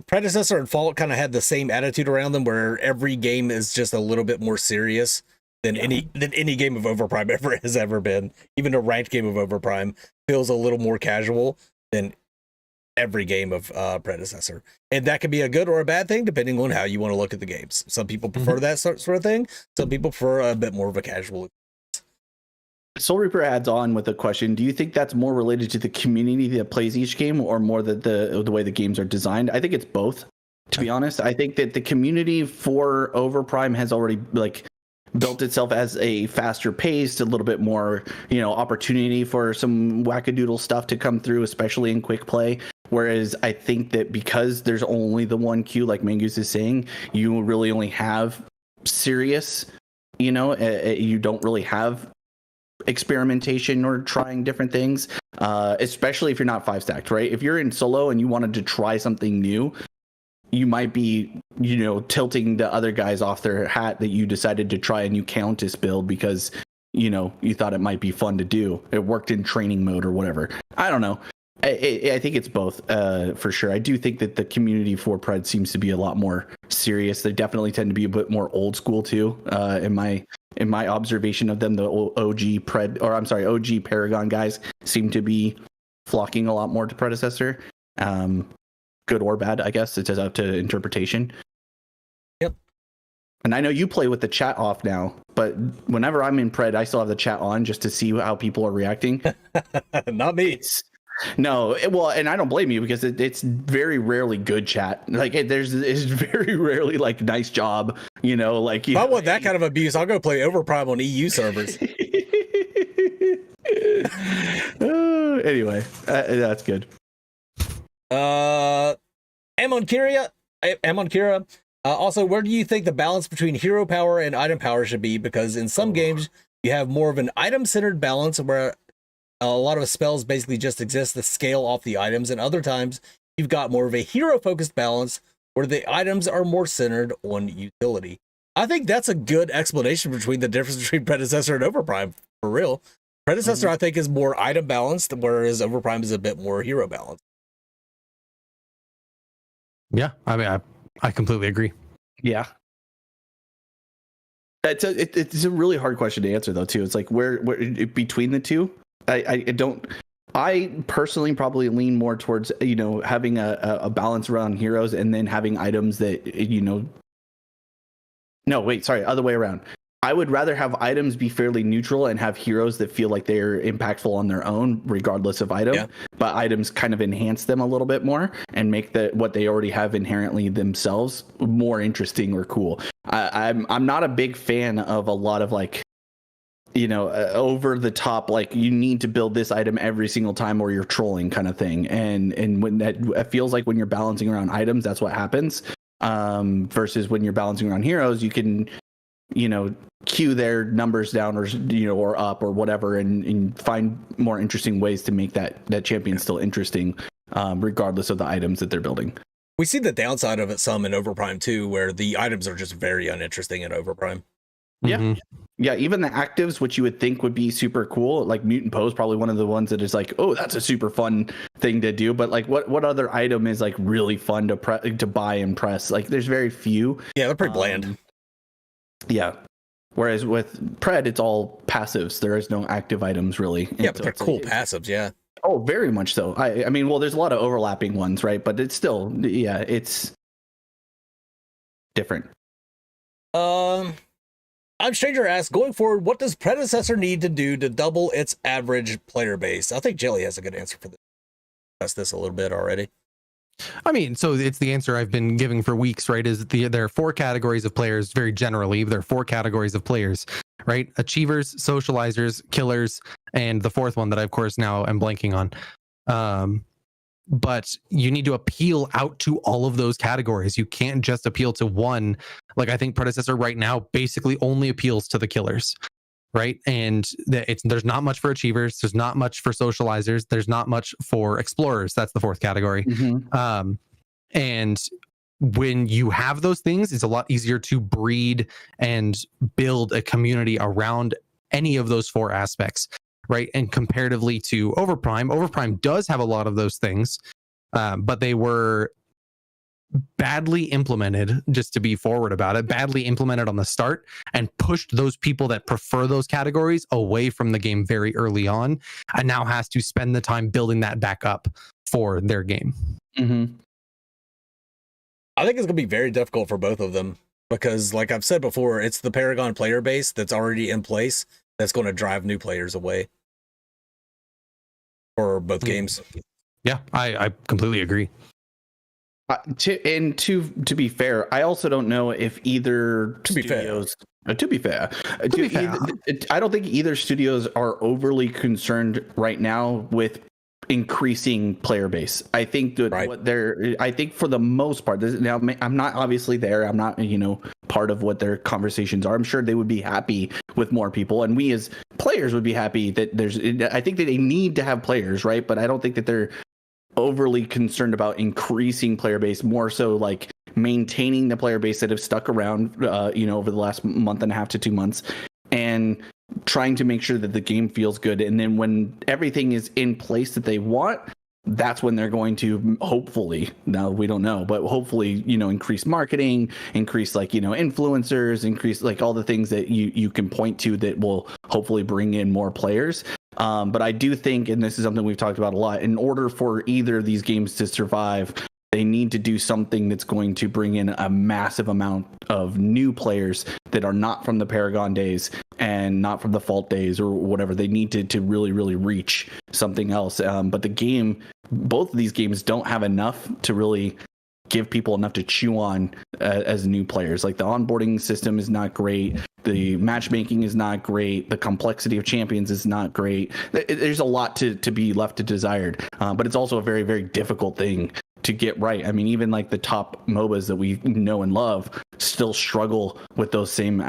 Predecessor and Fault kind of had the same attitude around them, where every game is just a little bit more serious than any game of Overprime ever has ever been. Even a ranked game of Overprime feels a little more casual than every game of Predecessor, and that could be a good or a bad thing depending on how you want to look at the games. Some people prefer that sort of thing. Some people prefer a bit more of a casual. Soul Reaper adds on with a question: do you think that's more related to the community that plays each game, or more the way the games are designed? I think it's both, to be honest. I think that the community for Overprime has already built itself as a faster paced, a little bit more, you know, opportunity for some wackadoodle stuff to come through, especially in quick play. Whereas I think that because there's only the one queue, like Mangoose is saying, you really only have serious, you know, you don't really have experimentation or trying different things, especially if you're not 5-stacked, right? If you're in solo and you wanted to try something new, you might be, you know, tilting the other guys off their hat that you decided to try a new Countess build because, you know, you thought it might be fun to do. It worked in training mode or whatever. I don't know. I think it's both, for sure. I do think that the community for Pred seems to be a lot more serious. They definitely tend to be a bit more old school too, in my observation of them. The OG Paragon guys seem to be flocking a lot more to Predecessor. Good or bad, I guess. It's up to interpretation. Yep. And I know you play with the chat off now, but whenever I'm in Pred, I still have the chat on just to see how people are reacting. Not me. No, well, and I don't blame you, because it's very rarely good chat. Like it's very rarely like nice job, you know. Like if I want that kind of abuse, I'll go play Overprime on EU servers. Anyway, that's good. Amon Kira. Also, where do you think the balance between hero power and item power should be? Because in some games you have more of an item-centered balance where a lot of spells basically just exist to scale off the items, and other times you've got more of a hero-focused balance where the items are more centered on utility. I think that's a good explanation between the difference between Predecessor and Overprime, for real. Predecessor, I think, is more item balanced, whereas Overprime is a bit more hero balanced. Yeah, I mean, I completely agree. Yeah. It's a really hard question to answer, though, too. It's like where between the two, I personally probably lean more towards, you know, having a balance around heroes and then having items that, you know. No, wait, sorry, other way around. I would rather have items be fairly neutral and have heroes that feel like they're impactful on their own, regardless of item. But items kind of enhance them a little bit more and make what they already have inherently themselves more interesting or cool. I'm not a big fan of a lot of, like, you know, over the top, like, you need to build this item every single time or you're trolling kind of thing. And when it feels like when you're balancing around items, that's what happens. Versus when you're balancing around heroes, you can, you know, queue their numbers down or, you know, or up or whatever, and find more interesting ways to make that champion still interesting, regardless of the items that they're building. We see the downside of it some in Overprime too, where the items are just very uninteresting in Overprime. Yeah. Yeah, even the actives, which you would think would be super cool, like Mutant Poe is probably one of the ones that is like, oh, that's a super fun thing to do. But like, what other item is like really fun to buy and press? Like, there's very few. Yeah, they're pretty bland. Yeah. Whereas with Pred, it's all passives. There is no active items really. Yeah, but they're cool passives. Yeah. Oh, very much so. I mean, well, there's a lot of overlapping ones, right? But it's still, yeah, it's different. I'm Stranger asks, going forward, what does Predecessor need to do to double its average player base? I think Jelly has a good answer for this. Discussed this a little bit already. I mean, so it's the answer I've been giving for weeks, right? There are 4 categories of players. Very generally, there are 4 categories of players, right? Achievers, socializers, killers, and the 4th one that I, of course, now am blanking on. But you need to appeal out to all of those categories. You can't just appeal to one. Like, I think Predecessor right now basically only appeals to the killers, right? And there's not much for achievers. There's not much for socializers. There's not much for explorers. That's the 4th category. Mm-hmm. And when you have those things, it's a lot easier to breed and build a community around any of those 4 aspects, right? And comparatively to Overprime does have a lot of those things, but they were badly implemented, just to be forward about it, badly implemented on the start and pushed those people that prefer those categories away from the game very early on, and now has to spend the time building that back up for their game. Mm-hmm. I think it's going to be very difficult for both of them because, like I've said before, it's the Paragon player base that's already in place that's going to drive new players away for both games. Yeah, I completely agree. To be fair, I also don't know if either studios. To be fair, I don't think either studios are overly concerned right now with increasing player base. I think that I think for the most part, now I'm not obviously there. I'm not, part of what their conversations are. I'm sure they would be happy with more people, and we as players would be happy that I think that they need to have players, right? But I don't think that they're overly concerned about increasing player base, more so like maintaining the player base that have stuck around, over the last month and a half to 2 months, and trying to make sure that the game feels good. And then when everything is in place that they want, that's when they're going to hopefully, now we don't know, but hopefully, increase marketing, increase influencers, increase all the things that you can point to that will hopefully bring in more players. But I do think, and this is something we've talked about a lot, in order for either of these games to survive, they need to do something that's going to bring in a massive amount of new players that are not from the Paragon days and not from the Fault days or whatever. They need to really, really reach something else. But both of these games don't have enough to really give people enough to chew on as new players. Like, the onboarding system is not great. The matchmaking is not great. The complexity of champions is not great. There's a lot to be left to desired. But it's also a very, very difficult thing to get right. I mean, even like the top MOBAs that we know and love still struggle with those same,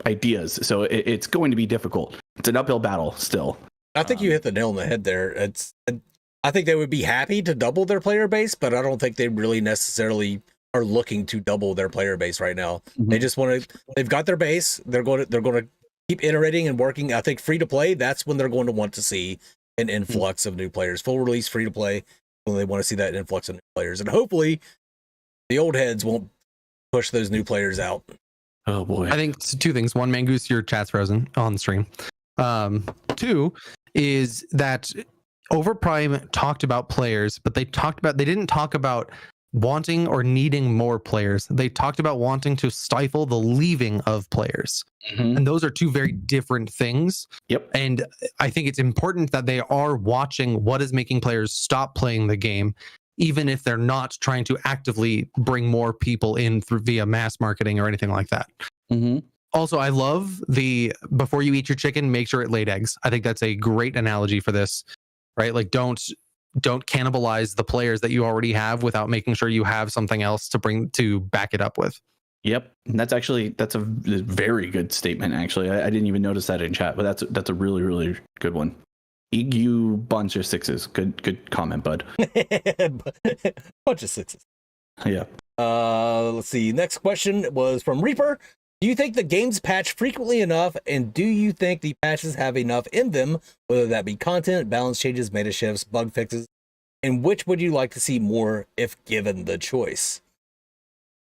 ideas. So it's going to be difficult. It's an uphill battle still. I think you hit the nail on the head there. I think they would be happy to double their player base, but I don't think they really necessarily are looking to double their player base right now. Mm-hmm. They just they've got their base. They're going to keep iterating and working. I think free to play, that's when they're going to want to see an influx of new players. Full release free to play, when they want to see that influx of new players. And hopefully the old heads won't push those new players out. Oh boy. I think 2 things. 1, Mangoose, your chat's frozen on stream. 2 is that Overprime talked about players, but they didn't talk about wanting or needing more players. They talked about wanting to stifle the leaving of players. Mm-hmm. And those are 2 very different things. Yep. And I think it's important that they are watching what is making players stop playing the game, even if they're not trying to actively bring more people in via mass marketing or anything like that. Mm-hmm. Also, I love before you eat your chicken, make sure it laid eggs. I think that's a great analogy for this, right? Like, don't cannibalize the players that you already have without making sure you have something else to back it up with. Yep. And that's a very good statement, actually. I didn't even notice that in chat, but that's a really, really good one. You bunch of 6s. Good comment, bud. Bunch of 6s. Yeah. Let's see. Next question was from Reaper. Do you think the games patch frequently enough, and do you think the patches have enough in them, whether that be content, balance changes, meta shifts, bug fixes, and which would you like to see more if given the choice?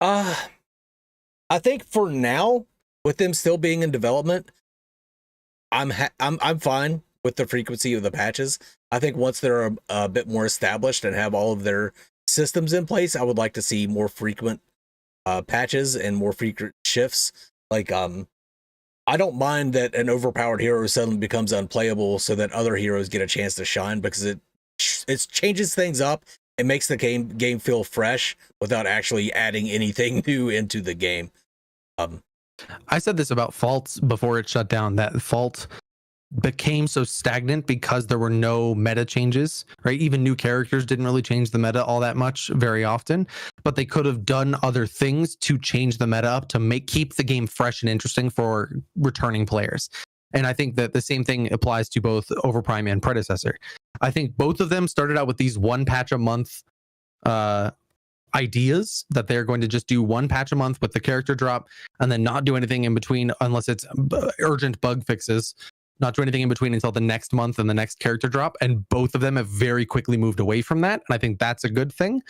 I think for now, with them still being in development, I'm fine with the frequency of the patches. I think once they're a bit more established and have all of their systems in place, I would like to see more frequent patches and more frequent shifts. Like, I don't mind that an overpowered hero suddenly becomes unplayable so that other heroes get a chance to shine, because it changes things up it makes the game feel fresh without actually adding anything new into the game. I said this about Fault before it shut down, that Fault became so stagnant because there were no meta changes, right? Even new characters didn't really change the meta all that much very often, but they could have done other things to change the meta up to keep the game fresh and interesting for returning players. And I think that the same thing applies to both Overprime and Predecessor. I think both of them started out with these one patch a month ideas, that they're going to just do one patch a month with the character drop and then not do anything in between unless it's urgent bug fixes, not do anything in between until the next month and the next character drop. And both of them have very quickly moved away from that. And I think that's a good thing.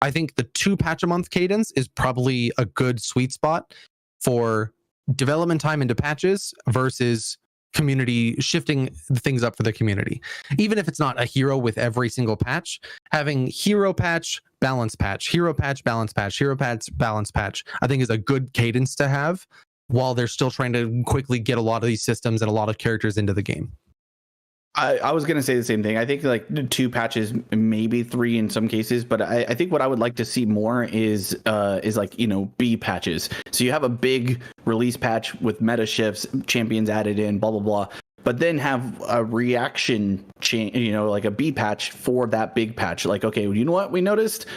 I think the 2 patch a month cadence is probably a good sweet spot for development time into patches versus community shifting things up for the community. Even if it's not a hero with every single patch, having hero patch, balance patch, hero patch, balance patch, hero patch, balance patch, I think is a good cadence to have while they're still trying to quickly get a lot of these systems and a lot of characters into the game. I was going to say the same thing. I think like 2 patches, maybe 3 in some cases, but I think what I would like to see more is like, B patches. So you have a big release patch with meta shifts, champions added in, blah, blah, blah, but then have a reaction change, like a B patch for that big patch. Like, okay, you know what? We noticed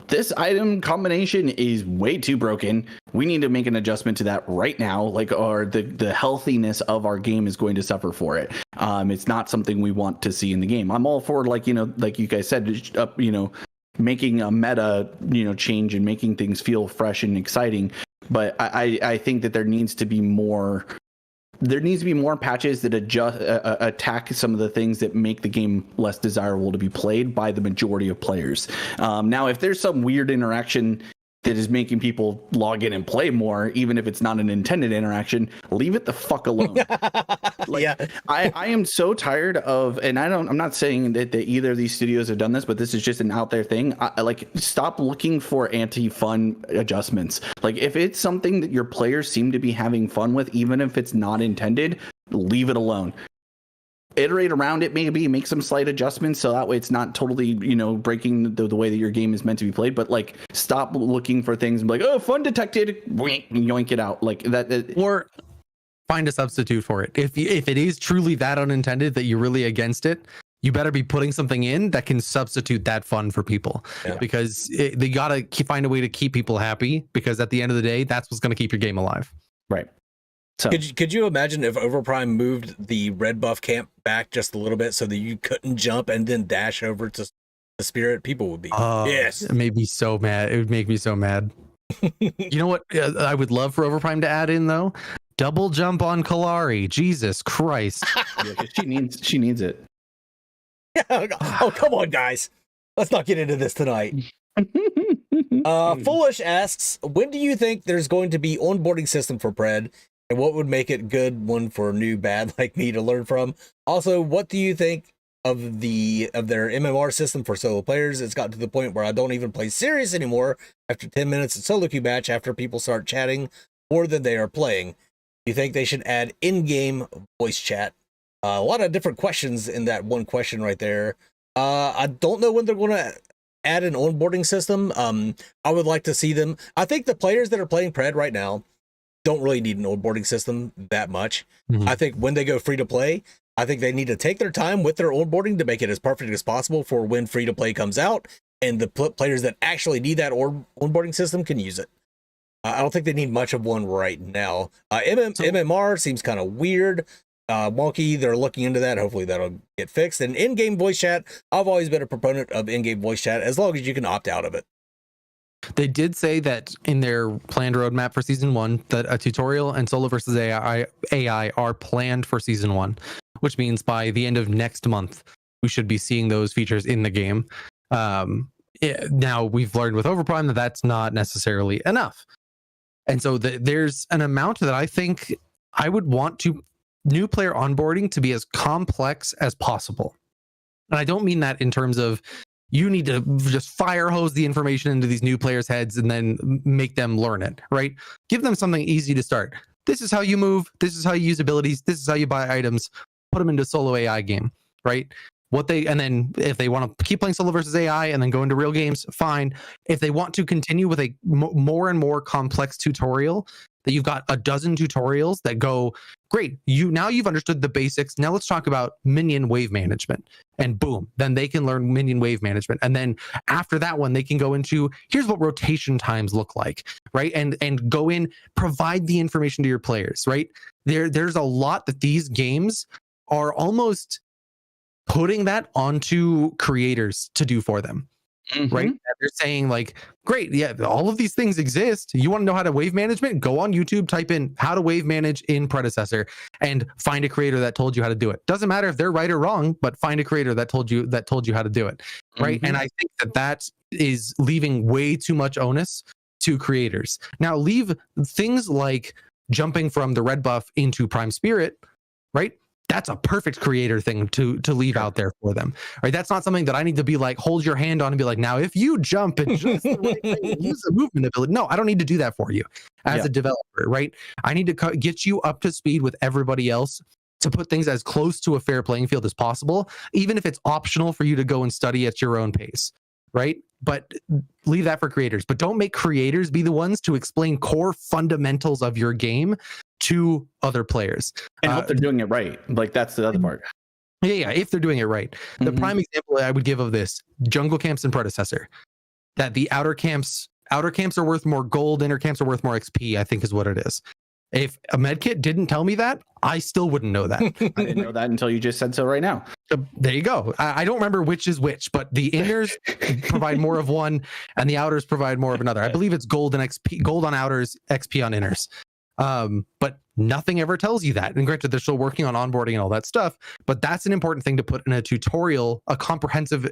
this item combination is way too broken. We need to make an adjustment to that right now. Or the healthiness of our game is going to suffer for it. It's not something we want to see in the game. I'm all for like you guys said, making a meta, change and making things feel fresh and exciting. But I think that there needs to be more. There needs to be more patches that attack some of the things that make the game less desirable to be played by the majority of players. Now, if there's some weird interaction that is making people log in and play more, even if it's not an intended interaction, leave it the fuck alone. Yeah. I am so tired of, and I'm not saying that either of these studios have done this, but this is just an out there thing. Stop looking for anti-fun adjustments. Like, if it's something that your players seem to be having fun with, even if it's not intended, leave it alone. Iterate around it, maybe make some slight adjustments so that way it's not totally breaking the way that your game is meant to be played. But like, stop looking for things and be like, oh, fun detected, yoink it out like that. Or find a substitute for it. If it is truly that unintended that you're really against it, you better be putting something in that can substitute that fun for people. Yeah. Because they gotta find a way to keep people happy, because at the end of the day, that's what's going to keep your game alive. Right. So could you imagine if Overprime moved the red buff camp back just a little bit so that you couldn't jump and then dash over to the spirit? People would be yes. It made me so mad. It would make me so mad. You know what I would love for Overprime to add in though? Double jump on Kalari. Jesus Christ. Yeah, she needs it. Oh, come on, guys. Let's not get into this tonight. Foolish asks, when do you think there's going to be onboarding system for Pred? And what would make it good one for a new bad like me to learn from? Also, what do you think of their MMR system for solo players? It's gotten to the point where I don't even play serious anymore after 10 minutes of solo queue match after people start chatting more than they are playing. Do you think they should add in-game voice chat? A lot of different questions in that one question right there. I don't know when they're going to add an onboarding system. I would like to see them. I think the players that are playing Pred right now don't really need an onboarding system that much. Mm-hmm. I think when they go free to play, I think they need to take their time with their onboarding to make it as perfect as possible for when free to play comes out, and the players that actually need that onboarding system can use it. I don't think they need much of one right now. MMR seems kind of weird, wonky. They're looking into that. Hopefully that'll get fixed. And in-game voice chat, I've always been a proponent of in-game voice chat as long as you can opt out of it. They did say that in their planned roadmap for season 1 that a tutorial and solo versus AI are planned for season 1, which means by the end of next month we should be seeing those features in the game. Now we've learned with Overprime that that's not necessarily enough, and so there's an amount that I think I would want new player onboarding to be as complex as possible. And I don't mean that in terms of you need to just fire hose the information into these new players' heads and then make them learn it, right? Give them something easy to start. This is how you move. This is how you use abilities. This is how you buy items. Put them into a solo AI game, right? And then if they want to keep playing solo versus AI and then go into real games, fine. If they want to continue with a more and more complex tutorial, that you've got a dozen tutorials that go, great, you've understood the basics. Now let's talk about minion wave management. And boom, then they can learn minion wave management. And then after that one, they can go into, here's what rotation times look like, right? And go in, provide the information to your players, right? There's a lot that these games are almost putting that onto creators to do for them. Right? And they're saying like, great, yeah, all of these things exist. You want to know how to wave management? Go on YouTube, type in how to wave manage in Predecessor, and find a creator that told you how to do it. Doesn't matter if they're right or wrong, but find a creator that told you how to do it. Right? And I think that is leaving way too much onus to creators. Now leave things like jumping from the red buff into Prime Spirit, right? That's a perfect creator thing to leave out there for them, right? That's not something that I need to be like, hold your hand on and be like, now if you jump and just use a movement ability. No, I don't need to do that for you as a developer, right? I need to get you up to speed with everybody else to put things as close to a fair playing field as possible, even if it's optional for you to go and study at your own pace, right? But leave that for creators. But don't make creators be the ones to explain core fundamentals of your game to other players. And hope they're doing it right. Like, that's the other part. Yeah, if they're doing it right. The prime example I would give of this, jungle camps and Predecessor, that the outer camps are worth more gold, inner camps are worth more XP, I think is what it is. If a medkit didn't tell me that, I still wouldn't know that. I didn't know that until you just said so right now. There you go. I don't remember which is which, but the inners provide more of one and the outers provide more of another. I believe it's gold and XP, gold on outers, XP on inners. But nothing ever tells you that. And granted, they're still working on onboarding and all that stuff, but that's an important thing to put in a tutorial, a comprehensive,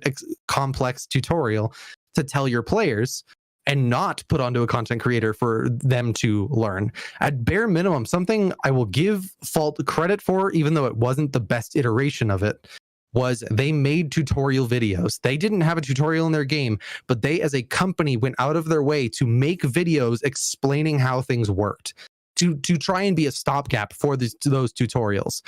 complex tutorial to tell your players, and not put onto a content creator for them to learn. At bare minimum, something I will give Fault credit for, even though it wasn't the best iteration of it, was they made tutorial videos. They didn't have a tutorial in their game, but they as a company went out of their way to make videos explaining how things worked, to try and be a stopgap for those tutorials.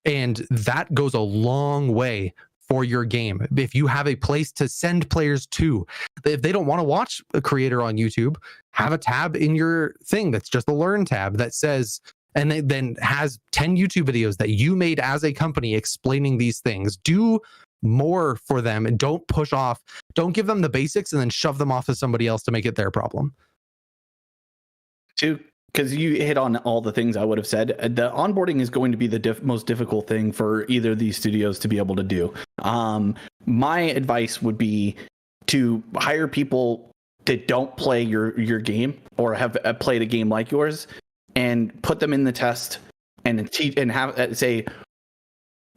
And that goes a long way for your game. If you have a place to send players to, if they don't want to watch a creator on YouTube, have a tab in your thing that's just a learn tab that says, and then has 10 YouTube videos that you made as a company explaining these things. Do more for them and don't give them the basics and then shove them off to somebody else to make it their problem. Because you hit on all the things I would have said. The onboarding is going to be the most difficult thing for either of these studios to be able to do. My advice would be to hire people that don't play your game or have played a game like yours, and put them in the test and teach and have say,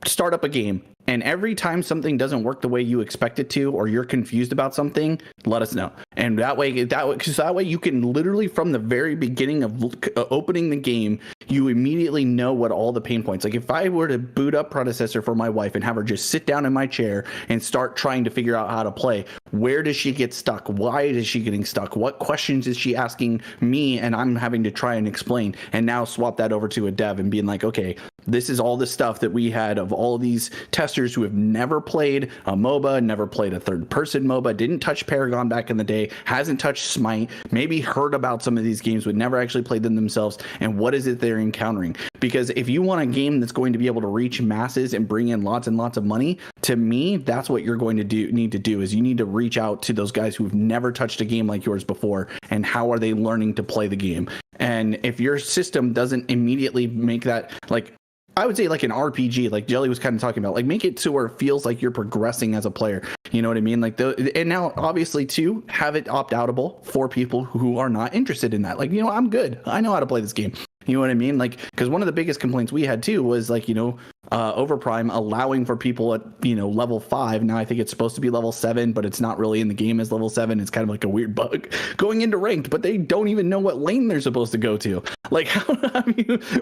start up a game. And every time something doesn't work the way you expect it to, or you're confused about something, let us know. And that way you can literally, from the very beginning of opening the game, you immediately know what all the pain points. Like if I were to boot up Predecessor for my wife and have her just sit down in my chair and start trying to figure out how to play, where does she get stuck? Why is she getting stuck? What questions is she asking me? And I'm having to try and explain. And now swap that over to a dev and being like, okay, this is all the stuff that we had of all of these testers who have never played a MOBA, never played a third-person MOBA, didn't touch Paragon back in the day, hasn't touched Smite, maybe heard about some of these games but never actually played them themselves, and what is it they're encountering. Because if you want a game that's going to be able to reach masses and bring in lots and lots of money, to me, that's what you're going to need to do, is you need to reach out to those guys who've never touched a game like yours before, and how are they learning to play the game. And if your system doesn't immediately make that, like, I would say like an RPG, like Jelly was kind of talking about, like make it to where it feels like you're progressing as a player. You know what I mean? Like and now obviously too, have it opt-outable for people who are not interested in that. Like, you know, I'm good. I know how to play this game. You know what I mean? Like, because one of the biggest complaints we had too was like, you know, Overprime allowing for people at, you know, level 5. Now I think it's supposed to be level 7, but it's not really in the game as level 7. It's kind of like a weird bug going into ranked, but they don't even know what lane they're supposed to go to. Like,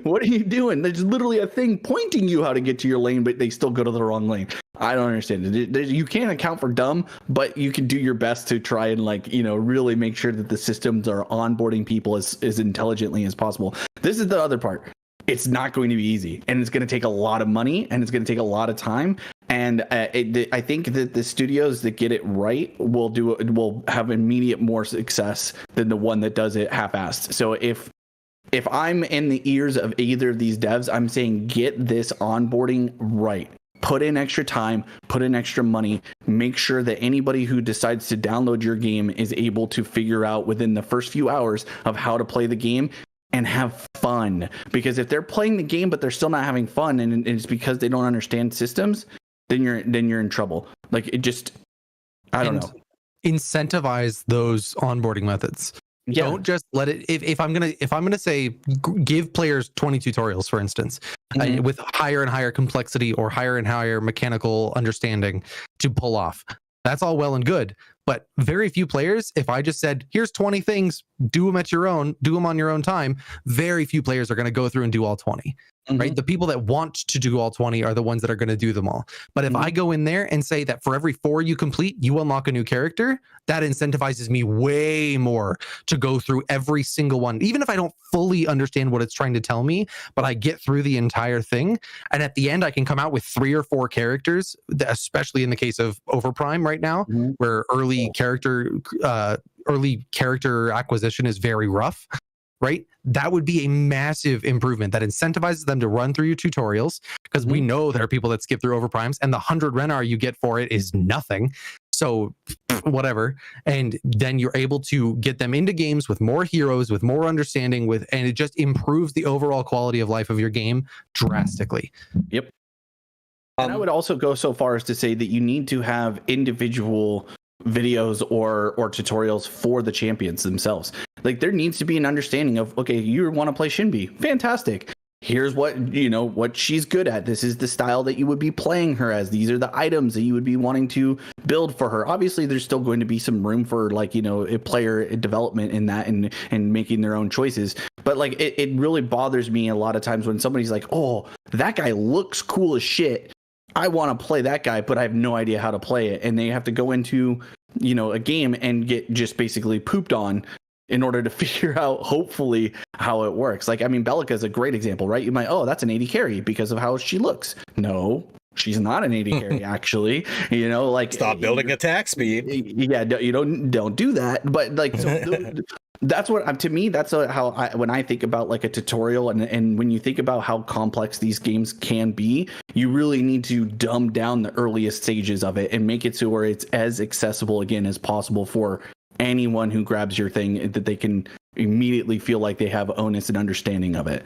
what are you doing? There's literally a thing pointing you how to get to your lane, but they still go to the wrong lane. I don't understand it. You can't account for dumb, but you can do your best to try and, like, you know, really make sure that the systems are onboarding people as intelligently as possible. This is the other part. It's not going to be easy, and it's going to take a lot of money, and it's going to take a lot of time. And I think that the studios that get it right will have immediate more success than the one that does it half-assed. So if I'm in the ears of either of these devs, I'm saying get this onboarding right. Put in extra time, put in extra money, make sure that anybody who decides to download your game is able to figure out within the first few hours of how to play the game and have fun. Because if they're playing the game but they're still not having fun, and it's because they don't understand systems, then you're in trouble. Like, it just, I don't know. Incentivize those onboarding methods. Yeah. Don't just let it. If I'm gonna say give players 20 tutorials, for instance, with higher and higher complexity or higher and higher mechanical understanding to pull off. That's all well and good, but very few players. If I just said, "Here's 20 things, do them on your own time," very few players are going to go through and do all 20. Right? The people that want to do all 20 are the ones that are going to do them all. But if I go in there and say that for every 4 you complete, you unlock a new character, that incentivizes me way more to go through every single one, even if I don't fully understand what it's trying to tell me, but I get through the entire thing. And at the end, I can come out with 3 or 4 characters, especially in the case of Overprime right now, where early character acquisition is very rough. Right? That would be a massive improvement that incentivizes them to run through your tutorials, because we know there are people that skip through Overprimes and the 100 Renar you get for it is nothing. So whatever. And then you're able to get them into games with more heroes, with more understanding, and it just improves the overall quality of life of your game drastically. Yep. And I would also go so far as to say that you need to have individual videos or tutorials for the champions themselves. Like, there needs to be an understanding of, okay, you want to play Shinbi, fantastic, here's what she's good at, this is the style that you would be playing her as, these are the items that you would be wanting to build for her. Obviously there's still going to be some room for, like, a player development in that and making their own choices, but like it really bothers me a lot of times when somebody's like, oh, that guy looks cool as shit, I want to play that guy, but I have no idea how to play it. And they have to go into, a game and get just basically pooped on in order to figure out, hopefully, how it works. Like, I mean, Bellica is a great example, right? You might, oh, that's an 80 carry because of how she looks. No, she's not an 80 carry, actually. Like, stop building attack speed. Yeah, don't do that. But like, so that's what, to me, that's how when I think about like a tutorial and when you think about how complex these games can be, you really need to dumb down the earliest stages of it and make it so where it's as accessible again as possible for anyone who grabs your thing, that they can immediately feel like they have onus and understanding of it.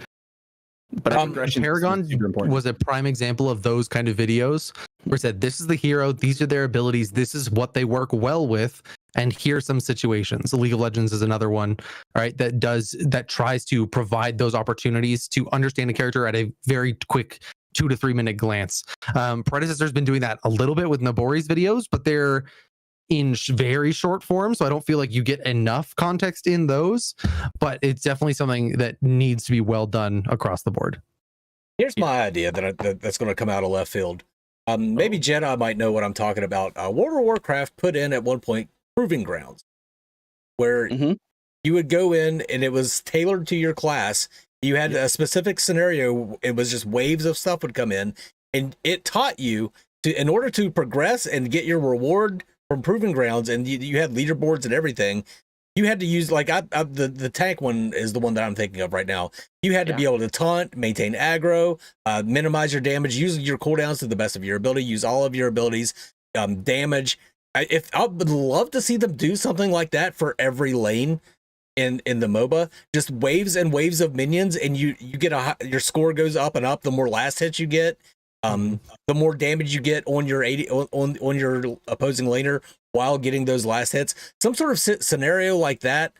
But Paragon was a prime example of those kind of videos where it said, this is the hero, these are their abilities, this is what they work well with, and here's some situations. League of Legends is another one, right? That tries to provide those opportunities to understand a character at a very quick 2 to 3 minute glance. Predecessor's been doing that a little bit with Nabori's videos, but they're in very short form, so I don't feel like you get enough context in those, but it's definitely something that needs to be well done across the board. Here's my idea that's going to come out of left field. Maybe Jedi might know what I'm talking about. World of Warcraft put in at one point proving grounds where you would go in and it was tailored to your class. You had a specific scenario. It was just waves of stuff would come in, and it taught you to, in order to progress and get your reward from proving grounds, and you had leaderboards and everything, you had to use, like, the tank one is the one that I'm thinking of right now. You had to be able to taunt, maintain aggro, minimize your damage, use your cooldowns to the best of your ability, use all of your abilities, damage. I would love to see them do something like that for every lane in the MOBA, just waves and waves of minions, and you get your score goes up and up the more last hits you get. The more damage you get on your on your opposing laner while getting those last hits. Some sort of scenario like that,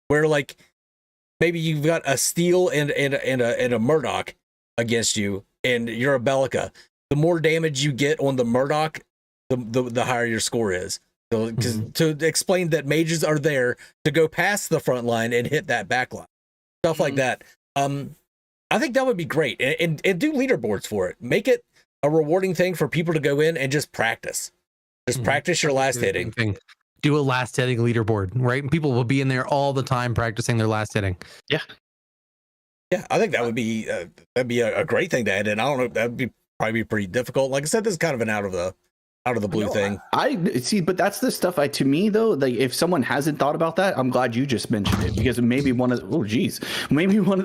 where like maybe you've got a Steel and a Murdoch against you, and you're a Bellica. The more damage you get on the Murdoch, the higher your score is. So, to explain that mages are there to go past the front line and hit that back line, stuff like that. I think that would be great, and do leaderboards for it. Make it a rewarding thing for people to go in and just practice. Just practice your last hitting. Do a last hitting leaderboard, right? People will be in there all the time practicing their last hitting. Yeah, I think that would be that'd be a great thing to add in. I don't know, that'd be probably be pretty difficult. Like I said, this is kind of an out of the blue thing. I see, but that's the stuff to me though, like if someone hasn't thought about that, I'm glad you just mentioned it, because maybe one of the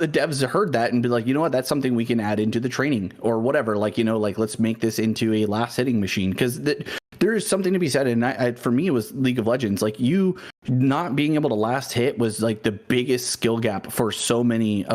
devs heard that and be like, you know what, that's something we can add into the training or whatever. Like, like let's make this into a last hitting machine, because there is something to be said. And for me, it was League of Legends. Like, you not being able to last hit was like the biggest skill gap for so many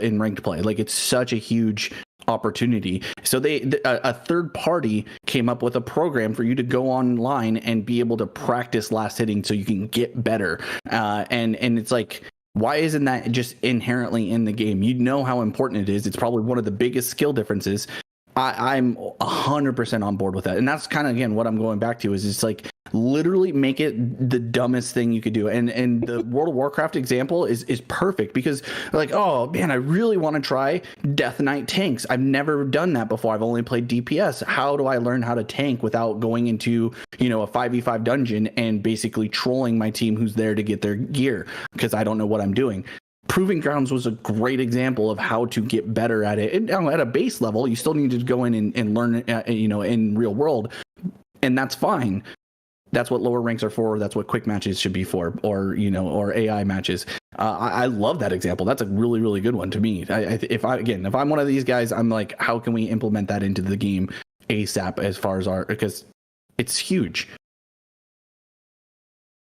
in ranked play. Like, it's such a huge opportunity. So a third party came up with a program for you to go online and be able to practice last hitting so you can get better. And it's like, why isn't that just inherently in the game? You know how important it is. It's probably one of the biggest skill differences. I'm 100% on board with that. And that's kind of, again, what I'm going back to is it's like, literally make it the dumbest thing you could do. And the World of Warcraft example is perfect, because like, oh man, I really want to try Death Knight tanks. I've never done that before. I've only played DPS. How do I learn how to tank without going into, a 5v5 dungeon and basically trolling my team who's there to get their gear, because I don't know what I'm doing? Proving Grounds was a great example of how to get better at it. And at a base level, you still need to go in and learn, in real world, and that's fine. That's what lower ranks are for. That's what quick matches should be for, or AI matches. I love that example. That's a really, really good one to me. If I'm one of these guys, I'm like, how can we implement that into the game ASAP? As far as because it's huge.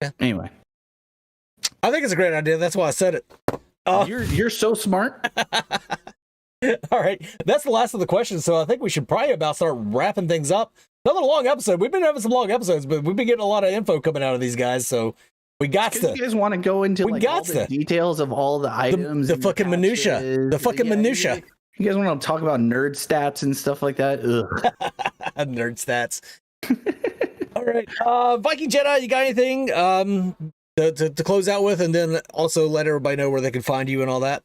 Yeah. Anyway, I think it's a great idea. That's why I said it. You're so smart. All right, that's the last of the questions. So I think we should probably about start wrapping things up. Another long episode. We've been having some long episodes, but we've been getting a lot of info coming out of these guys. So we got to. You guys want to go into all the details of all the items, the fucking minutia, minutia. You guys want to talk about nerd stats and stuff like that? Nerd stats. All right, Viking Jedi, you got anything to close out with, and then also let everybody know where they can find you and all that?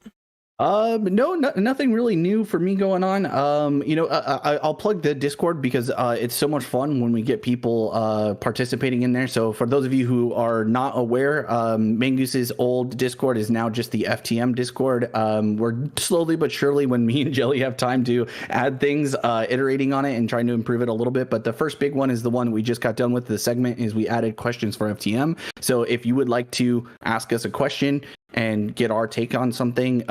No, nothing really new for me going on. I'll plug the Discord because it's so much fun when we get people participating in there. So for those of you who are not aware, Mangoose's old Discord is now just the FTM Discord. We're slowly but surely, when me and Jelly have time to add things, iterating on it and trying to improve it a little bit. But the first big one is the one we just got done with. The segment is we added questions for FTM. So if you would like to ask us a question and get our take on something,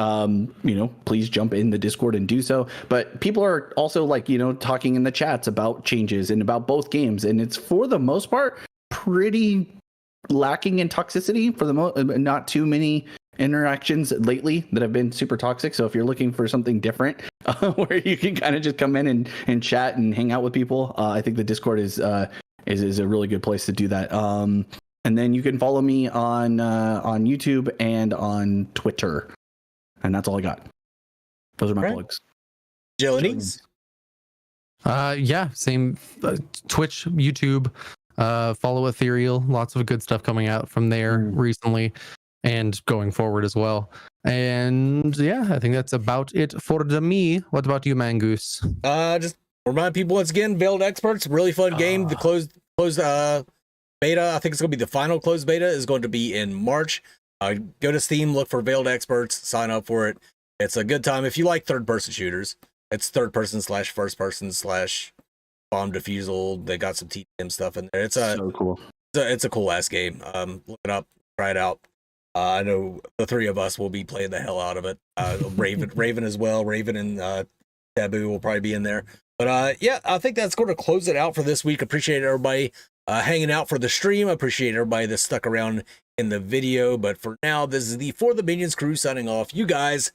please jump in the Discord and do so. But people are also talking in the chats about changes and about both games, and it's for the most part pretty lacking in toxicity. For the not too many interactions lately that have been super toxic. So if you're looking for something different where you can kind of just come in and chat and hang out with people, I think the Discord is a really good place to do that. And then you can follow me on YouTube and on Twitter. And that's all I got. Those are my plugs. Jellies? Same. Twitch, YouTube. Follow Ethereal. Lots of good stuff coming out from there recently and going forward as well. And I think that's about it for me. What about you, Mangoose? Just remind people once again, Veiled Experts, really fun game. The closed beta, I think it's going to be the final closed beta, is going to be in March. Go to Steam, look for Veiled Experts, sign up for it. It's a good time if you like third-person shooters. It's third-person / first-person / bomb defusal. They got some TTM stuff in there. It's so cool. It's a cool ass game. Look it up, try it out. I know the three of us will be playing the hell out of it. Raven as well. Raven and Taboo will probably be in there. But I think that's going to close it out for this week. Appreciate everybody hanging out for the stream. I appreciate everybody that stuck around in the video. But for now, this is the For the Minions crew signing off. You guys.